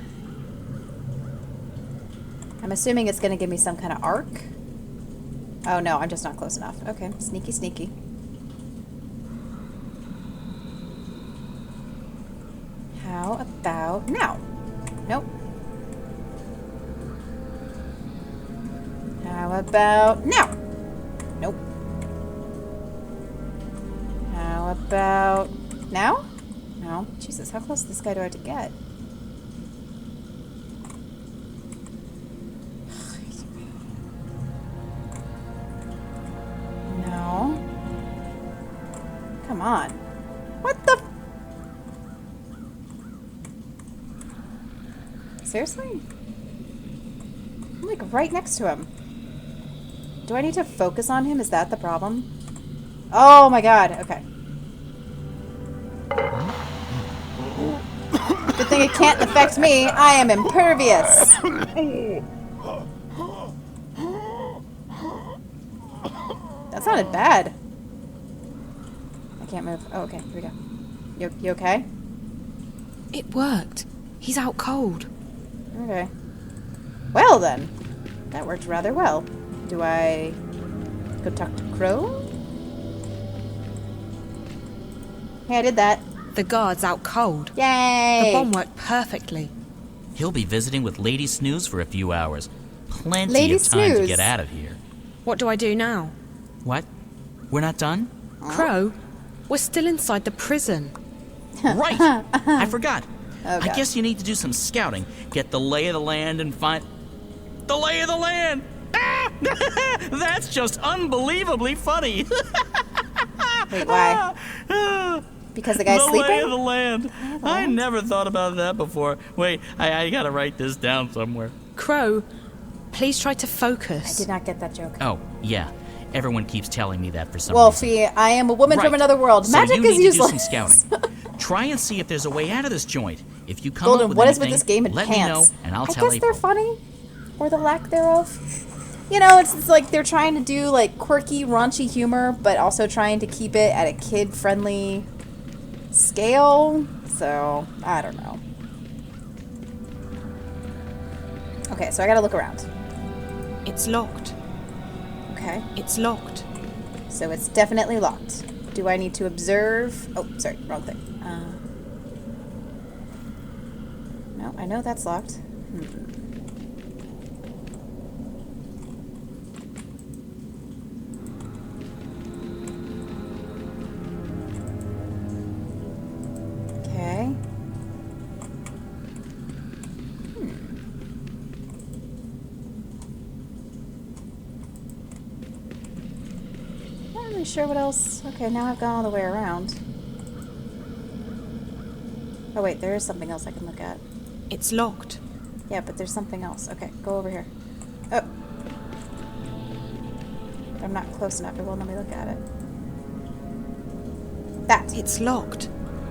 I'm assuming it's going to give me some kind of arc. Oh no, I'm just not close enough. Okay, sneaky. How about now? Nope. How about now? Nope. How about now? No. Jesus, how close to this guy do I have to get? No. Come on. What the? Seriously? I'm like right next to him. Do I need to focus on him? Is that the problem? Oh my god. Okay. Good thing it can't affect me. I am impervious. That sounded bad. I can't move. Oh, okay. Here we go. You okay? It worked. He's out cold. Okay. Well then. That worked rather well. Do I go talk to Crow? Hey, I did that. The guard's out cold. Yay! The bomb worked perfectly. He'll be visiting with Lady Snooze for a few hours. Plenty Lady of time Snooze. to get out of here. What do I do now? What? We're not done? Crow, we're still inside the prison. Right! I forgot. Oh, I God. guess you need to do some scouting. Get the lay of the land and find... The lay of the land! Ah! That's just unbelievably funny. Wait, why? Because the guy's the sleeping? lay of the land. I never thought about that before. Wait, I gotta write this down somewhere. Crow, please try to I focus. did not get that joke. Oh, yeah. Everyone keeps telling me that for some reason. Wolfie, I am a woman from Right. another world. So Magic you is need useless. to do some scouting. Try and see if there's a way out of this joint. If you come Golden, up with what is anything, with this game and let pants? me know, and I'll I tell guess April. they're funny. Or the lack thereof. You know, it's like they're trying to do like quirky, raunchy humor, but also trying to keep it at a kid-friendly scale. So, I don't know. Okay, so I gotta look around. It's locked. Okay. It's locked. So it's definitely locked. Do I need to observe? Oh, sorry, wrong thing. No, I know that's locked. Okay. Not really sure what else. Okay, now I've gone all the way around. Oh wait, there is something else I can look at. It's locked. Yeah, but there's something else. Okay, go over here. Oh. I'm not close enough. It won't let me look at it. That. It's locked.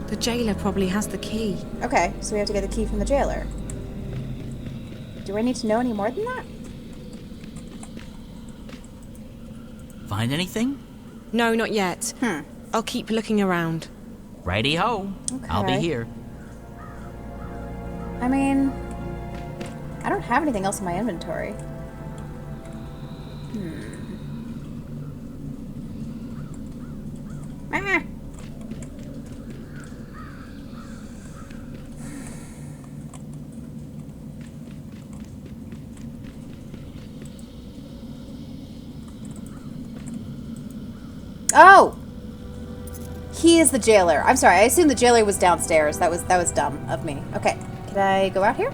The jailer probably has the key. Okay, so we have to get the key from the jailer. Do I need to know any more than that? Find anything? No, not yet. I'll keep looking around. Righty-ho. I'll be Okay. here. I mean, I don't have anything else in my inventory. Ah. Oh! He is the jailer. I'm sorry. I assumed the jailer was downstairs. That was dumb of me. Okay. Can I go out here?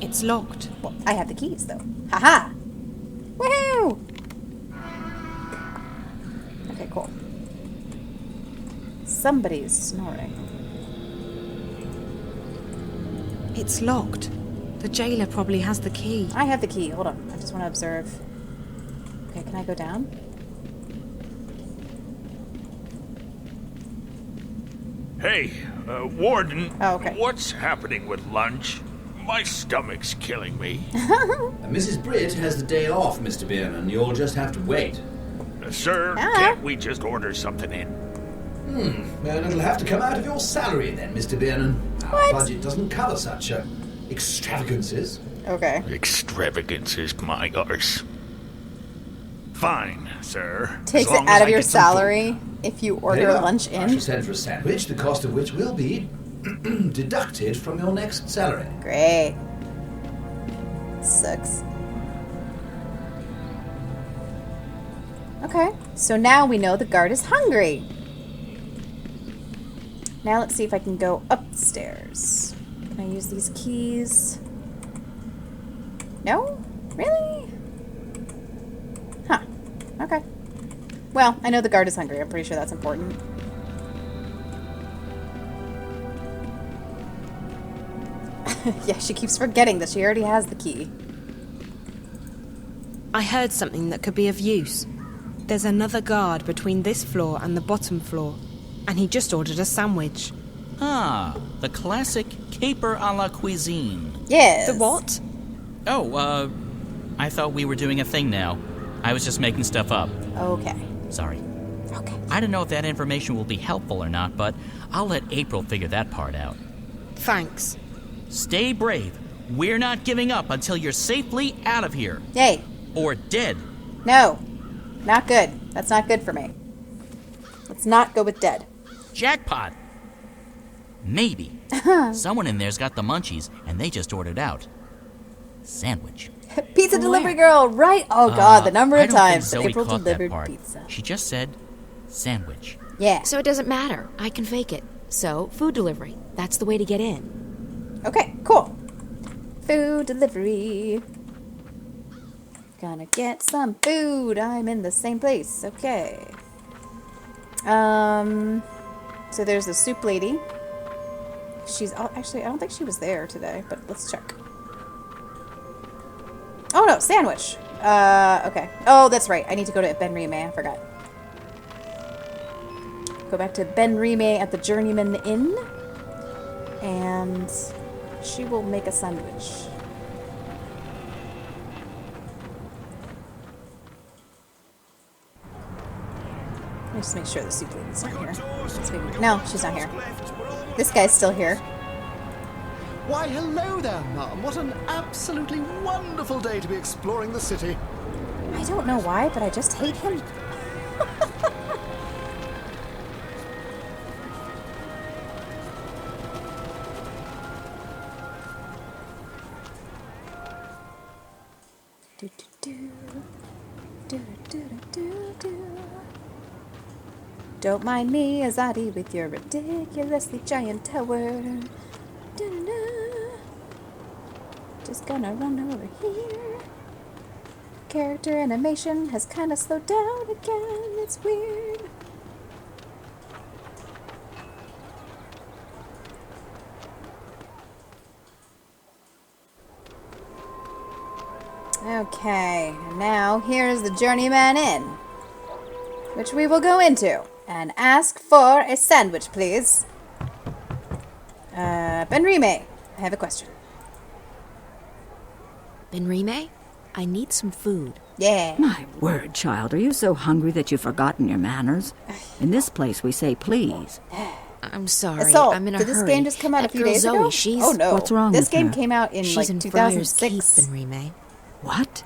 It's locked. Well, I have the keys, though. Haha! Woohoo! Okay, cool. Somebody's snoring. It's locked. The jailer probably has the key. I have the key. Hold on. I just want to observe. Okay, can I go down? Hey, Warden. Oh, okay. What's happening with lunch? My stomach's killing me. Mrs. Britt has the day off, Mr. Bierman. You'll just have to wait. Sir, can't we just order something in? Well, it'll have to come out of your salary then, Mr. Bierman. Our budget doesn't cover such extravagances. Okay. Extravagances, my arse. Fine, sir. Takes As long it out as of I your get some food. salary if you order Taylor, lunch I in. shall send for a sandwich, the cost of which will be deducted from your next salary. Great. Sucks. Okay, so now we know the guard is hungry. Now let's see if I can go upstairs. Can I use these keys? No? Really? Huh. Okay. Well, I know the guard is hungry. I'm pretty sure that's important. Yeah, she keeps forgetting that she already has the key. I heard something that could be of use. There's another guard between this floor and the bottom floor, and he just ordered a sandwich. Ah, the classic caper a la cuisine. Yes. The what? Oh, I thought we were doing a thing now. I was just making stuff up. Okay. Sorry. Okay. I don't know if that information will be helpful or not, but I'll let April figure that part out. Thanks. Stay brave. We're not giving up until you're safely out of here. Yay. Or dead. No. Not good. That's not good for me. Let's not go with dead. Jackpot. Maybe. Someone in there's got the munchies, and they just ordered out. Sandwich. Pizza delivery girl, right? Oh god, the number of times Zoe April caught delivered that part. pizza. She just said sandwich. Yeah. So it doesn't matter. I can fake it. So, food delivery. That's the way to get in. Okay, cool. Food delivery. Gonna get some food. I'm in the same place. Okay. So there's the soup lady. She's actually, I don't think she was there today, but let's check. Oh no, sandwich. Okay. Oh, that's right. I need to go to Ben Rime. I forgot. Go back to Ben Rime at the Journeyman Inn. And she will make a sandwich. Let me just make sure the soup lady's not here. No, she's not here. This guy's still here. Why, hello there, Mum. What an absolutely wonderful day to be exploring the city. I don't know why, but I just hate him. Don't mind me, Azadi, with your ridiculously giant tower. Just gonna run over here. Character animation has kind of slowed down again. It's weird. Okay, now here's the Journeyman Inn, which we will go into and ask for a sandwich, please. Ben Rime, I have a question. Ben Rime, I need some food. Yeah. My word, child, are you so hungry that you've forgotten your manners? In this place, we say please. I'm sorry, Assault. I'm in a Did hurry. this game just come out a That few girl days Zoe, ago? she's... Oh no. What's wrong This with game her? came out in She's like in Friar's 2006. Keep, Ben Rime. What?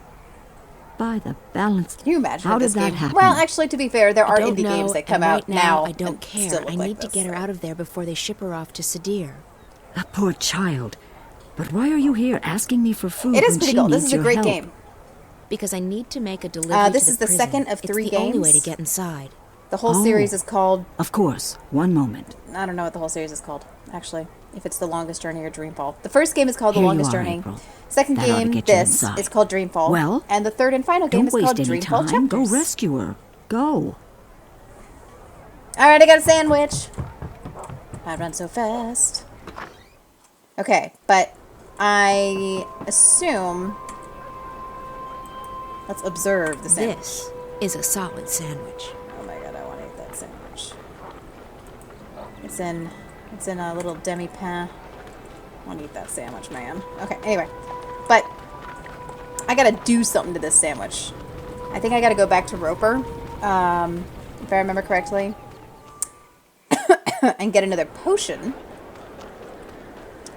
By the balance. Can you imagine How this did that game? happen? Well, actually, to be fair, there are I don't indie know, games that come and out right now. I and don't still care. look I like need to this, get her so. out of there before they ship her off to Sadir. A poor child. But why are you here asking me for food It is when pretty she cool. This needs is a your great help? game. Because I need to make a delivery this to is the the prison. second of 3 It's the only way to games. get inside. The whole series is called... Of course. One moment. I don't know what the whole series is called, actually. If it's The Longest Journey or Dreamfall. The first game is called The Here you Longest are, Journey. April. Second That ought to game, get you this, inside. is called Dreamfall. Well, and the third and final game Don't is called waste any Dreamfall time. Go Chapters. rescue her. Go. Alright, I got a sandwich. I run so fast. Okay, but I assume... Let's observe the sandwich. This is a solid sandwich. Oh my god, I want to eat that sandwich. It's in a little demi-pain. I want to eat that sandwich, man. Okay, anyway. But I gotta do something to this sandwich. I think I gotta go back to Roper, if I remember correctly, and get another potion,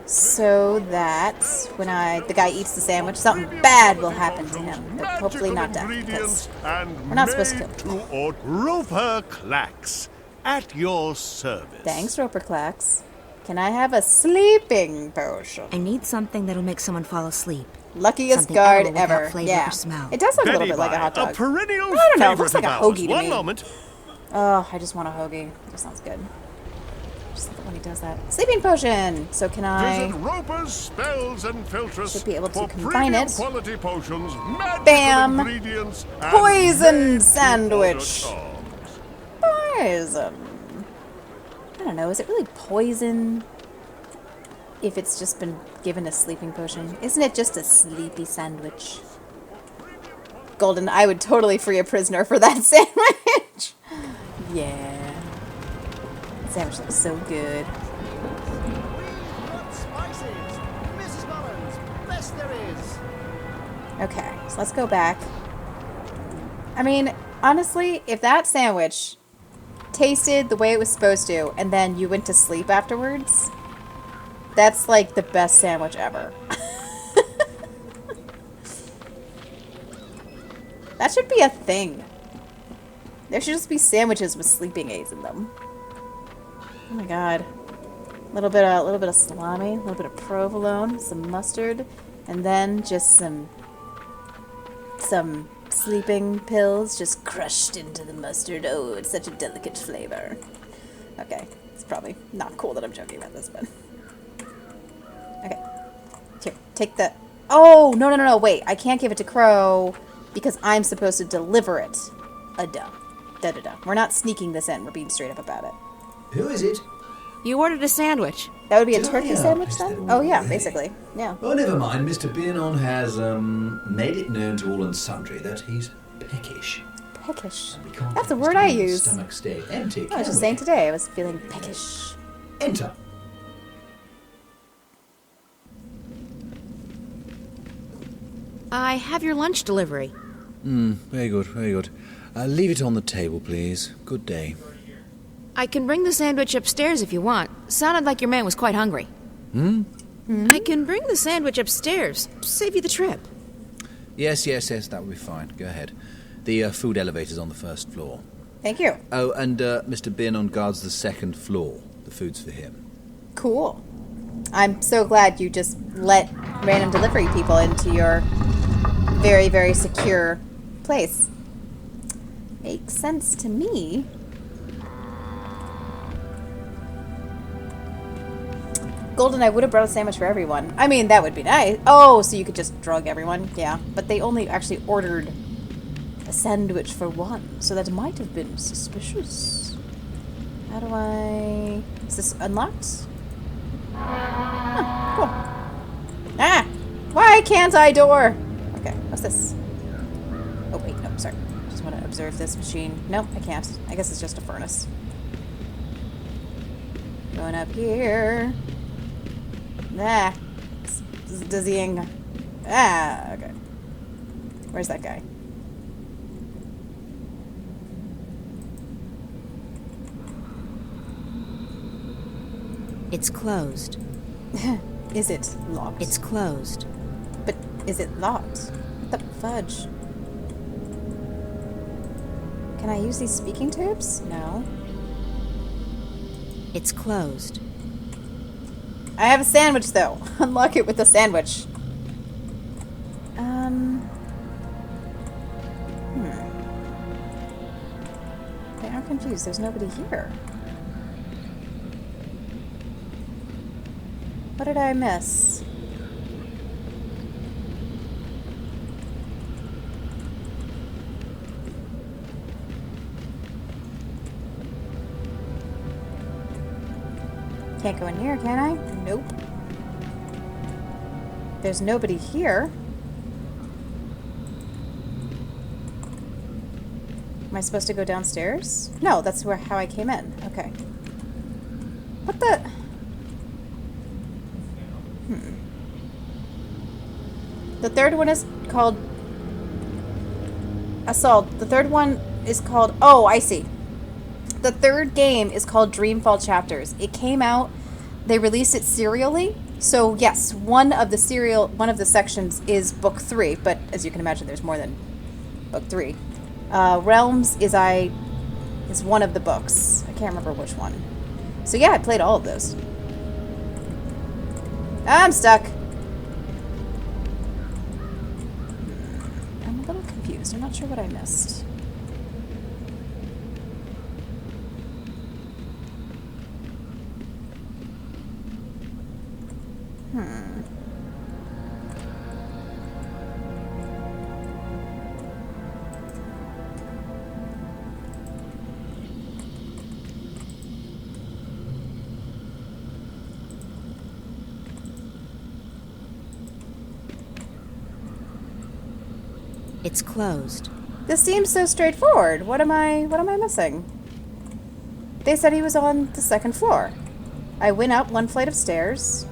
so that when the guy eats the sandwich, something bad will happen to him, but hopefully not death, because we're not supposed to kill him. Roper Clacks, at your service. Thanks, Roper Clacks. Can I have a sleeping potion? I need something that'll make someone fall asleep. Luckiest Something guard edible without ever. flavor Yeah. or smell. It does look a little Betty bit like a Bye, hot dog. a perennial I don't know. It favorite looks like a of ours. hoagie to One me. moment. Oh, I just want a hoagie. That sounds good. Just love it when he does that. Sleeping potion. So can I? Visit Roper's Spells and Filtress Should be able to for combine premium it. quality potions, magical Bam! ingredients, and Poison made-to-order sandwich. charms. Poison. I don't know. Is it really poison? If it's just been given a sleeping potion, isn't it just a sleepy sandwich? Golden, I would totally free a prisoner for that sandwich. Yeah. That sandwich looks so good. Spices! Mrs. Mullins, best there is. Okay, so let's go back. I mean, honestly, if that sandwich tasted the way it was supposed to, and then you went to sleep afterwards, that's like the best sandwich ever. That should be a thing. There should just be sandwiches with sleeping aids in them. Oh my god. A little bit of salami, a little bit of provolone, some mustard, and then just some sleeping pills just crushed into the mustard. Oh, it's such a delicate flavor. Okay, it's probably not cool that I'm joking about this, but okay. Here, take the. Oh no! Wait, I can't give it to Crow because I'm supposed to deliver it. Da. We're not sneaking this in. We're being straight up about it. Who is it? You ordered a sandwich. That would be a Did I turkey sandwich then? Oh yeah, basically. Yeah. Oh, never mind. Mr. Biernon has made it known to all and sundry that he's peckish. Peckish. We can't That's a let word Mr. I Biernon's use. Stomach stay empty. I was can just we? saying today I was feeling peckish. Enter. I have your lunch delivery. Very good, very good. Leave it on the table, please. Good day. I can bring the sandwich upstairs if you want. Sounded like your man was quite hungry. I can bring the sandwich upstairs. Save you the trip. Yes, that will be fine. Go ahead. The food elevator's on the first floor. Thank you. Oh, and Mr. Biernon guards the second floor. The food's for him. Cool. I'm so glad you just let random delivery people into your very, very secure place. Makes sense to me. Golden, I would have brought a sandwich for everyone. I mean, that would be nice. Oh, so you could just drug everyone? Yeah. But they only actually ordered a sandwich for one, so that might have been suspicious. How do I... Is this unlocked? Huh, cool. Ah! Why can't I door? Okay, what's this? Oh, wait, no, sorry. Just want to observe this machine. Nope, I can't. I guess it's just a furnace. Going up here. Ah. This is dizzying. Ah, okay. Where's that guy? It's closed. Is it locked? It's closed. But is it locked? What the fudge? Can I use these speaking tubes? No. It's closed. I have a sandwich, though. Unlock it with a sandwich. I'm confused. There's nobody here. What did I miss? Can't go in here, can I? Nope. There's nobody here. Am I supposed to go downstairs? No, that's how I came in. Okay. What the... The third one is called Assault. The third one is called... Oh, I see. The third game is called Dreamfall Chapters. It came out... They released it serially. So, yes, one of the sections is Book 3. But, as you can imagine, there's more than Book 3. Realms is one of the books. I can't remember which one. So, yeah, I played all of those. I'm stuck. little confused. I'm not sure what I missed. It's closed. This seems so straightforward. What am I missing? They said he was on the second floor. I went up one flight of stairs.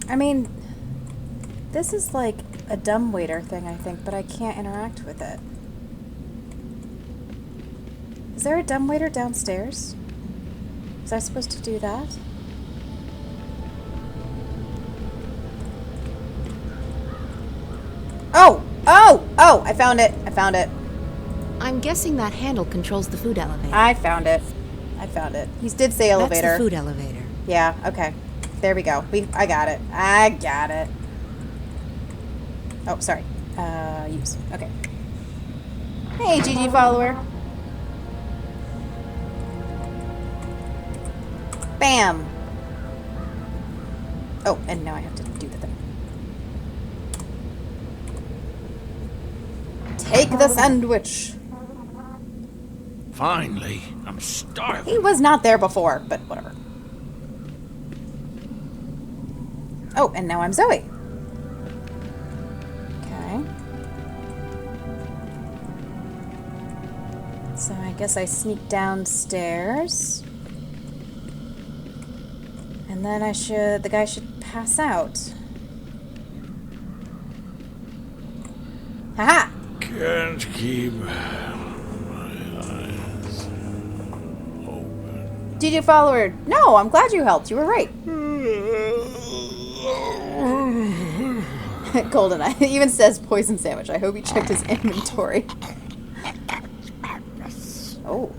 I mean, this is like a dumbwaiter thing, I think, but I can't interact with it. Is there a dumbwaiter downstairs? Was I supposed to do that? Oh! Oh! Oh! I found it! I found it. I'm guessing that handle controls the food elevator. I found it. I found it. He did say elevator. That's the food elevator. Yeah, okay. There we go. I got it. I got it. Oh, sorry. Use. Okay. Hey, GG follower. Bam. Oh, and now I have to do the thing. Take the sandwich. Finally, I'm starving. He was not there before, but whatever. Oh, and now I'm Zoe. Okay. So I guess I sneak downstairs. And then the guy should pass out. Haha! Can't keep my eyes open. GG follower. No, I'm glad you helped. You were right. Goldeneye. It even says poison sandwich. I hope he checked his inventory. Oh,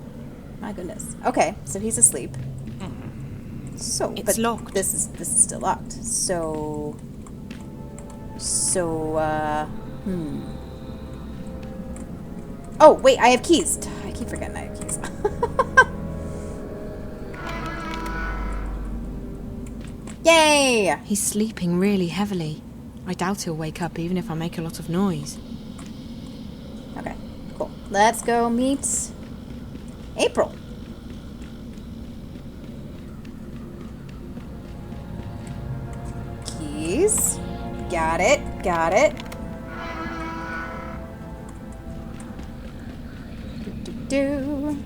my goodness. Okay, so he's asleep. So, it's locked. This is still locked. So, Oh, wait, I have keys. I keep forgetting I have keys. Yay! He's sleeping really heavily. I doubt he'll wake up even if I make a lot of noise. Okay, cool. Let's go meet April. Keys. Got it. Got it. Do.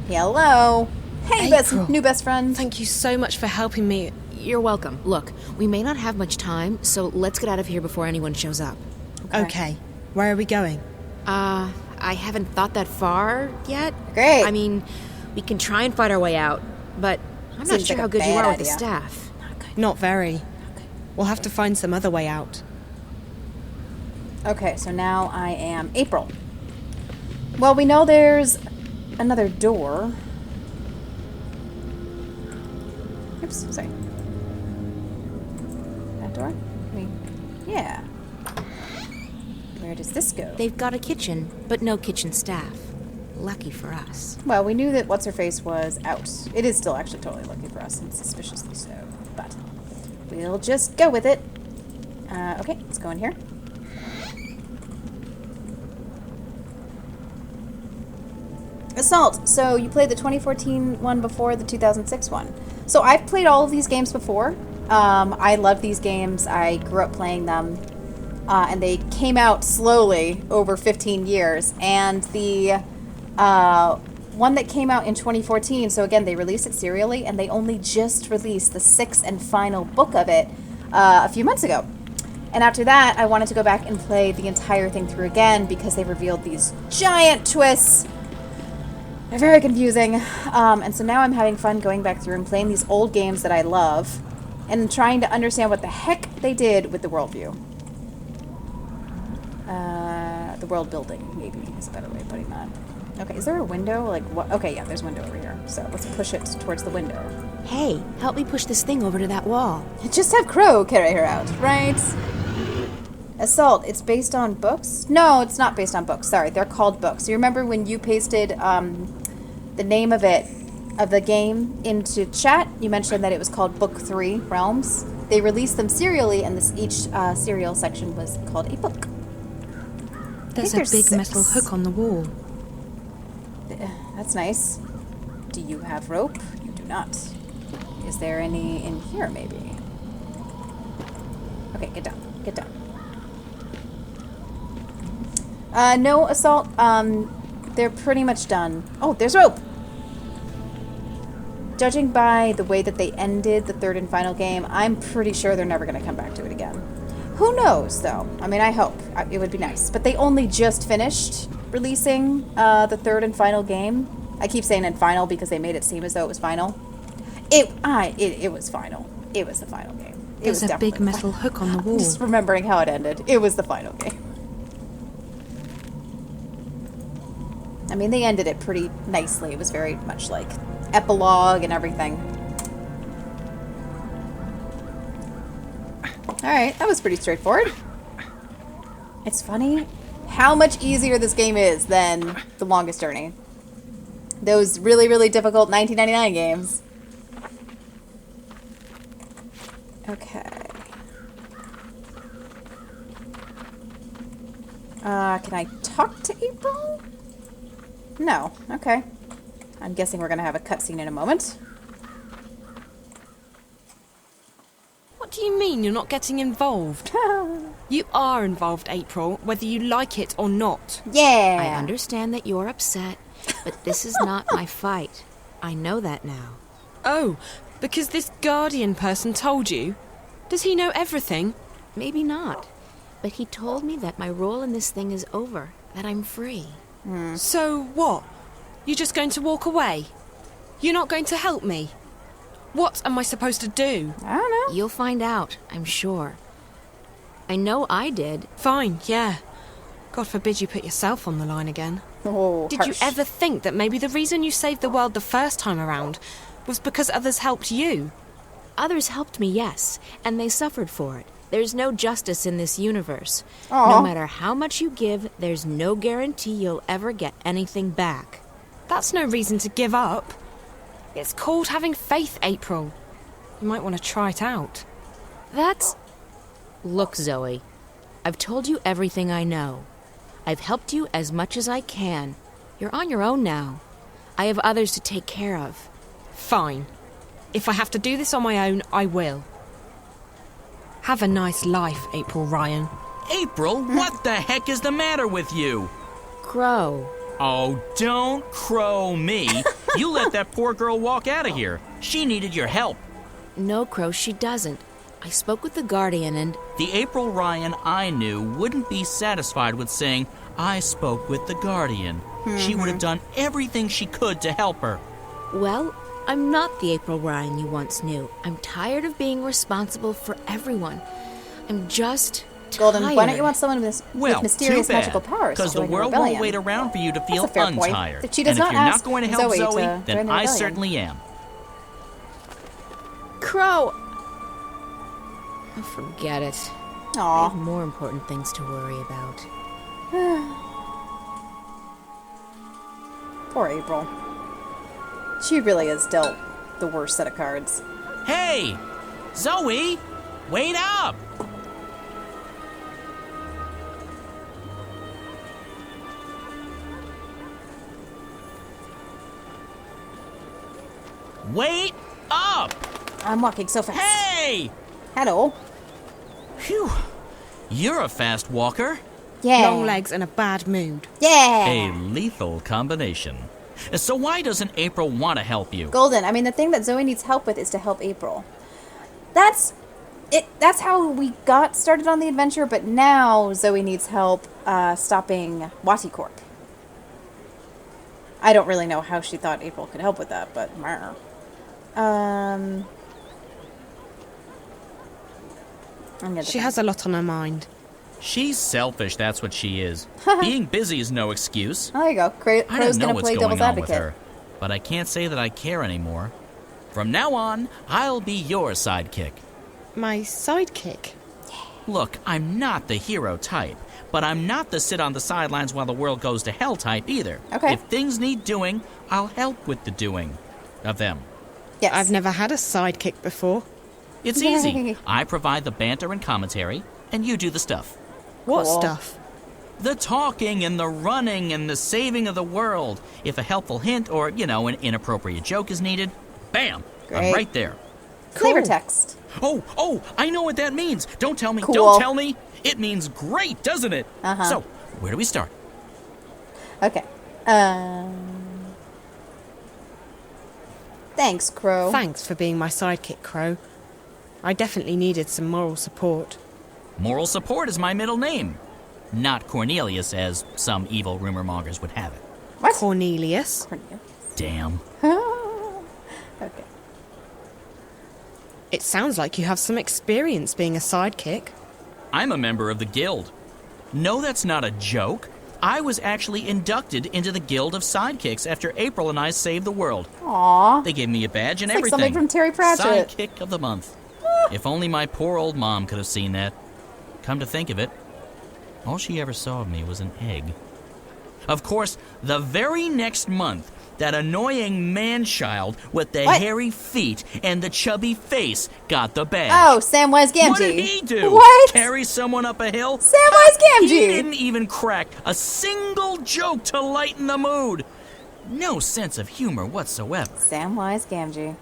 Hello. Hey, new best friend. Thank you so much for helping me. You're welcome. Look, we may not have much time, so let's get out of here before anyone shows up. Okay. Where are we going? I haven't thought that far yet. Great. I mean, we can try and fight our way out, but I'm not Seems sure like how a good you bad are with the idea. staff. Not very. We'll have to find some other way out. Okay, so now I am April. Well, we know there's another door. Oops, sorry. That door? I mean, yeah. Where does this go? They've got a kitchen, but no kitchen staff. Lucky for us. Well, we knew that What's-Her-Face was out. It is still actually totally lucky for us, and suspiciously so. But we'll just go with it. Okay, let's go in here. Assault. So you played the 2014 one before the 2006 one. So I've played all of these games before. I love these games. I grew up playing them. And they came out slowly over 15 years. And the one that came out in 2014, so again, they released it serially, and they only just released the 6th and final book of it a few months ago. And after that, I wanted to go back and play the entire thing through again because they revealed these giant twists. They're very confusing. And so now I'm having fun going back through and playing these old games that I love and trying to understand what the heck they did with the worldview. The world building, maybe, is a better way of putting that. Okay, is there a window? Like, what? Okay, yeah, there's a window over here. So let's push it towards the window. Hey, help me push this thing over to that wall. Just have Crow carry her out, right? Assault, it's based on books? No, it's not based on books. Sorry, they're called books. You remember when you pasted the name of the game into chat? You mentioned that it was called Book 3 Realms. They released them serially, and each serial section was called a book. There's a big metal hook on the wall. That's nice. Do you have rope? You do not. Is there any in here, maybe? Okay, get down. Get down. No, Assault. They're pretty much done. Oh, there's rope! Judging by the way that they ended the third and final game, I'm pretty sure they're never going to come back to it again. Who knows, though? I mean, I hope. It would be nice. But they only just finished releasing the third and final game. I keep saying in final because they made it seem as though it was final. It was final. It was the final game. There's a big metal hook on the wall. I'm just remembering how it ended. It was the final game. I mean, they ended it pretty nicely. It was very much like epilogue and everything. Alright, that was pretty straightforward. It's funny how much easier this game is than The Longest Journey. Those really, really difficult 1999 games. Okay. Can I talk to April? No. Okay. I'm guessing we're gonna have a cutscene in a moment. What do you mean you're not getting involved? You are involved, April, whether you like it or not. Yeah. I understand that you're upset, but this is not my fight. I know that now. Oh, because this Guardian person told you? Does he know everything? Maybe not. But he told me that my role in this thing is over, that I'm free. So what? You're just going to walk away? You're not going to help me? What am I supposed to do? I don't know. You'll find out, I'm sure. I know I did. Fine, yeah. God forbid you put yourself on the line again. Oh, Did you ever think that maybe the reason you saved the world the first time around was because others helped you? Others helped me, yes, and they suffered for it. There's no justice in this universe. Aww. No matter how much you give, there's no guarantee you'll ever get anything back. That's no reason to give up. It's called having faith, April. You might want to try it out. That's... Look, Zoe, I've told you everything I know. I've helped you as much as I can. You're on your own now. I have others to take care of. Fine. If I have to do this on my own, I will. Have a nice life, April Ryan. April, what the heck is the matter with you? Crow. Oh, don't crow me. You let that poor girl walk out of here. She needed your help. No, Crow, she doesn't. I spoke with the Guardian and... The April Ryan I knew wouldn't be satisfied with saying, I spoke with the Guardian. She would have done everything she could to help her. Well, I'm not the April Ryan you once knew. I'm tired of being responsible for everyone. I'm just Golden, tired. why don't you want someone with mysterious too bad, magical powers? Because the world won't wait around for you to feel That's a fair point. untired. If she does and not if you're ask not going to help Zoe to Zoe, join then the I rebellion. certainly am. Crow! Oh, forget it. Aww. I have more important things to worry about. Poor April. She really is dealt the worst set of cards. Hey! Zoe! Wait up! Wait up! I'm walking so fast. Hey! Hello. Phew. You're a fast walker. Yeah. Long legs and a bad mood. Yeah. A lethal combination. So why doesn't April want to help you? Golden, I mean, the thing that Zoe needs help with is to help April. That's that's how we got started on the adventure, but now Zoe needs help stopping Wati Corp. I don't really know how she thought April could help with that, but she has a lot on her mind. She's selfish, that's what she is. Being busy is no excuse. Oh, there you go. I don't know gonna what's play going devil's on with advocate. her, but I can't say that I care anymore. From now on, I'll be your sidekick. My sidekick? Look, I'm not the hero type, but I'm not the sit on the sidelines while the world goes to hell type either. Okay. If things need doing, I'll help with the doing of them. Yes. I've never had a sidekick before. It's easy. I provide the banter and commentary, and you do the stuff. What stuff? The talking and the running and the saving of the world. If a helpful hint or, an inappropriate joke is needed, bam, Great. I'm right there. Flavor text. Oh, I know what that means. Don't tell me, Cool. don't tell me. It means great, doesn't it? Uh-huh. So, where do we start? Okay. Thanks, Crow. Thanks for being my sidekick, Crow. I definitely needed some moral support. Moral support is my middle name. Not Cornelius, as some evil rumor mongers would have it. What? Cornelius? Damn. Okay. It sounds like you have some experience being a sidekick. I'm a member of the guild. No, that's not a joke. I was actually inducted into the Guild of Sidekicks after April and I saved the world. Aww. They gave me a badge and It's like everything. something from Terry Pratchett. Sidekick of the month. If only my poor old mom could have seen that. Come to think of it, all she ever saw of me was an egg. Of course, the very next month, that annoying man-child with the hairy feet and the chubby face got the badge. Oh, Samwise Gamgee. What did he do? What? Carry someone up a hill? Samwise Gamgee! He didn't even crack a single joke to lighten the mood. No sense of humor whatsoever. Samwise Gamgee.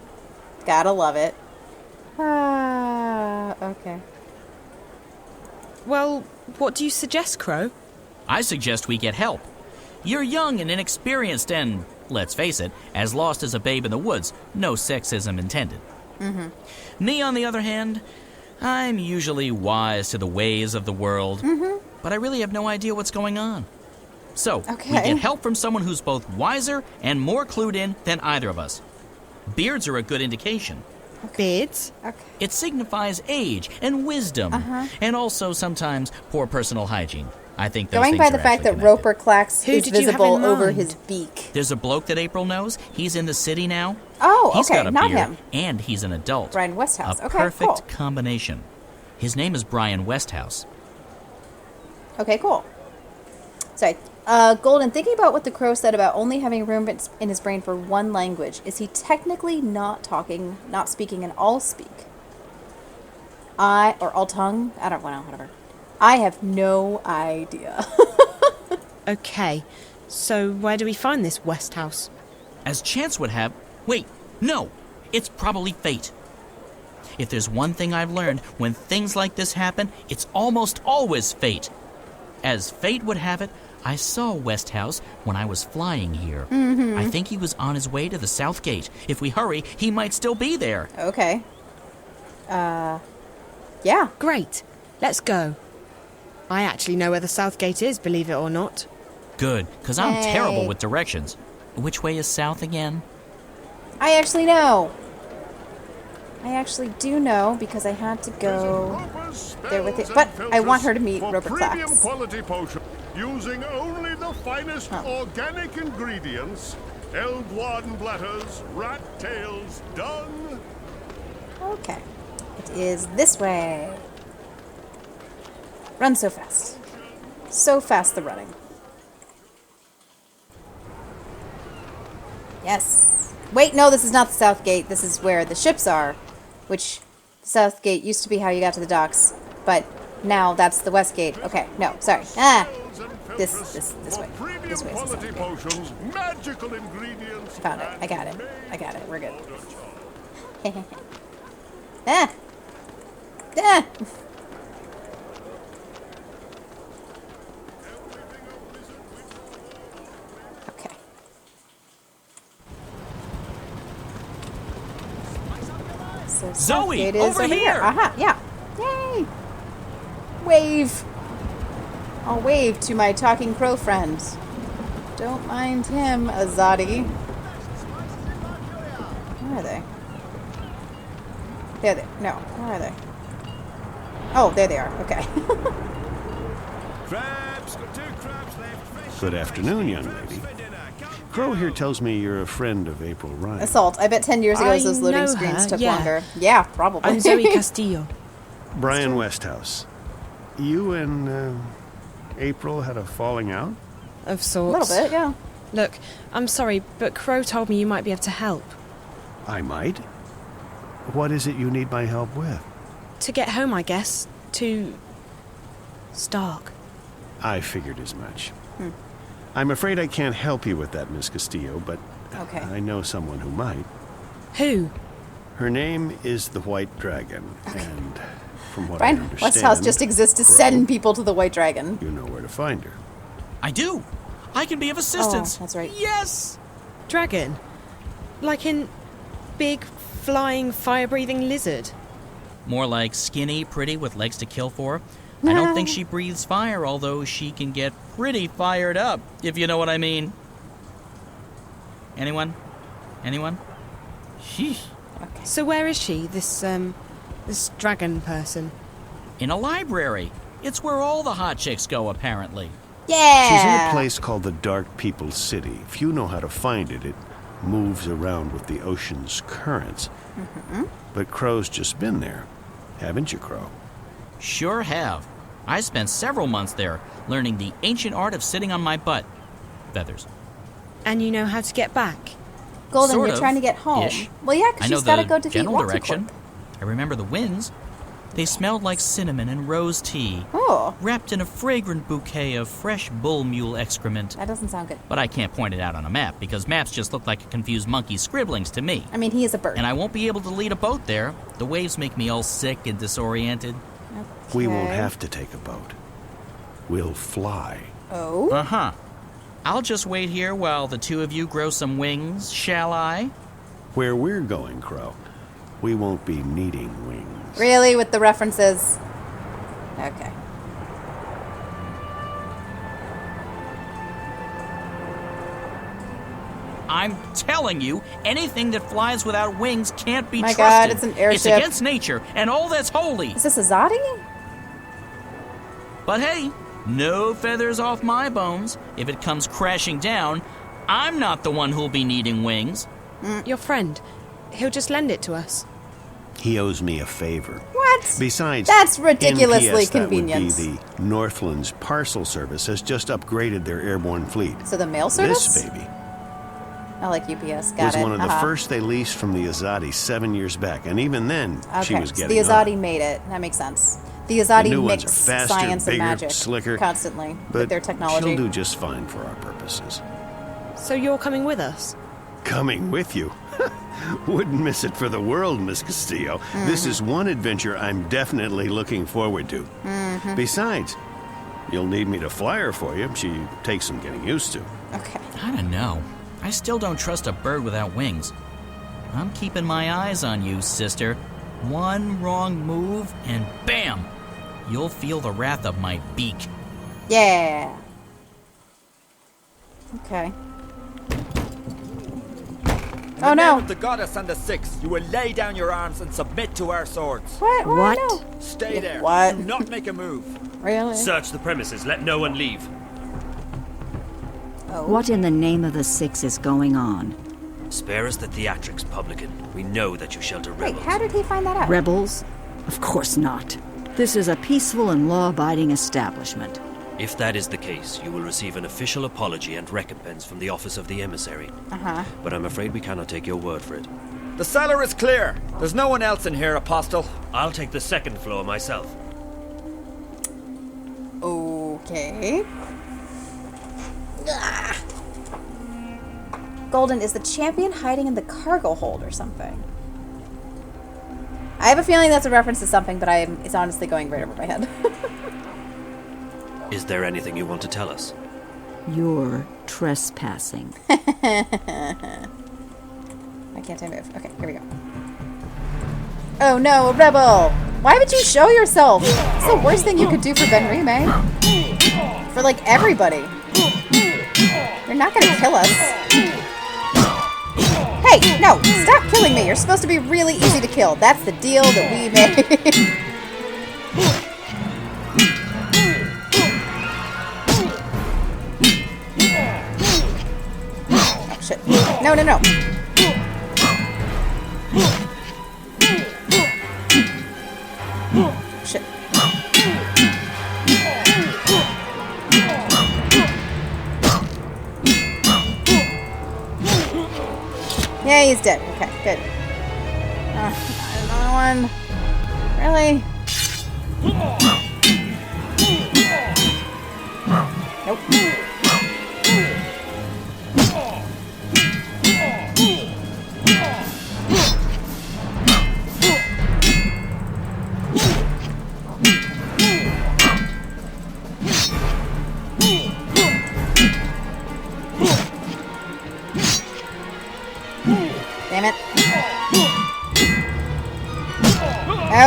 Gotta love it. Okay. Well, what do you suggest, Crow? I suggest we get help. You're young and inexperienced and, let's face it, as lost as a babe in the woods. No sexism intended. Mm-hmm. Me, on the other hand, I'm usually wise to the ways of the world, but I really have no idea what's going on. So, we get help from someone who's both wiser and more clued in than either of us. Beards are a good indication. Beards? Okay. It signifies age and wisdom, and also sometimes poor personal hygiene. I think those Going things by the are fact that actually Roper Clax Who is did you have visible in over mind? his beak. There's a bloke that April knows. He's in the city now. Oh, He's okay, got a not beard, him. and he's an adult. Brian Westhouse. A Okay, perfect cool. combination. His name is Brian Westhouse. Okay, cool. Sorry. Golden, thinking about what the crow said about only having room in his brain for one language, is he technically not speaking in all speak? Or all tongue? I don't know, whatever. I have no idea. Okay, so where do we find this Westhouse? As chance would have... Wait, no! It's probably fate. If there's one thing I've learned, when things like this happen, it's almost always fate. As fate would have it, I saw Westhouse when I was flying here. I think he was on his way to the South Gate. If we hurry, he might still be there. Okay. Yeah. Great. Let's go. I actually know where the South Gate is, believe it or not. Good, because I'm Hey. terrible with directions. Which way is south again? I actually know. I actually do know because I had to go there with it. But I want her to meet Robert Premium Clax. quality potion using only the finest organic ingredients. Eldwarden bladders, rat tails, dung. Okay. It is this way. Run so fast. So fast the running. Yes. Wait, no, this is not the South Gate. This is where the ships are. Which, South Gate used to be how you got to the docks. But now that's the West Gate. Okay, no, sorry. This way. This way is the South Gate. Potions, magical ingredients. Found it. I got it. We're good. Ah! Ah! Okay. So South Zoe, Gate is over here! Aha, yeah. wave. I'll wave to my talking crow friend. Don't mind him, Azadi. Where are they? There they. No, where are they? Oh, there they are. Okay. Crabs, got 2 crabs left. Good afternoon, young lady. Crow here tells me you're a friend of April Ryan. Assault. I bet 10 years ago I those loading know screens her, took yeah. longer. Yeah, probably. I'm Zoe Castillo. Brian Westhouse. You and April had a falling out? Of A sorts. little bit, yeah. Look, I'm sorry, but Crow told me you might be able to help. I might. What is it you need my help with? To get home, I guess. To Stark. I figured as much. I'm afraid I can't help you with that, Miss Castillo, but Okay. I know someone who might. Who? Her name is the White Dragon, and from what I Brian understand... Westhouse just exists to Crow, send people to the White Dragon. You know where to find her. I do. I can be of assistance. Oh, that's right. Yes. Dragon? Like in big, flying, fire-breathing lizard? More like skinny, pretty, with legs to kill for. I don't think she breathes fire, although she can get pretty fired up, if you know what I mean. Anyone? Anyone? Sheesh. Okay. So where is she, this dragon person? In a library. It's where all the hot chicks go, apparently. Yeah! She's in a place called the Dark People's City. If you know how to find it, it moves around with the ocean's currents. But Crow's just been there. Haven't you, Crow? Sure have. I spent several months there, learning the ancient art of sitting on my butt. Feathers. And you know how to get back? Golden, Sort you're of, trying to get home. ish. Well, yeah, I because know she's got to the go defeat general Watercorp. direction. I remember the winds. They smelled like cinnamon and rose tea, Oh, wrapped in a fragrant bouquet of fresh bull mule excrement. that doesn't sound good. But I can't point it out on a map, because maps just look like a confused monkey's scribblings to me. I mean, he is a bird. And I won't be able to lead a boat there. The waves make me all sick and disoriented. We won't Okay. have to take a boat. We'll fly. Oh? Uh-huh. I'll just wait here while the two of you grow some wings, shall I? Where we're going, Crow, we won't be needing wings. Really? With the references? Okay. I'm telling you, anything that flies without wings can't be My trusted. God, it's an airship. It's against nature and all that's holy. Is this Azadi? But hey, no feathers off my bones. If it comes crashing down, I'm not the one who'll be needing wings. Your friend. He'll just lend it to us. He owes me a favor. What? Besides, That's ridiculously NPS, that convenient. would be the Northland's parcel service has just upgraded their airborne fleet. So the mail service? This baby I like UPS. Got was it. one of the first they leased from the Azadi 7 years back, and even then, she Okay, was so getting the Azadi on. made it. That makes sense. The The Azadi new mix ones are faster, science bigger, and magic slicker, constantly but with their technology. she'll do just fine for our purposes. So you're coming with us? Coming with you? Wouldn't miss it for the world, Miss Castillo. This is one adventure I'm definitely looking forward to. Besides, you'll need me to fly her for you. She takes some getting used to. Okay. I don't know. I still don't trust a bird without wings. I'm keeping my eyes on you, sister. One wrong move, and bam! You'll feel the wrath of my beak. Yeah. Okay. In Oh the name no. of the goddess and the six, you will lay down your arms and submit to our swords. What? What? No. Stay there. What? Do not make a move. Really? Search the premises. Let no one leave. Oh. What in the name of the Six is going on? Spare us the theatrics, publican. We know that you shelter Wait, rebels. how did he find that out? Rebels? Of course not. This is a peaceful and law-abiding establishment. If that is the case, you will receive an official apology and recompense from the office of the emissary. Uh-huh. But I'm afraid we cannot take your word for it. The cellar is clear. There's no one else in here, Apostle. I'll take the second floor myself. Okay. Ah. Golden, is the champion hiding in the cargo hold or something? I have a feeling that's a reference to something, but it's honestly going right over my head. Is there anything you want to tell us? You're trespassing. Why can't I move? Okay, here we go. Oh no, a rebel! Why would you show yourself? It's the worst thing you could do for Ben Rime. For, like, everybody. You're not gonna kill us. Hey, no! Stop killing me! You're supposed to be really easy to kill. That's the deal that we made. Oh, shit. No, no, no. Shit. Yeah, he's dead. Okay, good. Another one. Really? Nope. Damn it.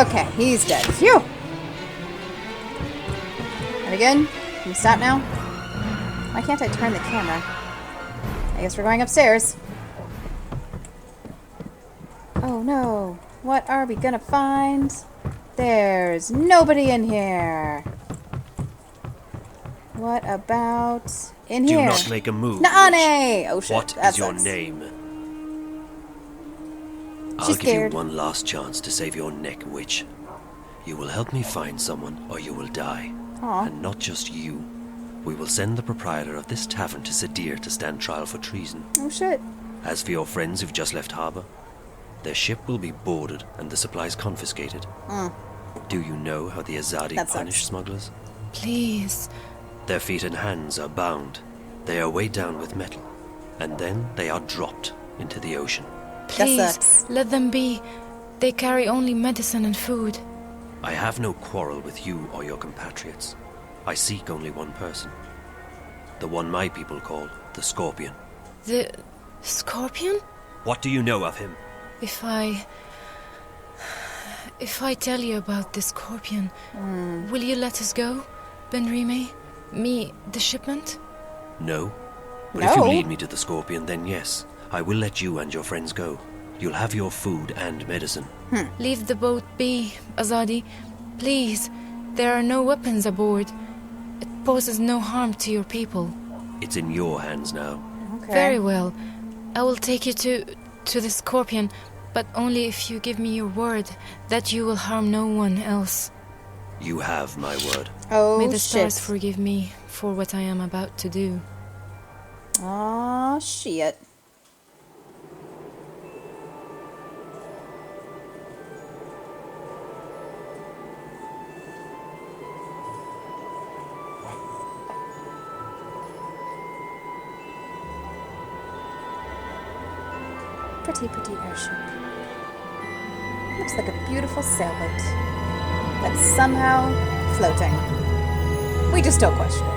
Okay, he's dead. Phew! Are we good? Can we stop now? Why can't I turn the camera? I guess we're going upstairs. Oh no. What are we gonna find? There's nobody in here. What about in here? Do not make a move. Naane! Oh shit. What that is your sucks. name? She's I'll give scared. you one last chance to save your neck, witch. You will help me find someone, or you will die. Aw. And not just you. We will send the proprietor of this tavern to Sadir to stand trial for treason. Oh shit. As for your friends who've just left harbor, their ship will be boarded and the supplies confiscated. Do you know how the Azadi That punish sucks. smugglers? Please. Their feet and hands are bound. They are weighed down with metal. And then they are dropped into the ocean. Please, let them be. They carry only medicine and food. I have no quarrel with you or your compatriots. I seek only one person. The one my people call the Scorpion. The Scorpion? What do you know of him? If I tell you about the Scorpion, will you let us go, Ben Rime? Me, the shipment? No. But if you No. lead me to the Scorpion, then yes, I will let you and your friends go. You'll have your food and medicine. Leave the boat be, Azadi. Please. There are no weapons aboard. It poses no harm to your people. It's in your hands now. Very well. I will take you to the Scorpion, but only if you give me your word that you will harm no one else. You have my word. Oh, May the shit. stars forgive me for what I am about to do. Aw, shit. Pretty, pretty airship. Looks like a beautiful sailboat that's somehow floating. We just don't question it.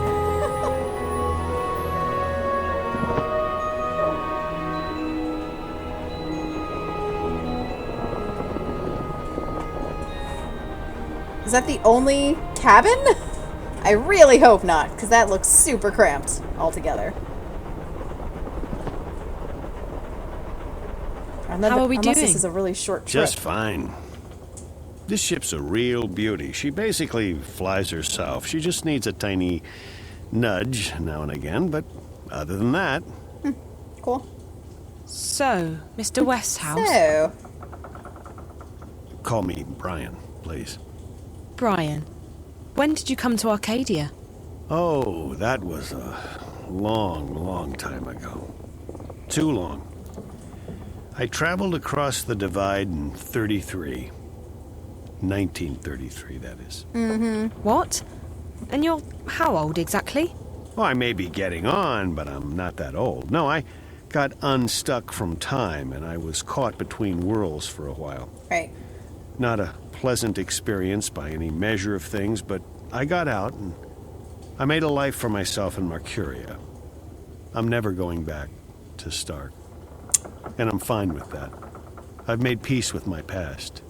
Is that the only cabin? I really hope not, because that looks super cramped altogether. How are we unless doing? This is a really short trip. Just fine. This ship's a real beauty. She basically flies herself. She just needs a tiny nudge now and again, but other than that... Cool. So, Mr. Westhouse. So, Call me Brian, please. Brian, when did you come to Arcadia? Oh, that was a long, long time ago. Too long. I traveled across the divide in 33. 1933, that is. What? And you're how old exactly? Well, I may be getting on, but I'm not that old. No, I got unstuck from time, and I was caught between worlds for a while. right. Not a pleasant experience by any measure of things, but I got out, and I made a life for myself in Mercuria. I'm never going back to start. And I'm fine with that. I've made peace with my past.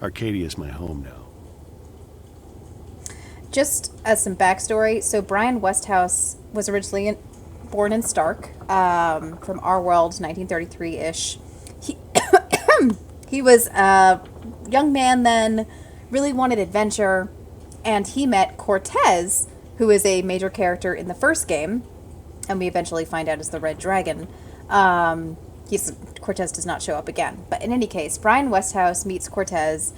Arcadia's my home now. Just as some backstory, so Brian Westhouse was originally born in Stark, from our world, 1933-ish. He was a young man then, really wanted adventure, and he met Cortez, who is a major character in the first game, and we eventually find out is the Red Dragon. Cortez does not show up again. But in any case, Brian Westhouse meets Cortez.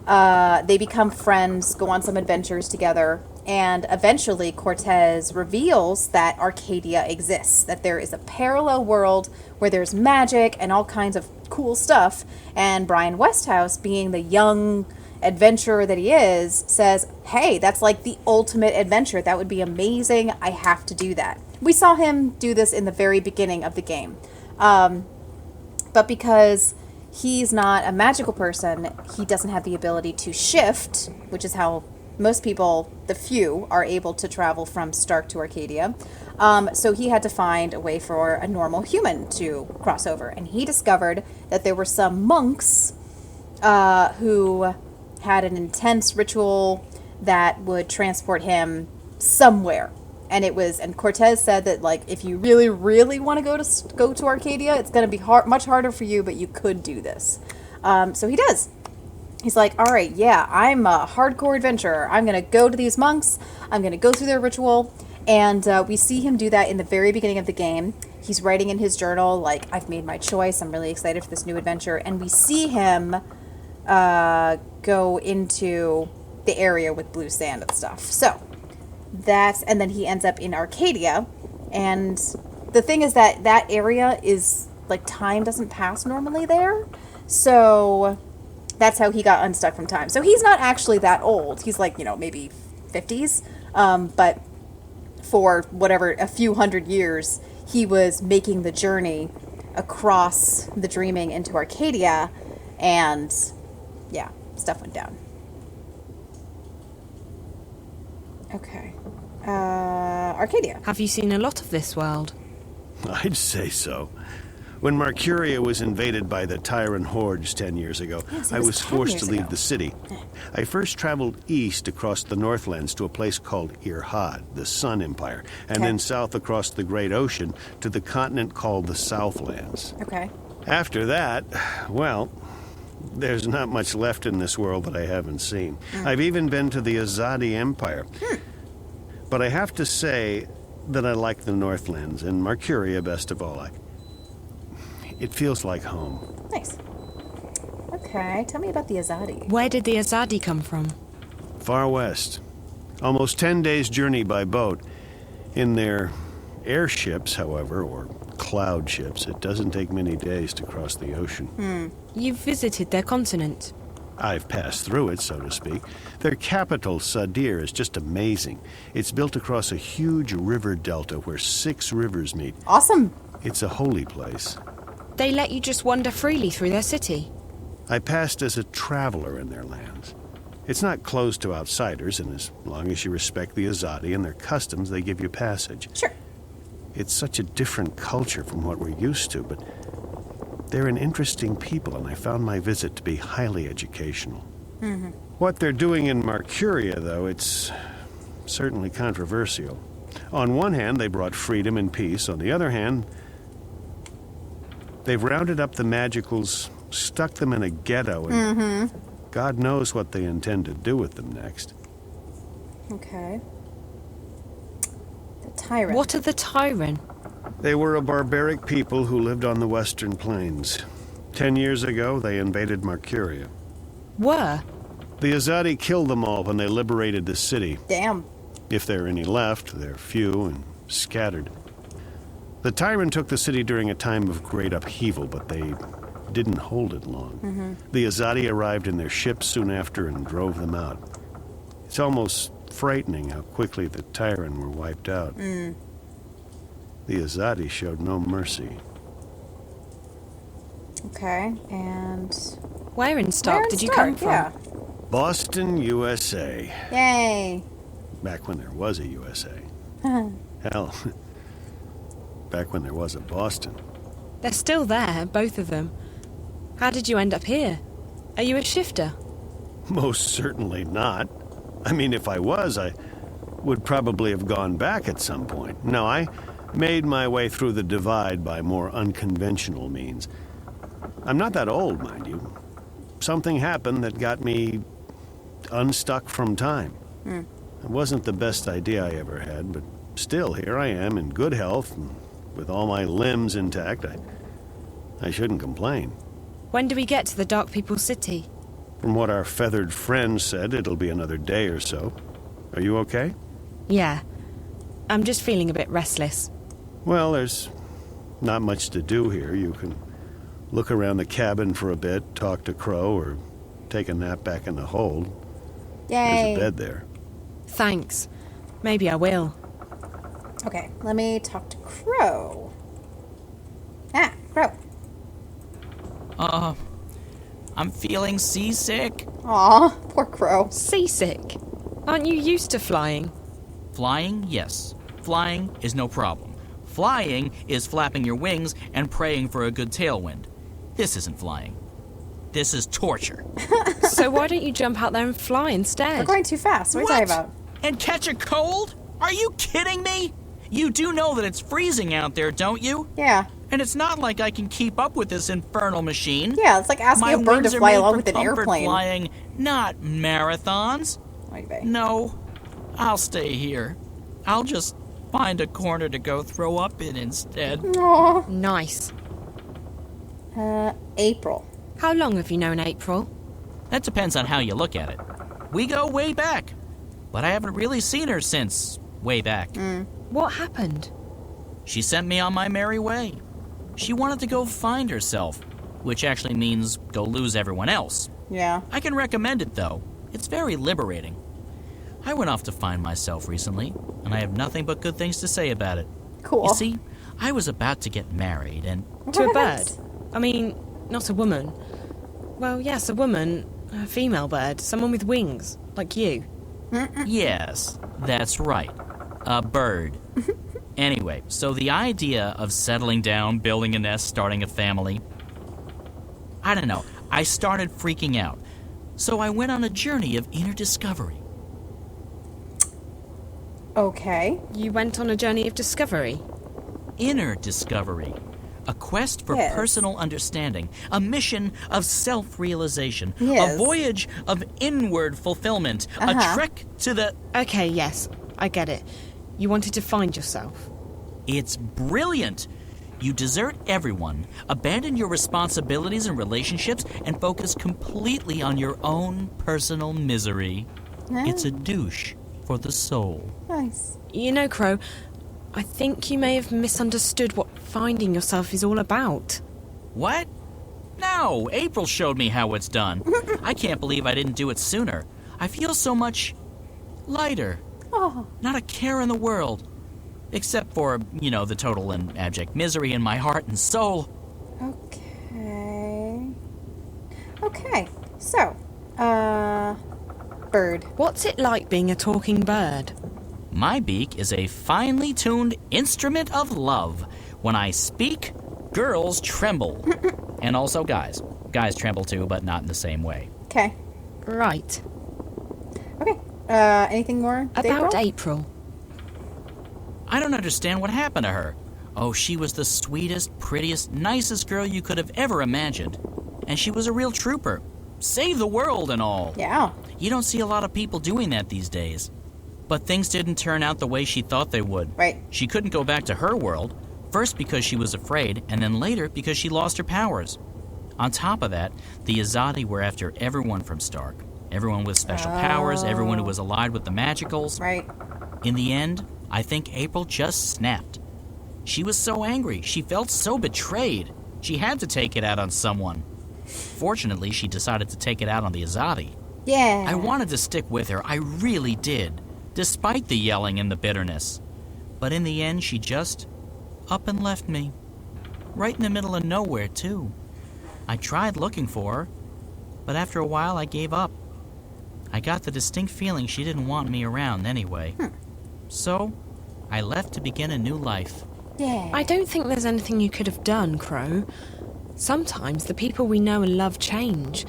They become friends, go on some adventures together, and eventually Cortez reveals that Arcadia exists, that there is a parallel world where there's magic and all kinds of cool stuff, and Brian Westhouse, being the young adventurer that he is, says, hey, that's like the ultimate adventure. That would be amazing. I have to do that. We saw him do this in the very beginning of the game. But because he's not a magical person, he doesn't have the ability to shift, which is how most people, the few, are able to travel from Stark to Arcadia. So he had to find a way for a normal human to cross over. And he discovered that there were some monks who had an intense ritual that would transport him somewhere. And Cortez said that, like, if you really, really want to go to Arcadia, it's going to be much harder for you, but you could do this. So he does. He's like, all right, yeah, I'm a hardcore adventurer. I'm going to go to these monks. I'm going to go through their ritual. And we see him do that in the very beginning of the game. He's writing in his journal, like, I've made my choice. I'm really excited for this new adventure. And we see him go into the area with blue sand and stuff. So and then he ends up in Arcadia. And the thing is that area is, like, time doesn't pass normally there. So that's how he got unstuck from time. So he's not actually that old. He's like, maybe 50s. But for whatever, a few hundred years, he was making the journey across the Dreaming into Arcadia. And yeah, stuff went down. Okay. Arcadia. Have you seen a lot of this world? I'd say so. When Marcuria was invaded by the Tyrant hordes 10 years ago, I was forced to leave the city. I first traveled east across the Northlands to a place called Irhad, the Sun Empire, and then south across the Great Ocean to the continent called the Southlands. Okay. After that, well, there's not much left in this world that I haven't seen. I've even been to the Azadi Empire. But I have to say that I like the Northlands, and Marcuria best of all. It feels like home. Nice. Okay, tell me about the Azadi. Where did the Azadi come from? Far west. Almost 10 days' journey by boat. In their airships, however, or cloud ships, it doesn't take many days to cross the ocean. You've visited their continent. I've passed through it, so to speak. Their capital, Sadir, is just amazing. It's built across a huge river delta where 6 rivers meet. Awesome. It's a holy place. They let you just wander freely through their city? I passed as a traveler in their lands. It's not closed to outsiders, and as long as you respect the Azadi and their customs, they give you passage. Sure. It's such a different culture from what we're used to, but they're an interesting people, and I found my visit to be highly educational. What they're doing in Marcuria, though, it's certainly controversial. On one hand, they brought freedom and peace. On the other hand, they've rounded up the magicals, stuck them in a ghetto, and God knows what they intend to do with them next. Okay. The Tyrant. What are the Tyrant? They were a barbaric people who lived on the western plains. 10 years ago, they invaded Marcuria. Were? The Azadi killed them all when they liberated the city. Damn. If there are any left, they're few and scattered. The Tyrant took the city during a time of great upheaval, but they didn't hold it long. The Azadi arrived in their ships soon after and drove them out. It's almost frightening how quickly the Tyrant were wiped out. The Azadi showed no mercy. Okay, and where in Stark did you come from? Yeah. Boston, USA. Yay. Back when there was a USA. Hell, back when there was a Boston. They're still there, both of them. How did you end up here? Are you a shifter? Most certainly not. I mean, if I was, I would probably have gone back at some point. No, I made my way through the divide by more unconventional means. I'm not that old, mind you. Something happened that got me unstuck from time. It wasn't the best idea I ever had, but still, here I am in good health, and with all my limbs intact. I shouldn't complain. When do we get to the Dark People's City? From what our feathered friend said, it'll be another day or so. Are you okay? Yeah. I'm just feeling a bit restless. Well, there's not much to do here. You can look around the cabin for a bit, talk to Crow, or take a nap back in the hold. Yay. There's a bed there. Thanks. Maybe I will. Okay, let me talk to Crow. Ah, Crow. I'm feeling seasick. Aw, poor Crow. Seasick? Aren't you used to flying? Flying, yes. Flying is no problem. Flying is flapping your wings and praying for a good tailwind. This isn't flying. This is torture. So why don't you jump out there and fly instead? We're going too fast. What are you talking about? And catch a cold? Are you kidding me? You do know that it's freezing out there, don't you? Yeah. And it's not like I can keep up with this infernal machine. Yeah, it's like asking a bird to fly along with an airplane. Flying, not marathons. No, I'll stay here. I'll just find a corner to go throw up in instead. Aww. Nice. April. How long have you known April? That depends on how you look at it. We go way back. But I haven't really seen her since way back. What happened? She sent me on my merry way. She wanted to go find herself, which actually means go lose everyone else. Yeah. I can recommend it, though. It's very liberating. I went off to find myself recently, and I have nothing but good things to say about it. Cool. You see, I was about to get married, and... To a bird? I mean, not a woman. Well, yes, a woman. A female bird. Someone with wings. Like you. Yes, that's right. A bird. Anyway, so the idea of settling down, building a nest, starting a family... I don't know. I started freaking out. So I went on a journey of inner discovery. Okay. You went on a journey of discovery? Inner discovery. A quest for personal understanding. A mission of self-realization. Yes. A voyage of inward fulfillment. A trek to the... Okay, yes. I get it. You wanted to find yourself. It's brilliant. You desert everyone, abandon your responsibilities and relationships, and focus completely on your own personal misery. It's a douche for the soul. Nice. You know, Crow, I think you may have misunderstood what finding yourself is all about. What? No, April showed me how it's done. I can't believe I didn't do it sooner. I feel so much lighter. Oh. Not a care in the world. Except for, you know, the total and abject misery in my heart and soul. Okay. Okay, so, bird. What's it like being a talking bird? My beak is a finely tuned instrument of love. When I speak, girls tremble. And also guys. Guys tremble too, but not in the same way. Okay. Right. Okay. Anything more? About April? I don't understand what happened to her. Oh, she was the sweetest, prettiest, nicest girl you could have ever imagined. And she was a real trooper. Save the world and all. Yeah. You don't see a lot of people doing that these days. But things didn't turn out the way she thought they would. Right. She couldn't go back to her world. First because she was afraid, and then later because she lost her powers. On top of that, the Azadi were after everyone from Stark. Everyone with special powers, everyone who was allied with the magicals. Right. In the end, I think April just snapped. She was so angry. She felt so betrayed. She had to take it out on someone. Fortunately, she decided to take it out on the Azadi. Yeah. I wanted to stick with her. I really did. Despite the yelling and the bitterness. But in the end, she just up and left me. Right in the middle of nowhere, too. I tried looking for her, but after a while I gave up. I got the distinct feeling she didn't want me around anyway. So, I left to begin a new life. Yeah. I don't think there's anything you could have done, Crow. Sometimes the people we know and love change,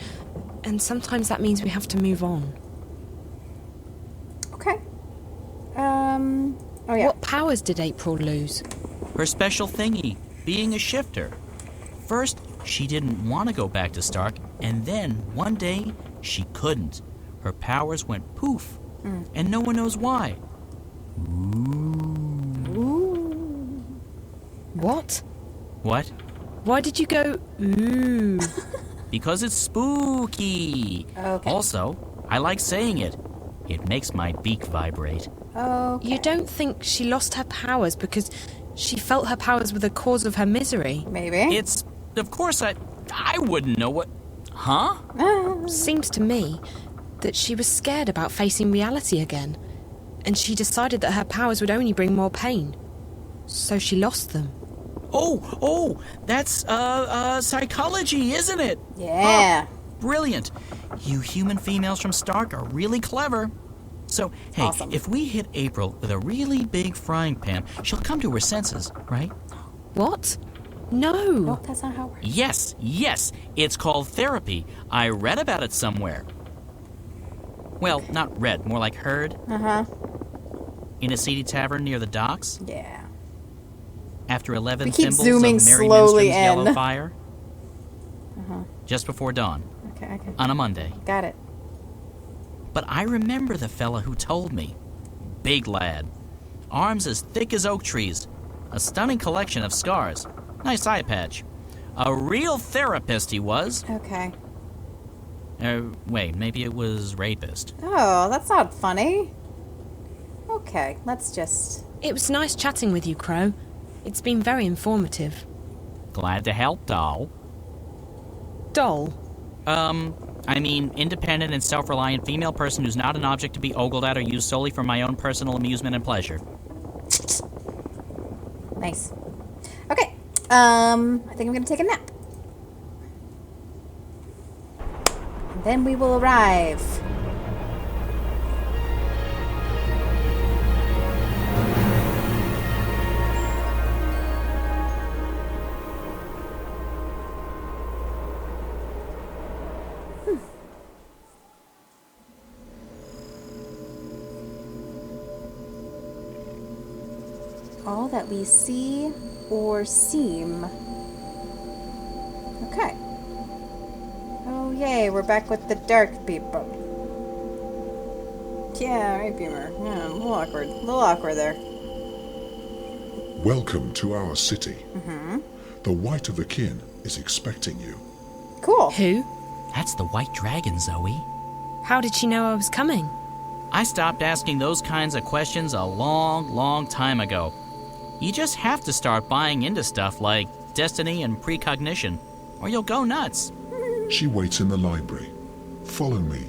And sometimes that means we have to move on. Okay. Oh yeah. What powers did April lose? Her special thingy, being a shifter. First, she didn't want to go back to Stark, and then one day she couldn't. Her powers went poof, and no one knows why. What? What? Why did you go, ooh? Because it's spooky. Okay. Also, I like saying it. It makes my beak vibrate. Okay. You don't think she lost her powers because she felt her powers were the cause of her misery? Maybe. It's, of course, I wouldn't know what... Huh? Seems to me that she was scared about facing reality again, and she decided that her powers would only bring more pain. So she lost them. Oh, that's, psychology, isn't it? Yeah. Oh, brilliant. You human females from Stark are really clever. So, hey, Awesome. if we hit April with a really big frying pan, she'll come to her senses, right? What? No. No, that's not how it works. Yes, it's called therapy. I read about it somewhere. Well, not read, more like heard. Uh-huh. In a seedy tavern near the docks. Yeah. After 11 We keep thimbles zooming of Mary slowly Minstrom's Yellow in. Fire. Uh-huh. Just before dawn. Okay. On a Monday. Got it. But I remember the fella who told me. Big lad. Arms as thick as oak trees. A stunning collection of scars. Nice eye patch. A real therapist he was. Okay. Wait, maybe it was rapist. Oh, that's not funny. Okay, let's just... It was nice chatting with you, Crow. It's been very informative. Glad to help, doll. Doll? I mean, independent and self-reliant female person who's not an object to be ogled at or used solely for my own personal amusement and pleasure. Nice. Okay. I think I'm gonna take a nap. And then we will arrive. All that we see or seem. Okay. Oh yay, we're back with the dark people. Yeah, right, Beamer. Yeah, a little awkward there. Welcome to our city. Mm-hmm. The White of the Kin is expecting you. Cool. Who? That's the White Dragon, Zoe. How did she know I was coming? I stopped asking those kinds of questions a long time ago. You just have to start buying into stuff like destiny and precognition, or you'll go nuts. She waits in the library. Follow me.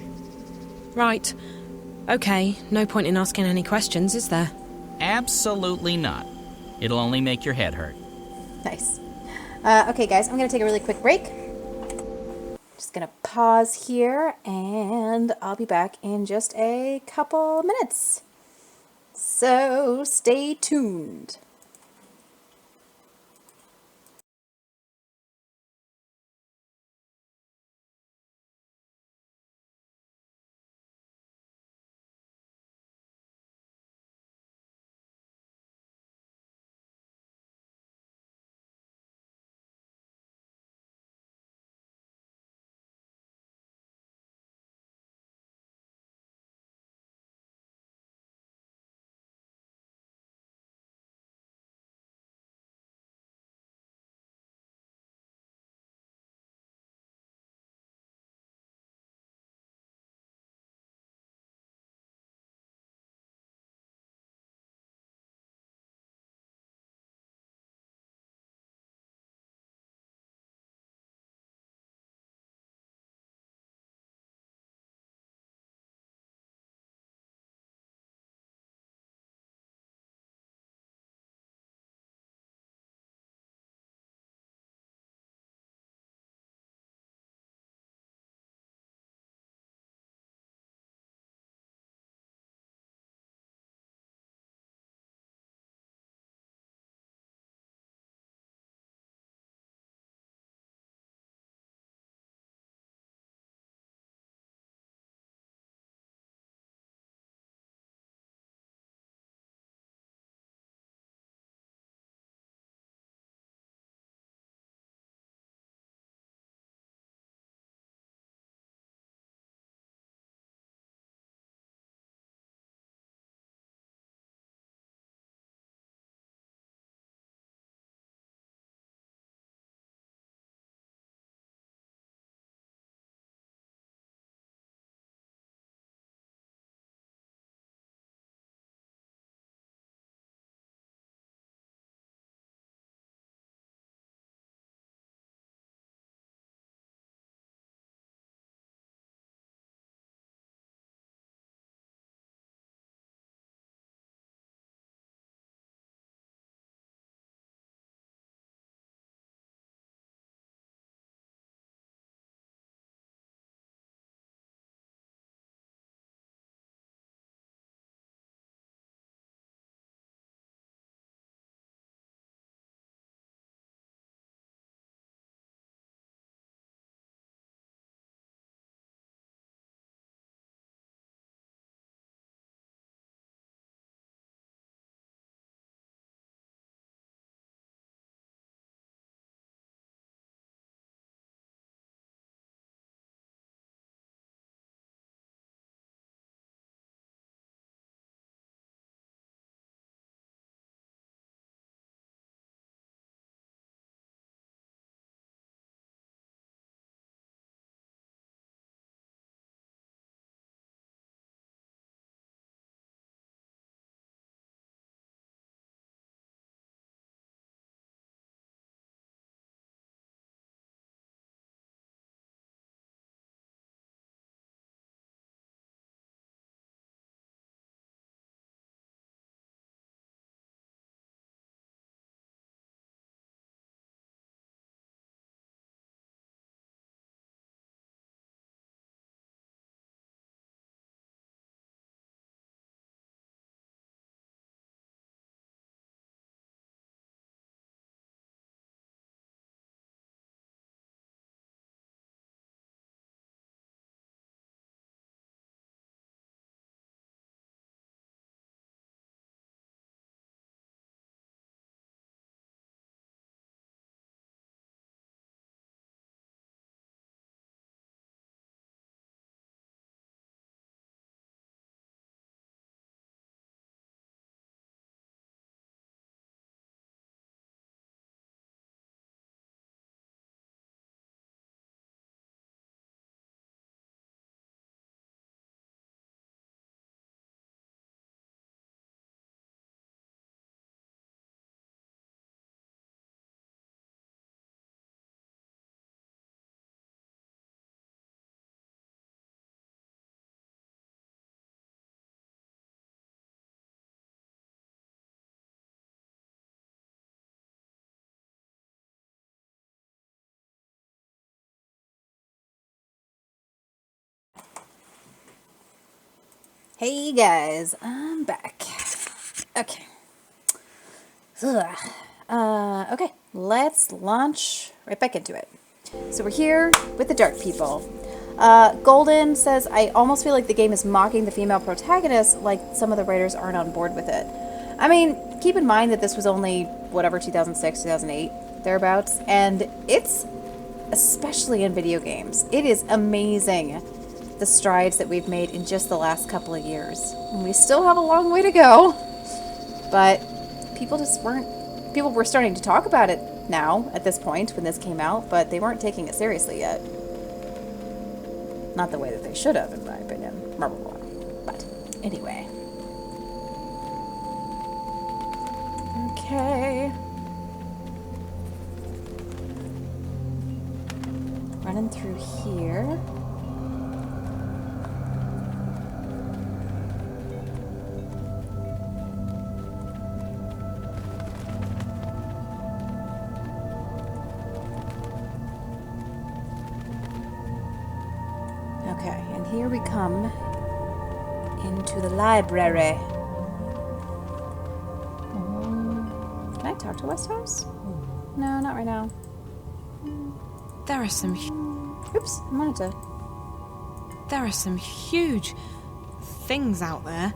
Right. Okay, no point in asking any questions, is there? Absolutely not. It'll only make your head hurt. Nice. Okay, guys, I'm going to take a really quick break. Just going to pause here, and I'll be back in just a couple minutes. So, stay tuned. Hey guys, I'm back. Okay. Okay, let's launch right back into it. So we're here with the Dark People. Golden says, I almost feel like the game is mocking the female protagonist, like some of the writers aren't on board with it. I mean, keep in mind that this was only, whatever, 2006, 2008, thereabouts, and it's, especially in video games, it is amazing the strides that we've made in just the last couple of years. And we still have a long way to go, but people were starting to talk about it now, at this point, when this came out, but they weren't taking it seriously yet. Not the way that they should have, in my opinion. But, anyway. Okay. Running through here. Okay, and here we come into the library. Can I talk to Westhouse? No, not right now. There are some... Oops, I wanted to. There are some huge things out there.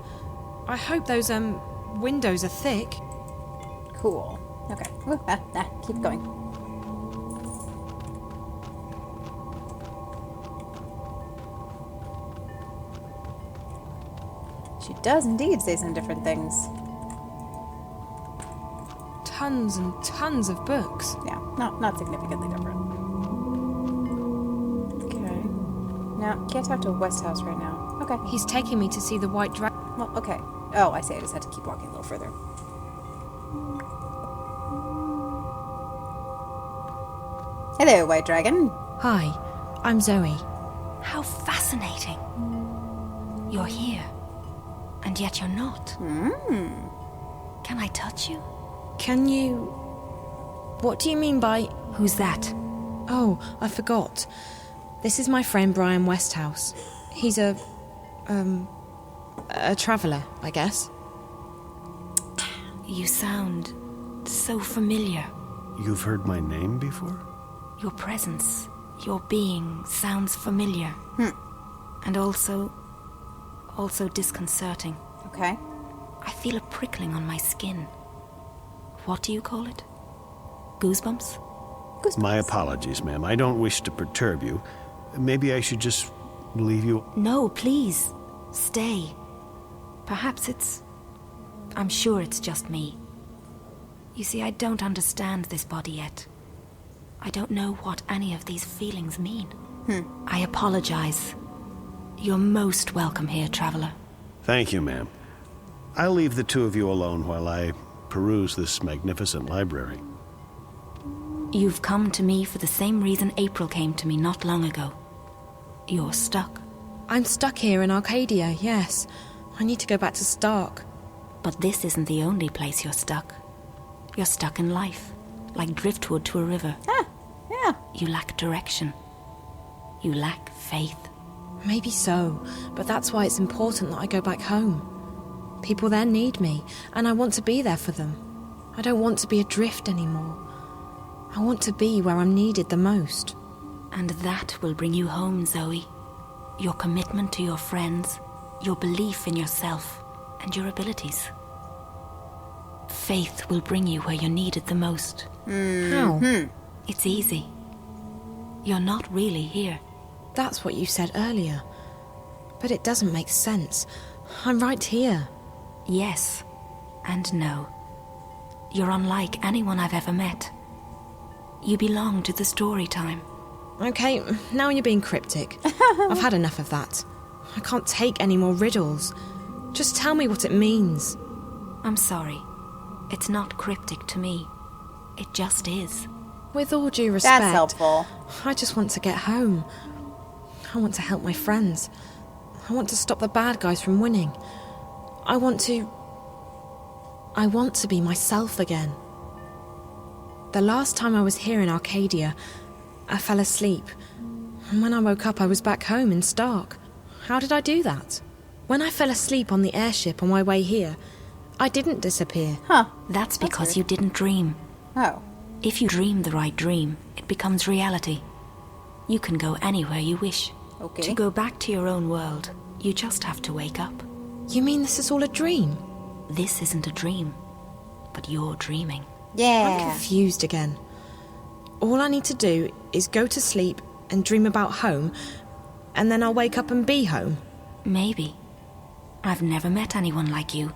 I hope those, windows are thick. Cool. Okay. Ooh, keep going. She does indeed say some different things. Tons and tons of books. Yeah, not significantly different. Okay. Now, can't talk to Westhouse right now. Okay. He's taking me to see the white dragon. Well, okay. Oh, I see. I just had to keep walking a little further. Hello, White Dragon. Hi, I'm Zoe. How fascinating. You're here, and yet you're not. Can I touch you? Can you... What do you mean by... Who's that? Oh, I forgot. This is my friend Brian Westhouse. He's a traveller, I guess. You sound so familiar. You've heard my name before? Your presence, your being sounds familiar. And also disconcerting. Okay. I feel a prickling on my skin. What do you call it? Goosebumps? My apologies, ma'am. I don't wish to perturb you. Maybe I should just leave you... No, please. Stay. Perhaps I'm sure it's just me. You see, I don't understand this body yet. I don't know what any of these feelings mean. I apologize. You're most welcome here, traveler. Thank you, ma'am. I'll leave the two of you alone while I peruse this magnificent library. You've come to me for the same reason April came to me not long ago. You're stuck. I'm stuck here in Arcadia, yes. I need to go back to Stark. But this isn't the only place you're stuck. You're stuck in life, like driftwood to a river. Yeah. You lack direction. You lack faith. Maybe so, but that's why it's important that I go back home. People there need me, and I want to be there for them. I don't want to be adrift anymore. I want to be where I'm needed the most. And that will bring you home, Zoe. Your commitment to your friends, your belief in yourself, and your abilities. Faith will bring you where you're needed the most. How? It's easy. You're not really here. That's what you said earlier. But it doesn't make sense. I'm right here. Yes, and no. You're unlike anyone I've ever met. You belong to the story time. Okay, now you're being cryptic. I've had enough of that. I can't take any more riddles. Just tell me what it means. I'm sorry. It's not cryptic to me. It just is. With all due respect... That's helpful. I just want to get home. I want to help my friends. I want to stop the bad guys from winning. I want to be myself again. The last time I was here in Arcadia, I fell asleep. And when I woke up, I was back home in Stark. How did I do that? When I fell asleep on the airship on my way here, I didn't disappear. Huh. That's because you didn't dream. Oh. If you dream the right dream, it becomes reality. You can go anywhere you wish. Okay. To go back to your own world, you just have to wake up. You mean this is all a dream? This isn't a dream, but you're dreaming. Yeah. I'm confused again. All I need to do is go to sleep and dream about home, and then I'll wake up and be home. Maybe. I've never met anyone like you.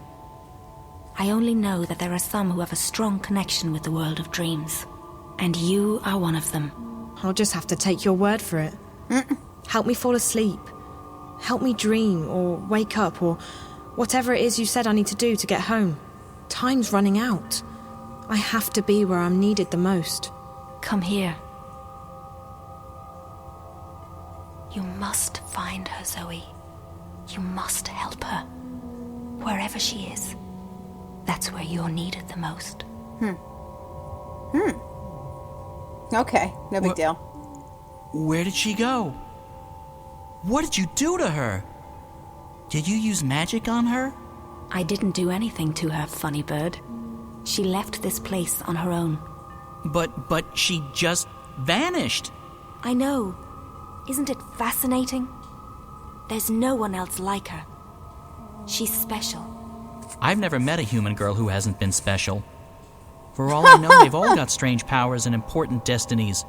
I only know that there are some who have a strong connection with the world of dreams. And you are one of them. I'll just have to take your word for it. Help me fall asleep. Help me dream, or wake up, or whatever it is you said I need to do to get home. Time's running out. I have to be where I'm needed the most. Come here. You must find her, Zoe. You must help her. Wherever she is. That's where you're needed the most. Okay, no big deal. Where did she go? What did you do to her? Did you use magic on her? I didn't do anything to her, funny bird. She left this place on her own. But she just vanished. I know. Isn't it fascinating? There's no one else like her. She's special. I've never met a human girl who hasn't been special. For all I know, they've all got strange powers and important destinies.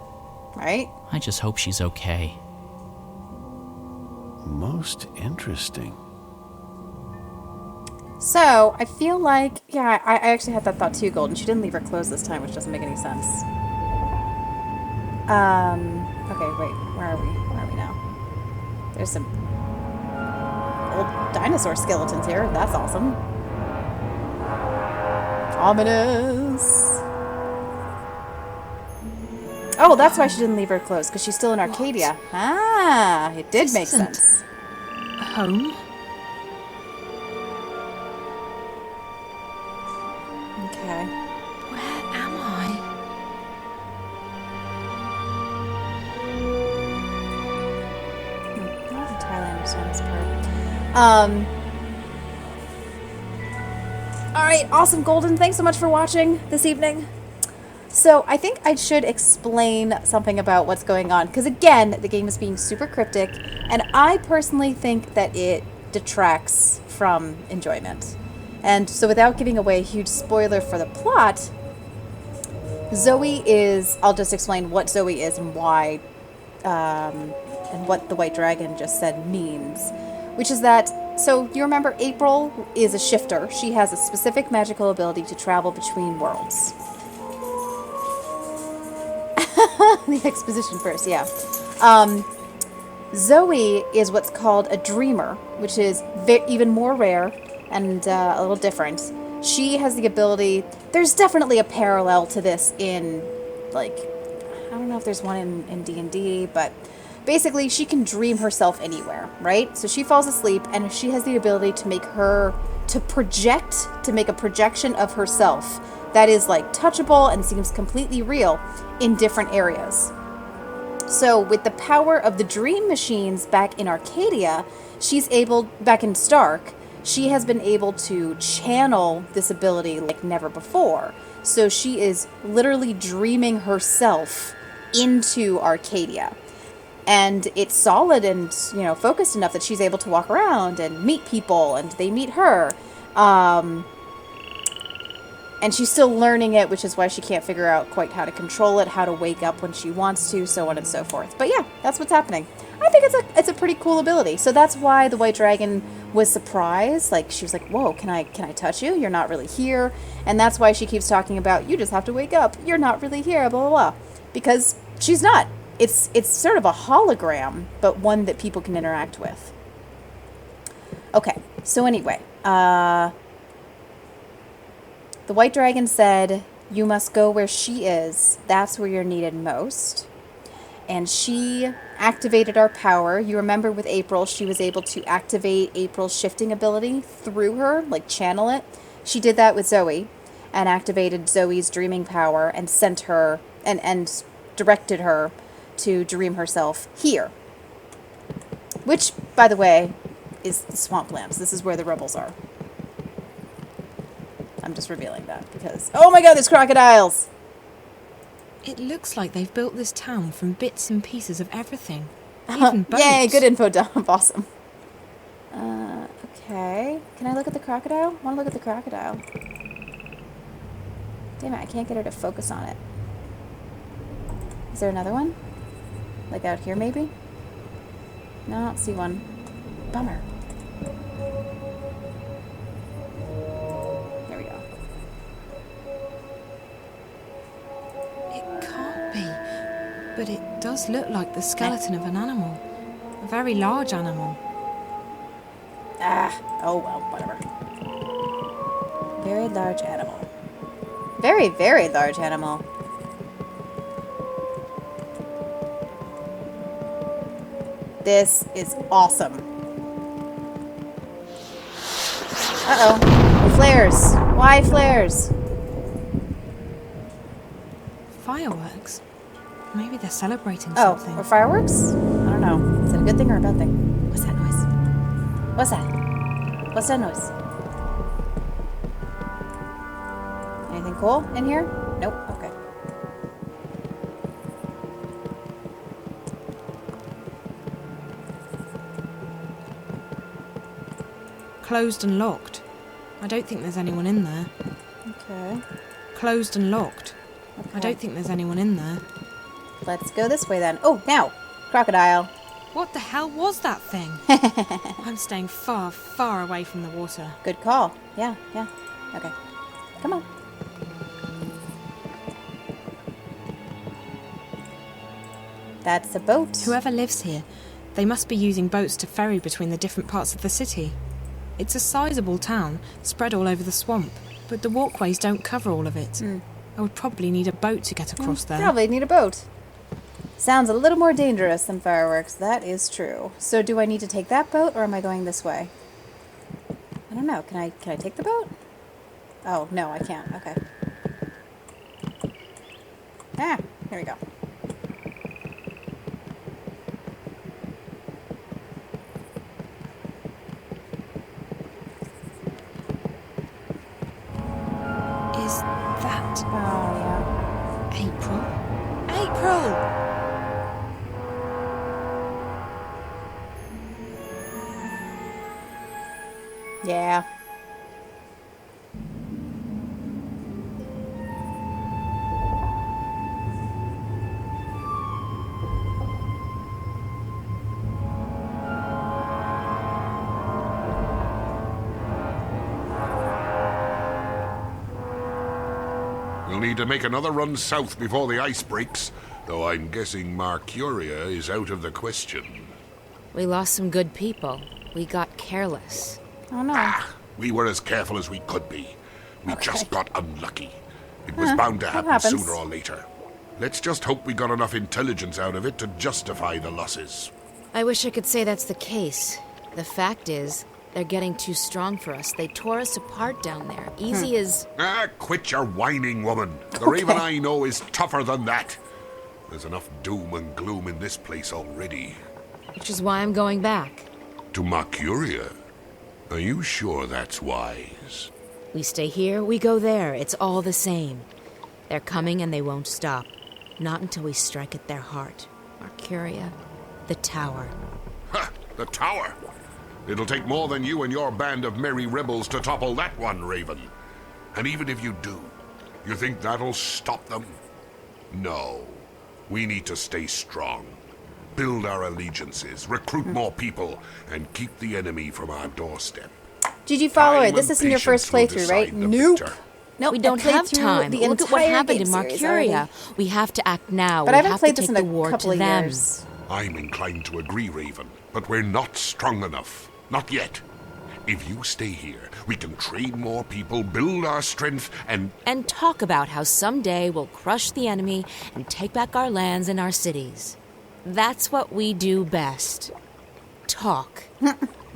Right? I just hope she's okay. Most interesting. So, I feel like, yeah, I actually had that thought too, Golden. She didn't leave her clothes this time, which doesn't make any sense. Okay, wait, where are we? Where are we now? There's some old dinosaur skeletons here. That's awesome. Ominous. Oh, that's why she didn't leave her clothes, because she's still in Arcadia. What? Ah, it did make sense. Home? Okay. Where am I? I don't entirely understand this part. Alright, awesome, Golden. Thanks so much for watching this evening. So, I think I should explain something about what's going on, because again, the game is being super cryptic, and I personally think that it detracts from enjoyment. And so without giving away a huge spoiler for the plot, Zoe is, I'll just explain what Zoe is and why, and what the White Dragon just said means. Which is that, so you remember April is a shifter. She has a specific magical ability to travel between worlds. The exposition first, yeah. Zoe is what's called a dreamer, which is even more rare and a little different. She has the ability... There's definitely a parallel to this in, like... I don't know if there's one in D&D, but... Basically, she can dream herself anywhere, right? So she falls asleep, and she has the ability to make her... To make a projection of herself that is, like, touchable and seems completely real in different areas. So, with the power of the dream machines back in Arcadia, she's able... Back in Stark... She has been able to channel this ability like never before. So she is literally dreaming herself into Arcadia. And it's solid and, you know, focused enough that she's able to walk around and meet people, and they meet her. And she's still learning it, which is why she can't figure out quite how to control it, how to wake up when she wants to, so on and so forth. But yeah, that's what's happening. I think it's a pretty cool ability. So that's why the White Dragon was surprised. Like, she was like, whoa, can I touch you? You're not really here. And that's why she keeps talking about, you just have to wake up. You're not really here, blah, blah, blah. Because she's not. It's sort of a hologram, but one that people can interact with. Okay, so anyway. The White Dragon said, you must go where she is. That's where you're needed most. And she activated our power. You remember with April, she was able to activate April's shifting ability through her, like channel it. She did that with Zoe and activated Zoe's dreaming power and sent her and directed her to dream herself here. Which, by the way, is swamplands. This is where the rebels are. I'm just revealing that because... Oh my god, there's crocodiles! It looks like they've built this town from bits and pieces of everything. Even boats. Yay, good info dump. Awesome. Okay. Can I look at the crocodile? I want to look at the crocodile. Damn it, I can't get her to focus on it. Is there another one? Like out here, maybe? No, I don't see one. Bummer. There we go. It can't be. But it does look like the skeleton of an animal. A very large animal. Ah, oh well, whatever. Very large animal. Very, very large animal. This is awesome. Uh-oh. Flares. Why flares? Fireworks? Maybe they're celebrating Oh, something. or fireworks? I don't know. Is that a good thing or a bad thing? What's that noise? What's that? What's that noise? Anything cool in here? Nope. Okay. Closed and locked. I don't think there's anyone in there. Okay. Closed and locked. I don't think there's anyone in there. Let's go this way then. Oh, now! Crocodile. What the hell was that thing? I'm staying far, far away from the water. Good call. Yeah, yeah. Okay. Come on. That's a boat. Whoever lives here, they must be using boats to ferry between the different parts of the city. It's a sizable town, spread all over the swamp, but the walkways don't cover all of it. I would probably need a boat to get across there. Probably need a boat. Sounds a little more dangerous than fireworks. That is true. So do I need to take that boat or am I going this way? I don't know. Can I take the boat? Oh, no, I can't. Okay. Ah, here we go. Is that... Oh, yeah. April? April! Yeah. We'll need to make another run south before the ice breaks, though I'm guessing Mercuria is out of the question. We lost some good people. We got careless. Oh no. We were as careful as we could be. We just got unlucky. It was bound to that happen happens. sooner or later. Let's just hope we got enough intelligence out of it to justify the losses. I wish I could say that's the case. The fact is, they're getting too strong for us. They tore us apart down there. Easy as... Quit your whining, woman. The Raven I know is tougher than that. There's enough doom and gloom in this place already. Which is why I'm going back. To Mercuria? Are you sure that's wise? We stay here, we go there. It's all the same. They're coming and they won't stop. Not until we strike at their heart. Mercuria, the tower. Ha! The tower! It'll take more than you and your band of merry rebels to topple that one, Raven. And even if you do, you think that'll stop them? No. We need to stay strong. Build our allegiances, recruit more people, and keep the enemy from our doorstep. Did you follow Time it? This and isn't your first patience will playthrough, right? decide the Nope. victor. Nope. We don't I played have through time. The Look at what entire happened game in series Mercuria. already. We have to act now. But we I haven't have played to this take in the a war couple to of them. years. I'm inclined to agree, Raven, but we're not strong enough. Not yet. If you stay here, we can train more people, build our strength, and talk about how someday we'll crush the enemy and take back our lands and our cities. That's what we do best. Talk.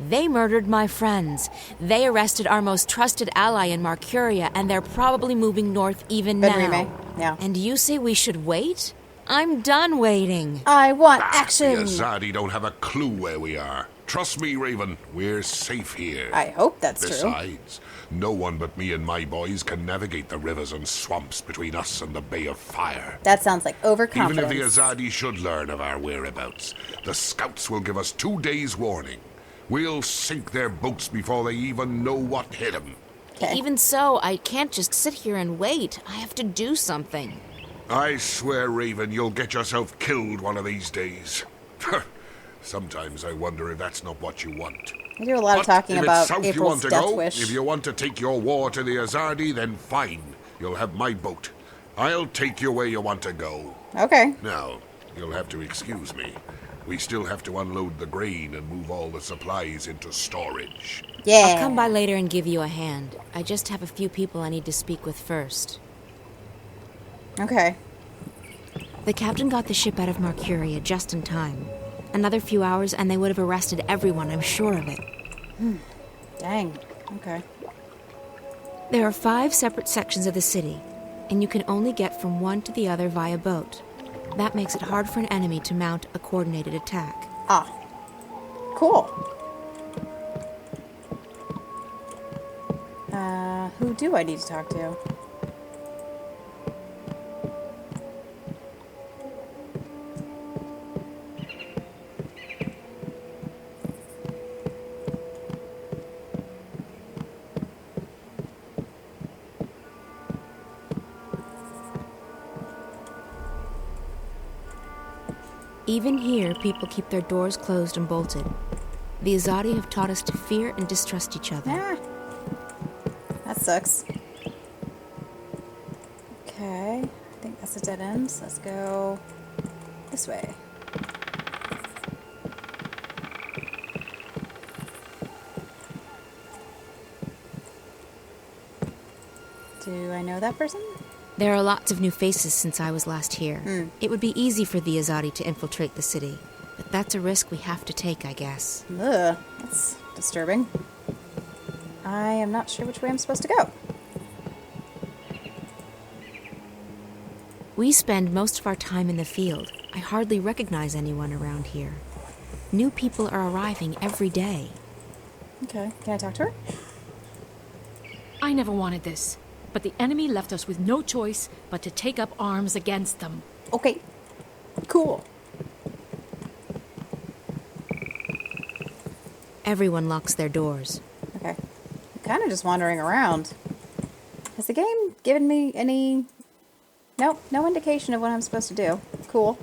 They murdered my friends. They arrested our most trusted ally in Mercuria, and they're probably moving north even now. Remake. Yeah. And you say we should wait? I'm done waiting. I want The action. Azadi don't have a clue where we are. Trust me, Raven, we're safe here. I hope that's true. Besides, no one but me and my boys can navigate the rivers and swamps between us and the Bay of Fire. That sounds like Even overconfidence. if the Azadi should learn of our whereabouts, the scouts will give us 2 days' warning. We'll sink their boats before they even know what hit them. Even so, I can't just sit here and wait. I have to do something. I swear, Raven, you'll get yourself killed one of these days. Sometimes I wonder if that's not what you want. I do a lot of talking if about it's south you April's want to death go, wish. if you want to take your war to the Azadi, then fine. You'll have my boat. I'll take you where you want to go. Okay. Now, you'll have to excuse me. We still have to unload the grain and move all the supplies into storage. Yeah. I'll come by later and give you a hand. I just have a few people I need to speak with first. Okay. The captain got the ship out of Mercuria just in time. Another few hours and they would have arrested everyone, I'm sure of it. Dang. Okay. There are 5 separate sections of the city, and you can only get from one to the other via boat. That makes it hard for an enemy to mount a coordinated attack. Ah. Cool. Who do I need to talk to? Even here, people keep their doors closed and bolted. The Azadi have taught us to fear and distrust each other. Ah. That sucks. Okay. I think that's a dead end. So let's go this way. Do I know that person? There are lots of new faces since I was last here. It would be easy for the Azadi to infiltrate the city, but that's a risk we have to take, I guess. Ugh, that's disturbing. I am not sure which way I'm supposed to go. We spend most of our time in the field. I hardly recognize anyone around here. New people are arriving every day. Okay, can I talk to her? I never wanted this, but the enemy left us with no choice but to take up arms against them. Okay, cool. Everyone locks their doors. Okay. I'm kind of just wandering around. Has the game given me any... Nope, no indication of what I'm supposed to do. Cool.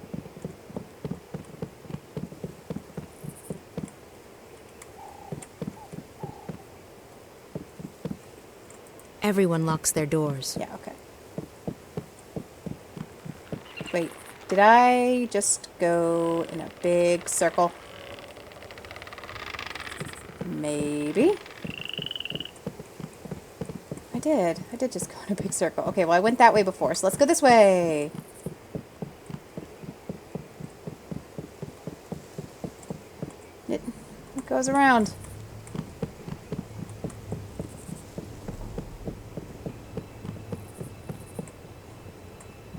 Everyone locks their doors. Yeah, okay. Wait, did I just go in a big circle? Maybe? I did. I did just go in a big circle. Okay, well I went that way before, so let's go this way. It goes around.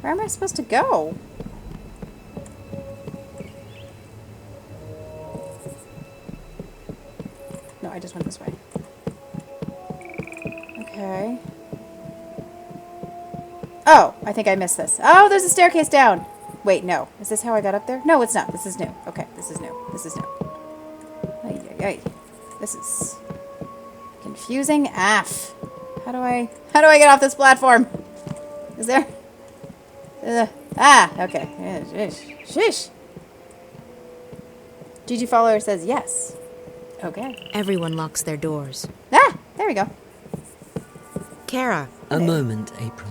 Where am I supposed to go? No, I just went this way. Okay. Oh, I think I missed this. Oh, there's a staircase down. Wait, no. Is this how I got up there? No, it's not. This is new. Okay, this is new. This is new. Ay, ay, ay. This is confusing AF. How do I get off this platform? Is there... okay. Sheesh. GG follower says yes. Okay. Everyone locks their doors. Ah, there we go. Kara. A moment, April.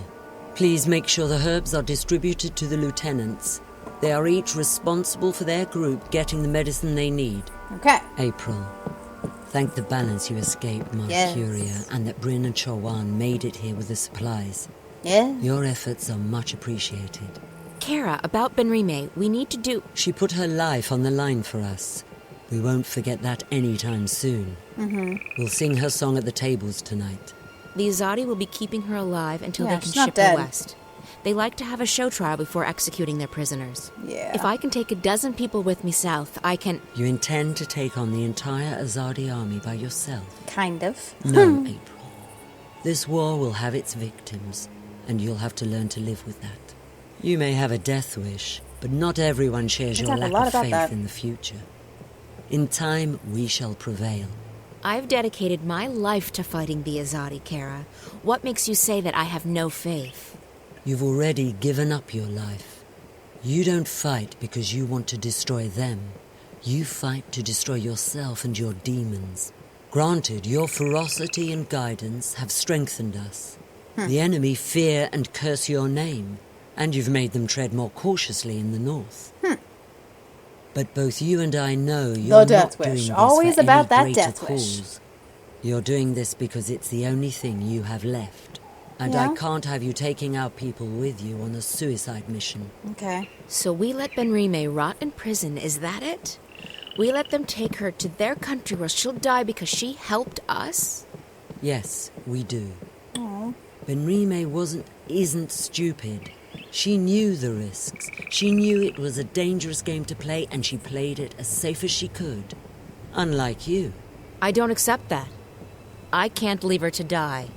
Please make sure the herbs are distributed to the lieutenants. They are each responsible for their group getting the medicine they need. Okay. April, thank the balance you escaped Mercuria and that Bryn and Chowan made it here with the supplies. Yeah. Your efforts are much appreciated. Kara, about Benrime, we need to do... She put her life on the line for us. We won't forget that anytime soon. We'll sing her song at the tables tonight. The Azadi will be keeping her alive until Yeah, they can she's not ship dead. her west. They like to have a show trial before executing their prisoners. Yeah. If I can take a dozen people with me south, I can... You intend to take on the entire Azadi army by yourself? Kind of. No, April. This war will have its victims, and you'll have to learn to live with that. You may have a death wish, but not everyone shares I your talk a lack lot of about faith that. in the future. In time, we shall prevail. I've dedicated my life to fighting the Azadi, Kara. What makes you say that I have no faith? You've already given up your life. You don't fight because you want to destroy them. You fight to destroy yourself and your demons. Granted, your ferocity and guidance have strengthened us. The enemy fear and curse your name, and you've made them tread more cautiously in the north. But both you and I know you're not doing this Always for about that any greater death wish. cause. You're doing this because it's the only thing you have left. And I Yeah. can't have you taking our people with you on a suicide mission. Okay. So we let Benrime rot in prison, is that it? We let them take her to their country where she'll die because she helped us? Yes, we do. Oh. Benrime isn't stupid. She knew the risks. She knew it was a dangerous game to play, and she played it as safe as she could. Unlike you. I don't accept that. I can't leave her to die.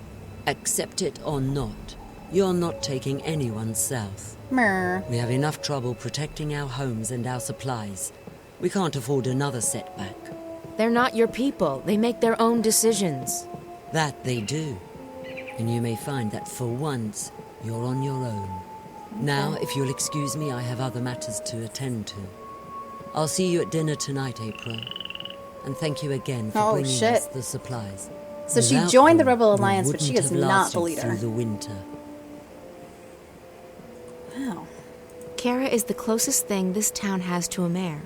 Accept it or not, you're not taking anyone south. Mer. We have enough trouble protecting our homes and our supplies. We can't afford another setback. They're not your people. They make their own decisions. That they do. And you may find that for once, you're on your own. Now, if you'll excuse me, I have other matters to attend to. I'll see you at dinner tonight, April. And thank you again for bringing us the supplies. So she Without joined the them, Rebel we Alliance, but she wouldn't is have not lasted the leader. through the winter. Wow. Kara is the closest thing this town has to a mayor.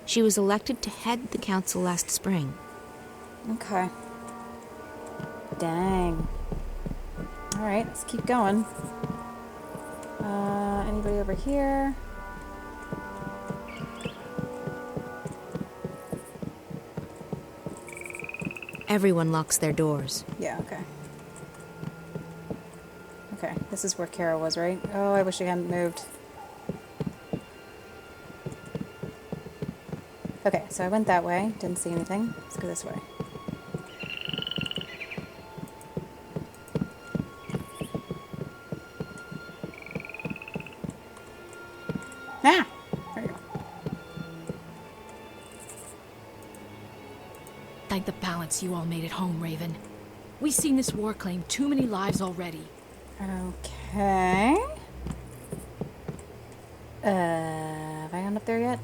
She was elected to head the council last spring. Okay. Dang. Alright, let's keep going. Anybody over here? Everyone locks their doors. Yeah, okay. Okay, this is where Kara was, right? Oh, I wish I hadn't moved. Okay, so I went that way. Didn't see anything. Let's go this way. Ah! There you go. Thank the balance you all made it home, Raven. We've seen this war claim too many lives already. Okay. Have I gone up there yet?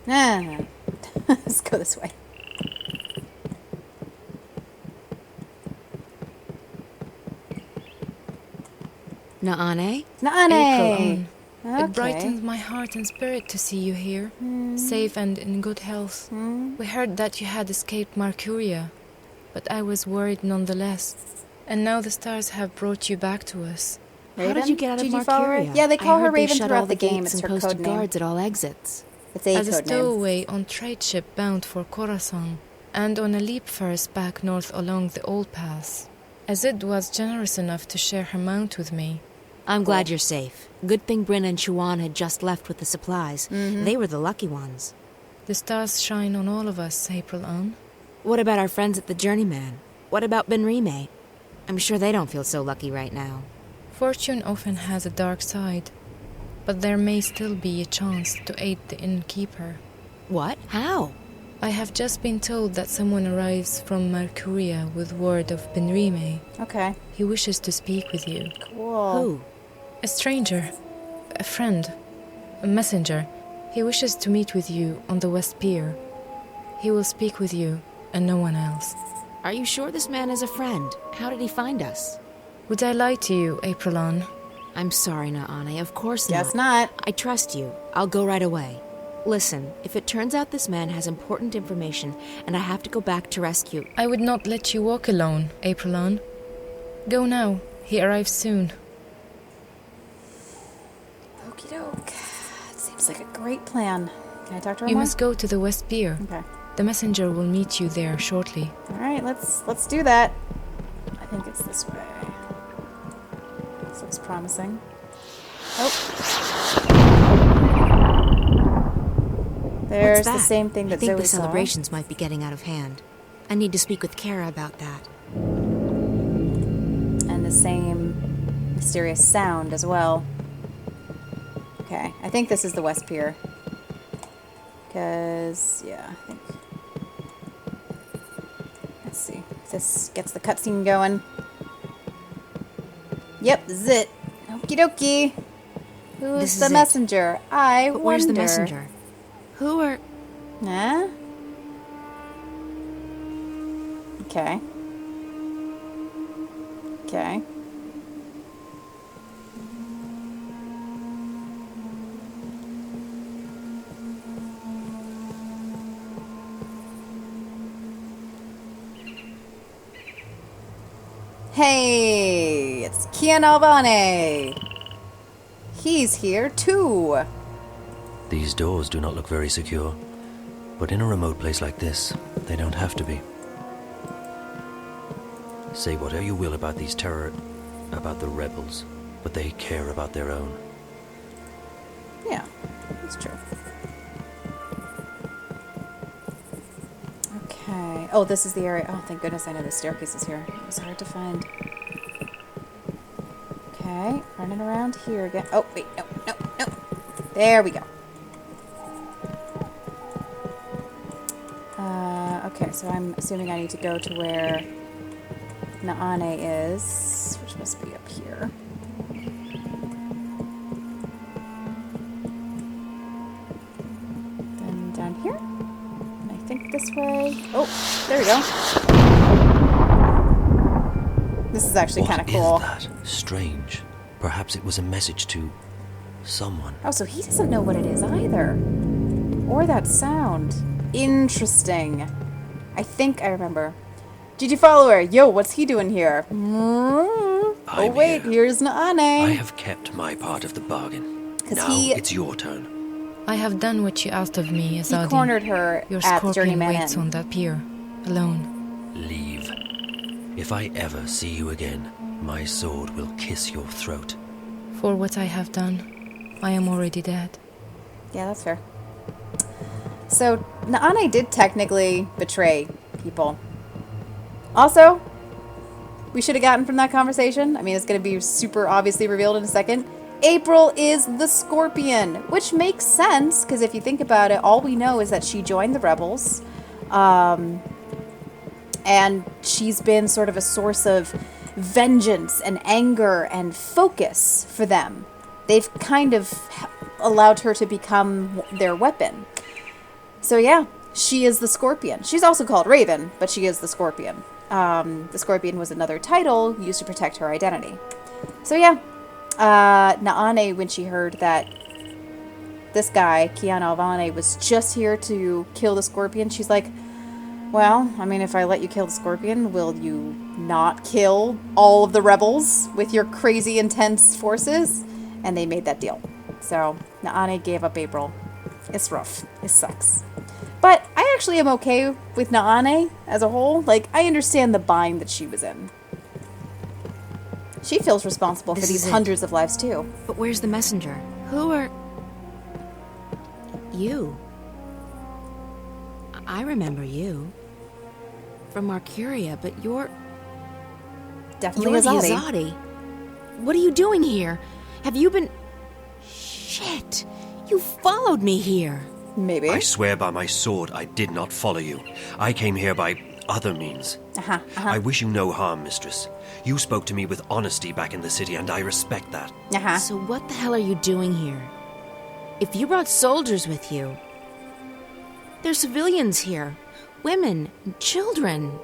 Nah. Let's go this way. Naane? Naane! April, It brightens my heart and spirit to see you here, safe and in good health. We heard that you had escaped Mercuria, but I was worried nonetheless. And now the stars have brought you back to us. How did you get out of Did you follow her? Mercuria? Yeah, they call I her heard they Raven shut throughout all the game. gates It's and her posted code name. guards at all exits. It's a As a code name. stowaway on trade ship bound for Khorasan, and on a leap first back north along the old pass. Azid was generous enough to share her mount with me. I'm glad you're safe. Good thing Bryn and Chuan had just left with the supplies. They were the lucky ones. The stars shine on all of us, April Ann. What about our friends at the Journeyman? What about Benrime? I'm sure they don't feel so lucky right now. Fortune often has a dark side, but there may still be a chance to aid the innkeeper. What? How? I have just been told that someone arrives from Mercuria with word of Benrime. Okay. He wishes to speak with you. Cool. Who? A stranger, a friend, a messenger. He wishes to meet with you on the West Pier. He will speak with you and no one else. Are you sure this man is a friend? How did he find us? Would I lie to you, April Ann? I'm sorry, Naane. Of course not. Guess not. I trust you. I'll go right away. Listen, if it turns out this man has important information and I have to go back to rescue... I would not let you walk alone, April Ann. Go now. He arrives soon. Okie doke. It seems like a great plan. Can I talk to her You more? must go to the West Pier. Okay. The messenger will meet you there shortly. Alright, let's do that. I think it's this way. promising. Oh. There's the same thing that I think Zoe the saw. celebrations might be getting out of hand. I need to speak with Kara about that. And the same mysterious sound as well. Okay, I think this is the West Pier. Because, yeah, I think... Let's see if this gets the cutscene going. Yep, this is it. Okie dokie. Who's the messenger? I wonder. Where's the messenger? Who are... Huh? Okay. Okay. Hey, it's Kian Alvane. He's here too. These doors do not look very secure, but in a remote place like this, they don't have to be. Say whatever you will about these about the rebels, but they care about their own. Yeah, that's true. Okay. Oh, this is the area. Oh, thank goodness I know the staircase is here. It was hard to find. Okay, running around here again. Oh, wait, no. There we go. Okay, so I'm assuming I need to go to where Naane is, which must be up here. Then down here. And I think this way. Oh, there we go. This is actually kind of cool. What is that? Strange. Perhaps it was a message to someone. Oh, so he doesn't know what it is either. Or that sound. Interesting. I think I remember. Did you follow her? Yo, what's he doing here? Oh, wait, here's Naane. I have kept my part of the bargain. Now it's your turn. I have done what you asked of me, Azadi. He cornered her Your at scorpion Journeyman waits Inn. on that pier, alone. Leave. If I ever see you again, my sword will kiss your throat. For what I have done, I am already dead. Yeah, that's fair. So, Naane did technically betray people. Also, we should have gotten from that conversation, I mean, it's going to be super obviously revealed in a second, April is the Scorpion, which makes sense, because if you think about it, all we know is that she joined the rebels, and she's been sort of a source of vengeance and anger and focus for them. They've kind of allowed her to become their weapon. So yeah, she is the Scorpion. She's also called Raven, but she is the Scorpion. The Scorpion was another title used to protect her identity. So yeah, Naane, when she heard that this guy, Kian Alvane, was just here to kill the Scorpion, she's like, well, I mean, if I let you kill the Scorpion, will you not kill all of the rebels with your crazy intense forces? And they made that deal. So Naane gave up April. It's rough. It sucks. But I actually am okay with Naane as a whole. Like, I understand the bind that she was in. She feels responsible for these hundreds of lives, too. But where's the messenger? Who are... You. I remember you. From Marcuria, but you're... Definitely You're the Azadi. Azadi. What are you doing here? Have you been... Shit! You followed me here. Maybe. I swear by my sword I did not follow you. I came here by other means. I wish you no harm, mistress. You spoke to me with honesty back in the city, and I respect that. So what the hell are you doing here? If you brought soldiers with you... There's civilians here. Women, children.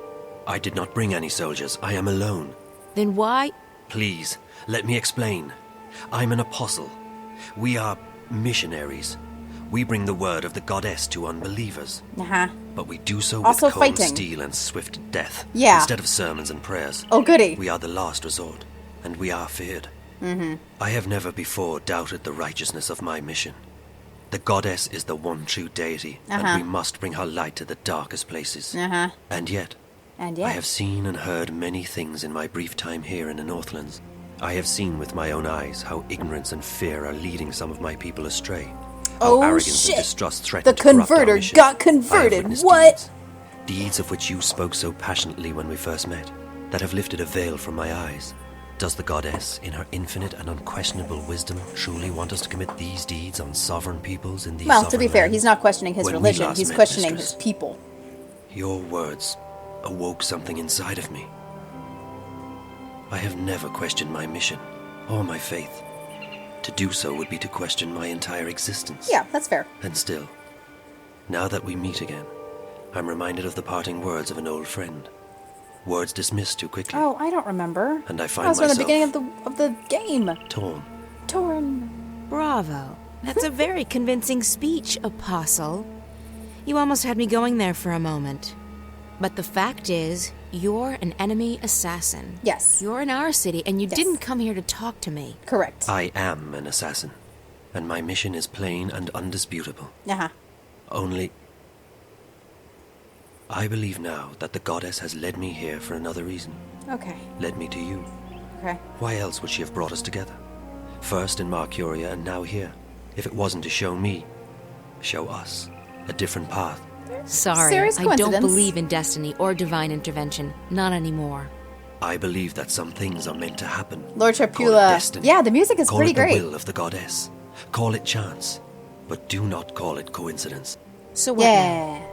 I did not bring any soldiers. I am alone. Then why... Please, let me explain. I'm an apostle. We are missionaries. We bring the word of the goddess to unbelievers. But we do so with Also cold fighting. steel and swift death. Yeah. Instead of sermons and prayers. Oh, goody. We are the last resort, and we are feared. I have never before doubted the righteousness of my mission. The goddess is the one true deity, and we must bring her light to the darkest places. And yet, I have seen and heard many things in my brief time here in the Northlands. I have seen with my own eyes how ignorance and fear are leading some of my people astray. Oh, How arrogance shit. and distrust threaten The to corrupt our converter mission. got I have converted. witnessed What? Deeds of which you spoke so passionately when we first met, that have lifted a veil from my eyes. Does the goddess, in her infinite and unquestionable wisdom, truly want us to commit these deeds on sovereign peoples in these Well, to be sovereign fair, lands? he's not questioning his When we religion. last He's met, questioning mistress, his people. your words awoke something inside of me. I have never questioned my mission or my faith. To do so would be to question my entire existence. Yeah, that's fair. And still, now that we meet again, I'm reminded of the parting words of an old friend. Words dismissed too quickly. Oh, I don't remember. And I That find was from the myself beginning of the game. torn. Torn. Bravo. That's a very convincing speech, Apostle. You almost had me going there for a moment. But the fact is, you're an enemy assassin. Yes. You're in our city, and you didn't come here to talk to me. Correct. I am an assassin, and my mission is plain and undisputable. Uh-huh. Only, I believe now that the goddess has led me here for another reason. Okay. Led me to you. Okay. Why else would she have brought us together? First in Marcuria and now here. If it wasn't to show me, show us, a different path. Sorry, Serious I don't coincidence. believe in destiny or divine intervention. Not anymore. I believe that some things are meant to happen. Lord Call it Trapula. destiny. Yeah, the music is Call pretty it the great. will of the goddess. Call it chance. But do not call it coincidence. So what now?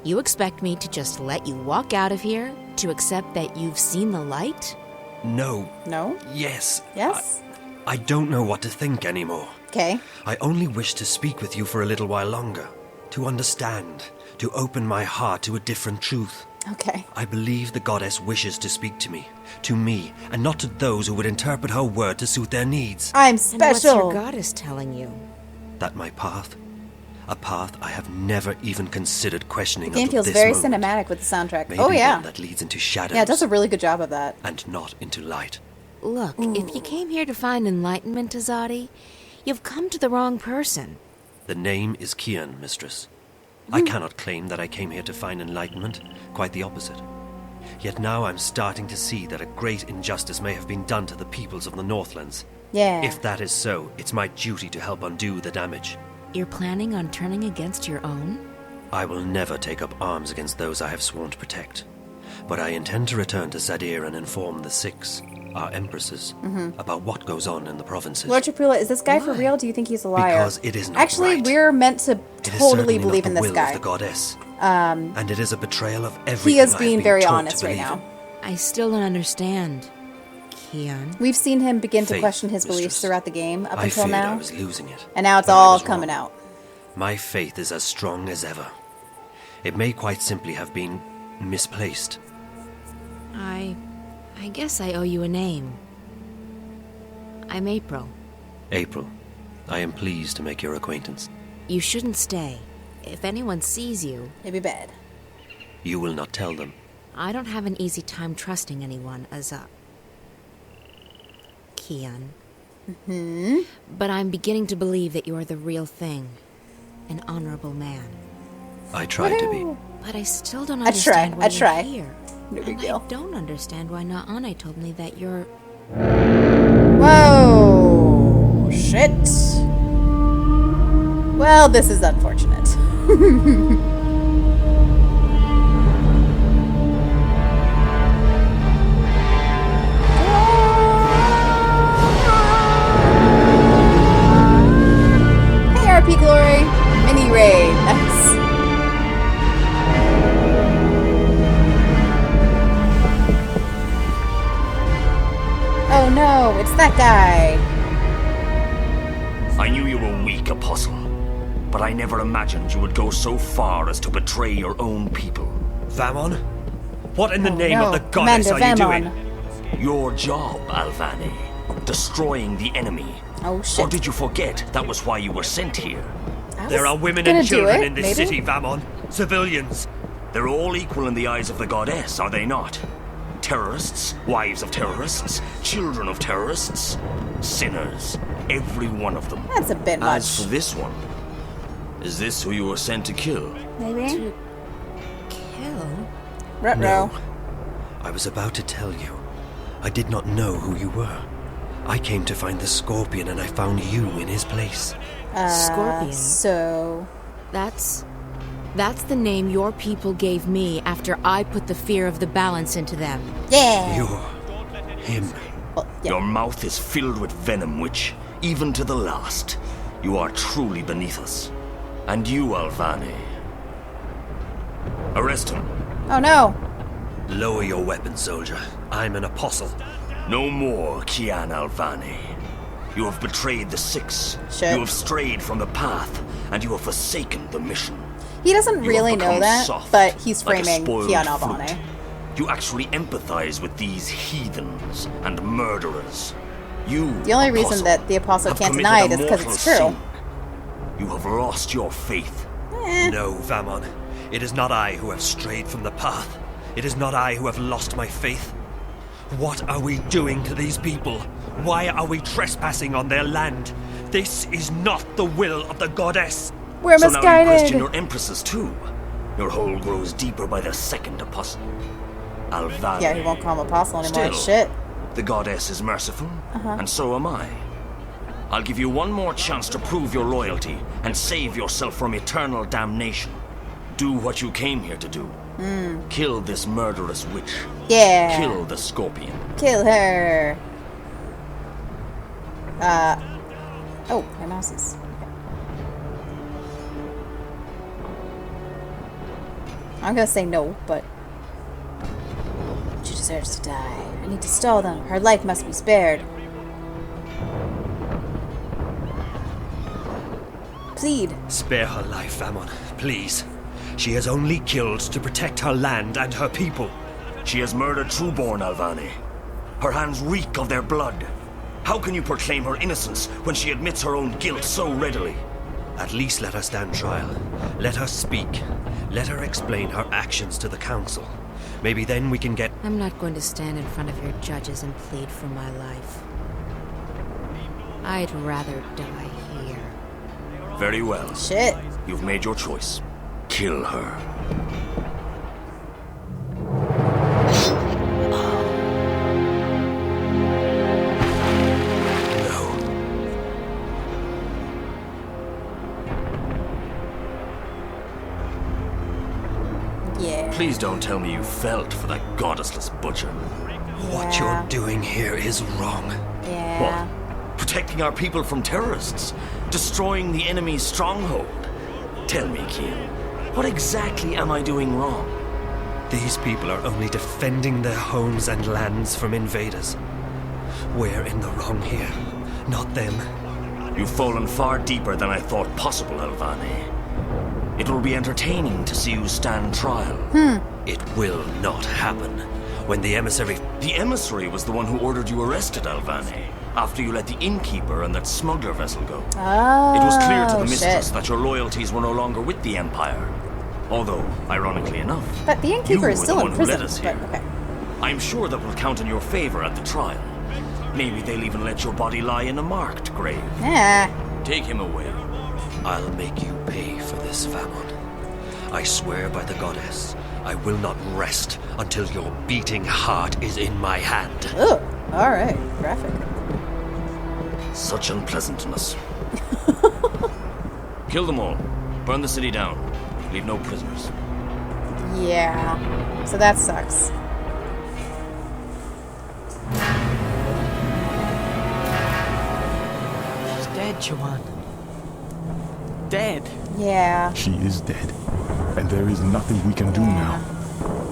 You expect me to just let you walk out of here? To accept that you've seen the light? No. No? Yes. Yes? I don't know what to think anymore. Okay. I only wish to speak with you for a little while longer. To understand. To open my heart to a different truth. Okay. I believe the goddess wishes to speak to me, and not to those who would interpret her word to suit their needs. I'm And what's special. your goddess telling you? That my path, a path I have never even considered questioning. The game until feels this very moment. cinematic with the soundtrack. Maybe Oh, yeah. one that leads into shadows. Yeah, it does a really good job of that. And not into light. Look, if you came here to find enlightenment, Azadi, you've come to the wrong person. The name is Kian, mistress. I cannot claim that I came here to find enlightenment. Quite the opposite. Yet now I'm starting to see that a great injustice may have been done to the peoples of the Northlands. Yeah. If that is so, it's my duty to help undo the damage. You're planning on turning against your own? I will never take up arms against those I have sworn to protect. But I intend to return to Sadir and inform the Six, our empresses, about what goes on in the provinces. Lord Trapula, is this guy for real? Do you think he's a liar? Because it is not Actually, right. we're meant to It is totally certainly believe not in the this will guy. of the goddess. Um, And it is a betrayal of everything he is I have being been very taught honest to right believe now. I still don't understand. Kian? We've seen him begin to Faith, question his beliefs mistress. throughout the game up I until feared now. I was losing it. And now it's but I all was coming wrong. out. My faith is as strong as ever. It may quite simply have been misplaced. I guess I owe you a name. I'm April. April, I am pleased to make your acquaintance. You shouldn't stay. If anyone sees you... It'd be bad. You will not tell them. I don't have an easy time trusting anyone as a... Kian. But I'm beginning to believe that you're the real thing. An honorable man. I tried to be. But I still don't I understand try, why I you're try. here. No big And deal. I don't understand why Naane told me that you're... Whoa! Shit. Well, this is unfortunate. Hey, RP Glory. Mini raid. Nice. Oh no, it's that guy. I knew you were weak, Apostle, but I never imagined you would go so far as to betray your own people. Vamon? What in the name no. of the goddess Commander are you Vamon. doing? Your job, Alvane. Destroying the enemy. Oh Or shit. did you forget that was why you were sent here? There are women gonna and do children it, in this maybe? city, Vamon. Civilians. They're all equal in the eyes of the goddess, are they not? Terrorists, wives of terrorists, children of terrorists, sinners, every one of them. That's a bit much. As for this one, is this who you were sent to kill? Maybe? Kill? Ruh-roh. I was about to tell you. I did not know who you were. I came to find the Scorpion and I found you in his place. Scorpion? So... That's the name your people gave me after I put the fear of the balance into them. Yeah! You're... him. Well, yeah. Your mouth is filled with venom, which, even to the last, you are truly beneath us. And you, Alvane. Arrest him. Oh no! Lower your weapon, soldier. I'm an apostle. No more, Kian Alvane. You have betrayed the Six. Shit. You have strayed from the path, and you have forsaken the mission. He doesn't You really have know become that, soft, but he's like a framing spoiled Kian fruit. Alvane. You actually empathize with these heathens and murderers. You, The only reason Apostle, that the Apostle have can't committed deny a it is because mortal it's true. sin. You have lost your faith. No, Vamon. It is not I who have strayed from the path. It is not I who have lost my faith. What are we doing to these people? Why are we trespassing on their land? This is not the will of the goddess. We're So now you misguided. question your empresses too. Your hole grows deeper by the second apostle. Alvane. Yeah, he won't call him Apostle anymore. Still, Shit. the goddess is merciful, Uh-huh. and so am I. I'll give you one more chance to prove your loyalty and save yourself from eternal damnation. Do what you came here to do. Kill this murderous witch. Yeah. Kill the Scorpion. Kill her. Oh, my mouse is... I'm gonna say no, but... She deserves to die. I need to stall them. Her life must be spared. Plead. Spare her life, Vamon, please. She has only killed to protect her land and her people. She has murdered Trueborn, Alvane. Her hands reek of their blood. How can you proclaim her innocence when she admits her own guilt so readily? At least let her stand trial. Let her speak. Let her explain her actions to the council. Maybe then we can get... I'm not going to stand in front of your judges and plead for my life. I'd rather die here. Very well. Shit. You've made your choice. Kill her. Yeah. Please don't tell me you felt for that goddessless butcher. What you're doing here is wrong. Yeah. What? Protecting our people from terrorists? Destroying the enemy's stronghold? Tell me, Kian, what exactly am I doing wrong? These people are only defending their homes and lands from invaders. We're in the wrong here, not them. You've fallen far deeper than I thought possible, Alvane. It will be entertaining to see you stand trial. It will not happen. When the emissary... The emissary was the one who ordered you arrested, Alvane, after you let the innkeeper and that smuggler vessel go. Oh, It was clear to the shit. mistress that your loyalties were no longer with the Empire. Although, ironically enough, But the innkeeper you is were still the in one who prison. led us But, here. okay. I'm sure that will count in your favor at the trial. Maybe they'll even let your body lie in a marked grave. Yeah. Take him away. I'll make you pay for this, Vamon. I swear by the goddess, I will not rest until your beating heart is in my hand. Ugh. Alright. Graphic. Such unpleasantness. Kill them all. Burn the city down. Leave no prisoners. Yeah. So that sucks. She's dead, Joanne. Dead. Yeah. She is dead, and there is nothing we can do now.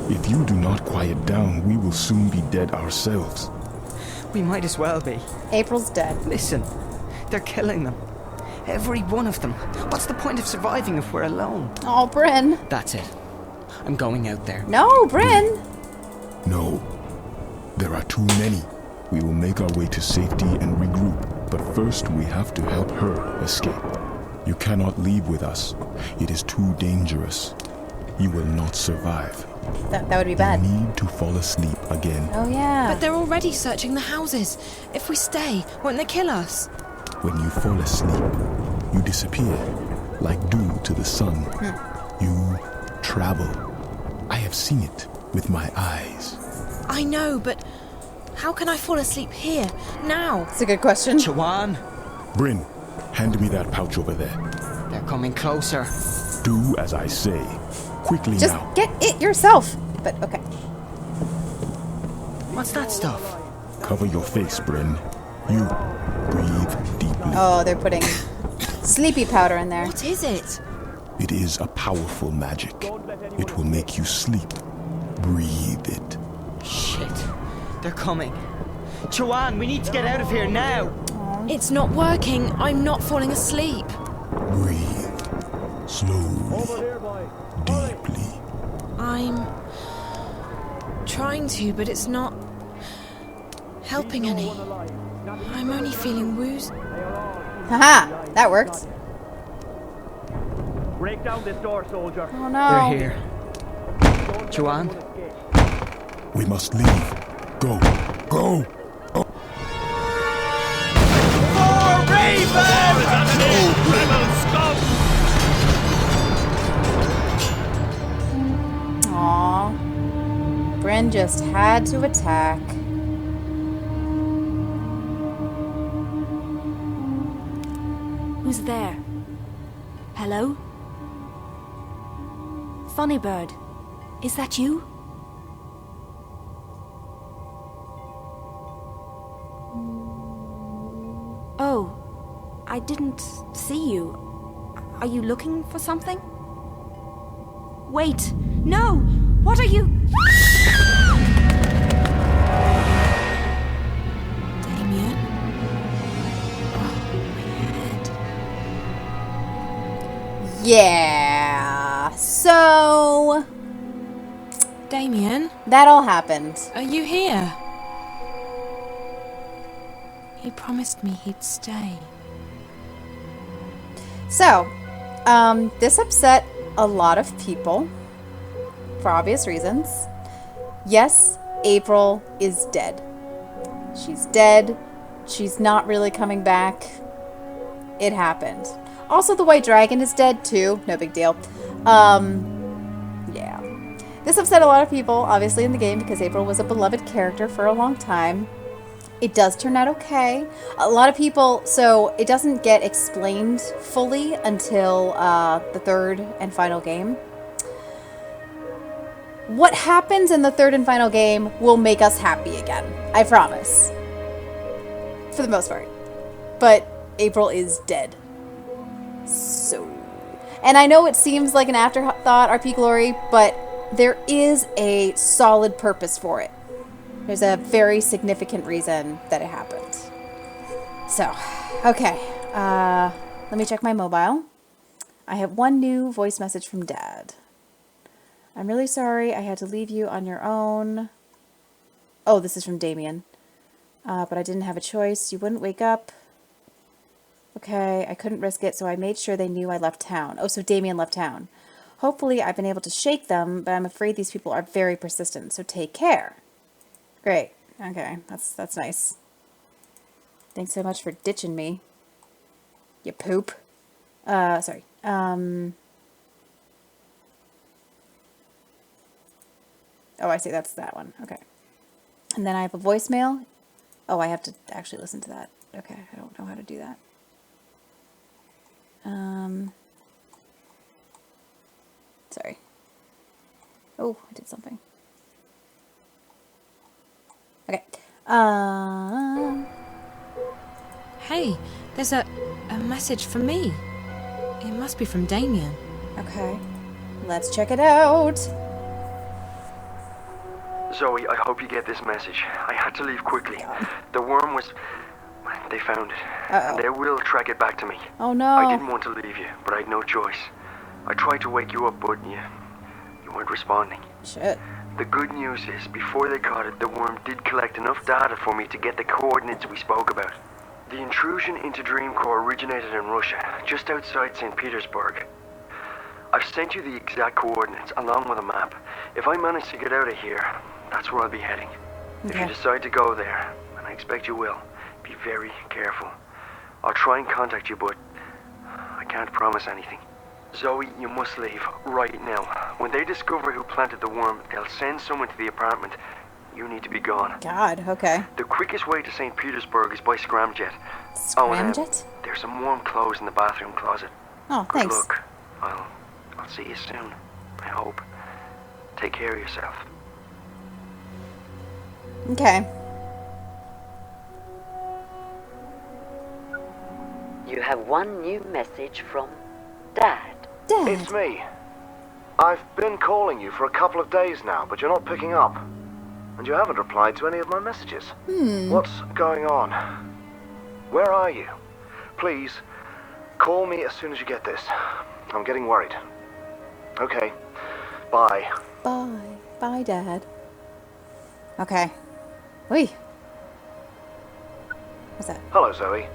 If you do not quiet down, we will soon be dead ourselves. We might as well be. April's dead. Listen, they're killing them. Every one of them. What's the point of surviving if we're alone? Oh, Bryn. That's it. I'm going out there. No, Bryn. No. There are too many. We will make our way to safety and regroup, but first we have to help her escape. You cannot leave with us. It is too dangerous. You will not survive. That would be bad. You need to fall asleep again. Oh, yeah. But they're already searching the houses. If we stay, won't they kill us? When you fall asleep, you disappear, like dew to the sun. You travel. I have seen it with my eyes. I know, but How can I fall asleep here, now? It's a good question. Chuan, Bryn, hand me that pouch over there. they're coming closer. Do as I say. Quickly Just now. get it yourself. But okay. What's that stuff? Cover your face, Bryn. You breathe deeply. Oh, they're putting sleepy powder in there. What is it? It is a powerful magic. It will make you sleep. Breathe it. Shit, they're coming. Chuan, we need to get out of here now. It's not working. I'm not falling asleep. Breathe. Slowly. Deeply. I'm trying to, but it's not helping any. I'm only feeling woozy. Haha, that worked. Break down this door, soldier. Oh no. They're here. Chuan? We must leave. Go. Go. Oh. Aww. Bryn just had to attack. Who's there? Hello? Funny Bird, is that you? Oh, I didn't see you. Are you looking for something? Wait, no! What are you? Damien? Yeah. So Damien? that all happened. Are you here? He promised me he'd stay. So, this upset a lot of people for obvious reasons. Yes, April is dead. She's dead. She's not really coming back. It happened. Also, the White Dragon is dead too. No big deal. Yeah. This upset a lot of people, obviously, in the game because April was a beloved character for a long time. It does turn out okay. A lot of people, so it doesn't get explained fully until the third and final game. What happens in the third and final game will make us happy again. I promise. For the most part. But April is dead. So. And I know it seems like an afterthought, RP Glory, but there is a solid purpose for it. There's a very significant reason that it happened. So, okay. Let me check my mobile. I have one new voice message from Dad. I'm really sorry I had to leave you on your own. Oh, this is from Damien. But I didn't have a choice. You wouldn't wake up. Okay, I couldn't risk it, so I made sure they knew I left town. Oh, so Damien left town. Hopefully I've been able to shake them, but I'm afraid these people are very persistent, so take care. Great. Okay, that's nice. Thanks so much for ditching me. You poop. Sorry. Oh, I see. That's that one. Okay. And then I have a voicemail. Oh, I have to actually listen to that. Okay, I don't know how to do that. Sorry. Oh, I did something. Okay. Hey, there's a message from me. It must be from Damien. Okay. Let's check it out. Zoe, I hope you get this message. I had to leave quickly. The worm was... They found it. Uh-oh. And they will track it back to me. Oh no. I didn't want to leave you, but I had no choice. I tried to wake you up, but you weren't responding. Shit. The good news is, before they caught it, the worm did collect enough data for me to get the coordinates we spoke about. The intrusion into Dreamcore originated in Russia, just outside St. Petersburg. I've sent you the exact coordinates, along with a map. If I manage to get out of here, that's where I'll be heading. If you decide to go there, and I expect you will, be very careful. I'll try and contact you, but I can't promise anything. Zoe, you must leave right now. When they discover who planted the worm, they'll send someone to the apartment. You need to be gone. God, okay. The quickest way to St. Petersburg is by scramjet. Scramjet? There's some warm clothes in the bathroom closet. Oh, Good thanks. luck. I'll see you soon. I hope. Take care of yourself. Okay. You have one new message from Dad. Dad. It's me. I've been calling you for a couple of days now, but you're not picking up. And you haven't replied to any of my messages. What's going on? Where are you? Please, call me as soon as you get this. I'm getting worried. Okay. Bye. Bye. Bye, Dad. Okay. Wait. What's that? Hello, Zoe.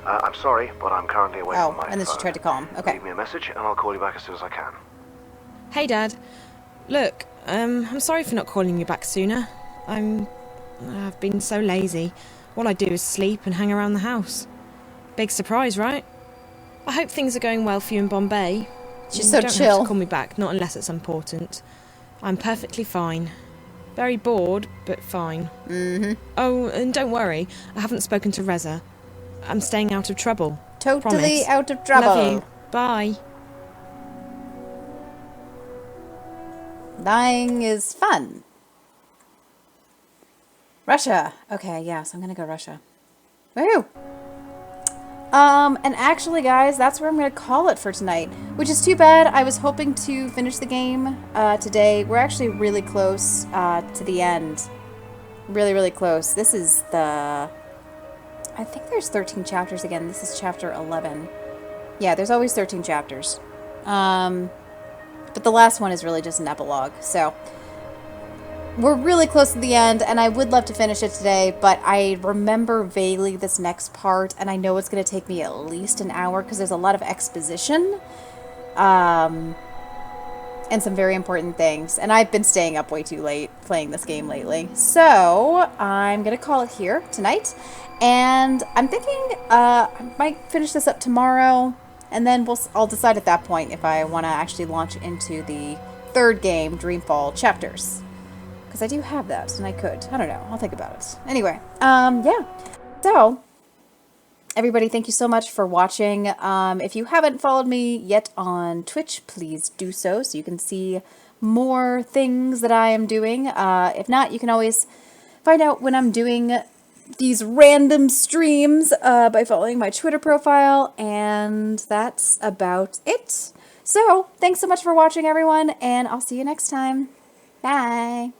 I'm sorry, but I'm currently away from my and then she phone. tried to call him. Okay. Leave me a message, and I'll call you back as soon as I can. Hey, Dad. Look, I'm sorry for not calling you back sooner. I've been so lazy. All I do is sleep and hang around the house. Big surprise, right? I hope things are going well for you in Bombay. She's You so don't have chill. to call me back, not unless it's important. I'm perfectly fine. Very bored, but fine. Mm-hmm. Oh, and don't worry, I haven't spoken to Reza. I'm staying out of trouble. Totally Promise. out of trouble. Love you. Bye. Dying is fun. Russia. Okay, yeah, so I'm gonna go Russia. Woohoo! And actually, guys, that's where I'm gonna call it for tonight, which is too bad. I was hoping to finish the game today. We're actually really close to the end. Really, really close. This is the... I think there's 13 chapters again. This is chapter 11. Yeah, there's always 13 chapters. But the last one is really just an epilogue, so... We're really close to the end, and I would love to finish it today, but I remember vaguely this next part, and I know it's going to take me at least an hour, because there's a lot of exposition, and some very important things, and I've been staying up way too late playing this game lately. So, I'm going to call it here tonight, and I'm thinking I might finish this up tomorrow, and then I'll decide at that point if I want to actually launch into the third game, Dreamfall Chapters. Because I do have that, and I could. I don't know. I'll think about it. Anyway, yeah. So, everybody, thank you so much for watching. If you haven't followed me yet on Twitch, please do so you can see more things that I am doing. If not, you can always find out when I'm doing these random streams by following my Twitter profile, and that's about it. So, thanks so much for watching, everyone, and I'll see you next time. Bye!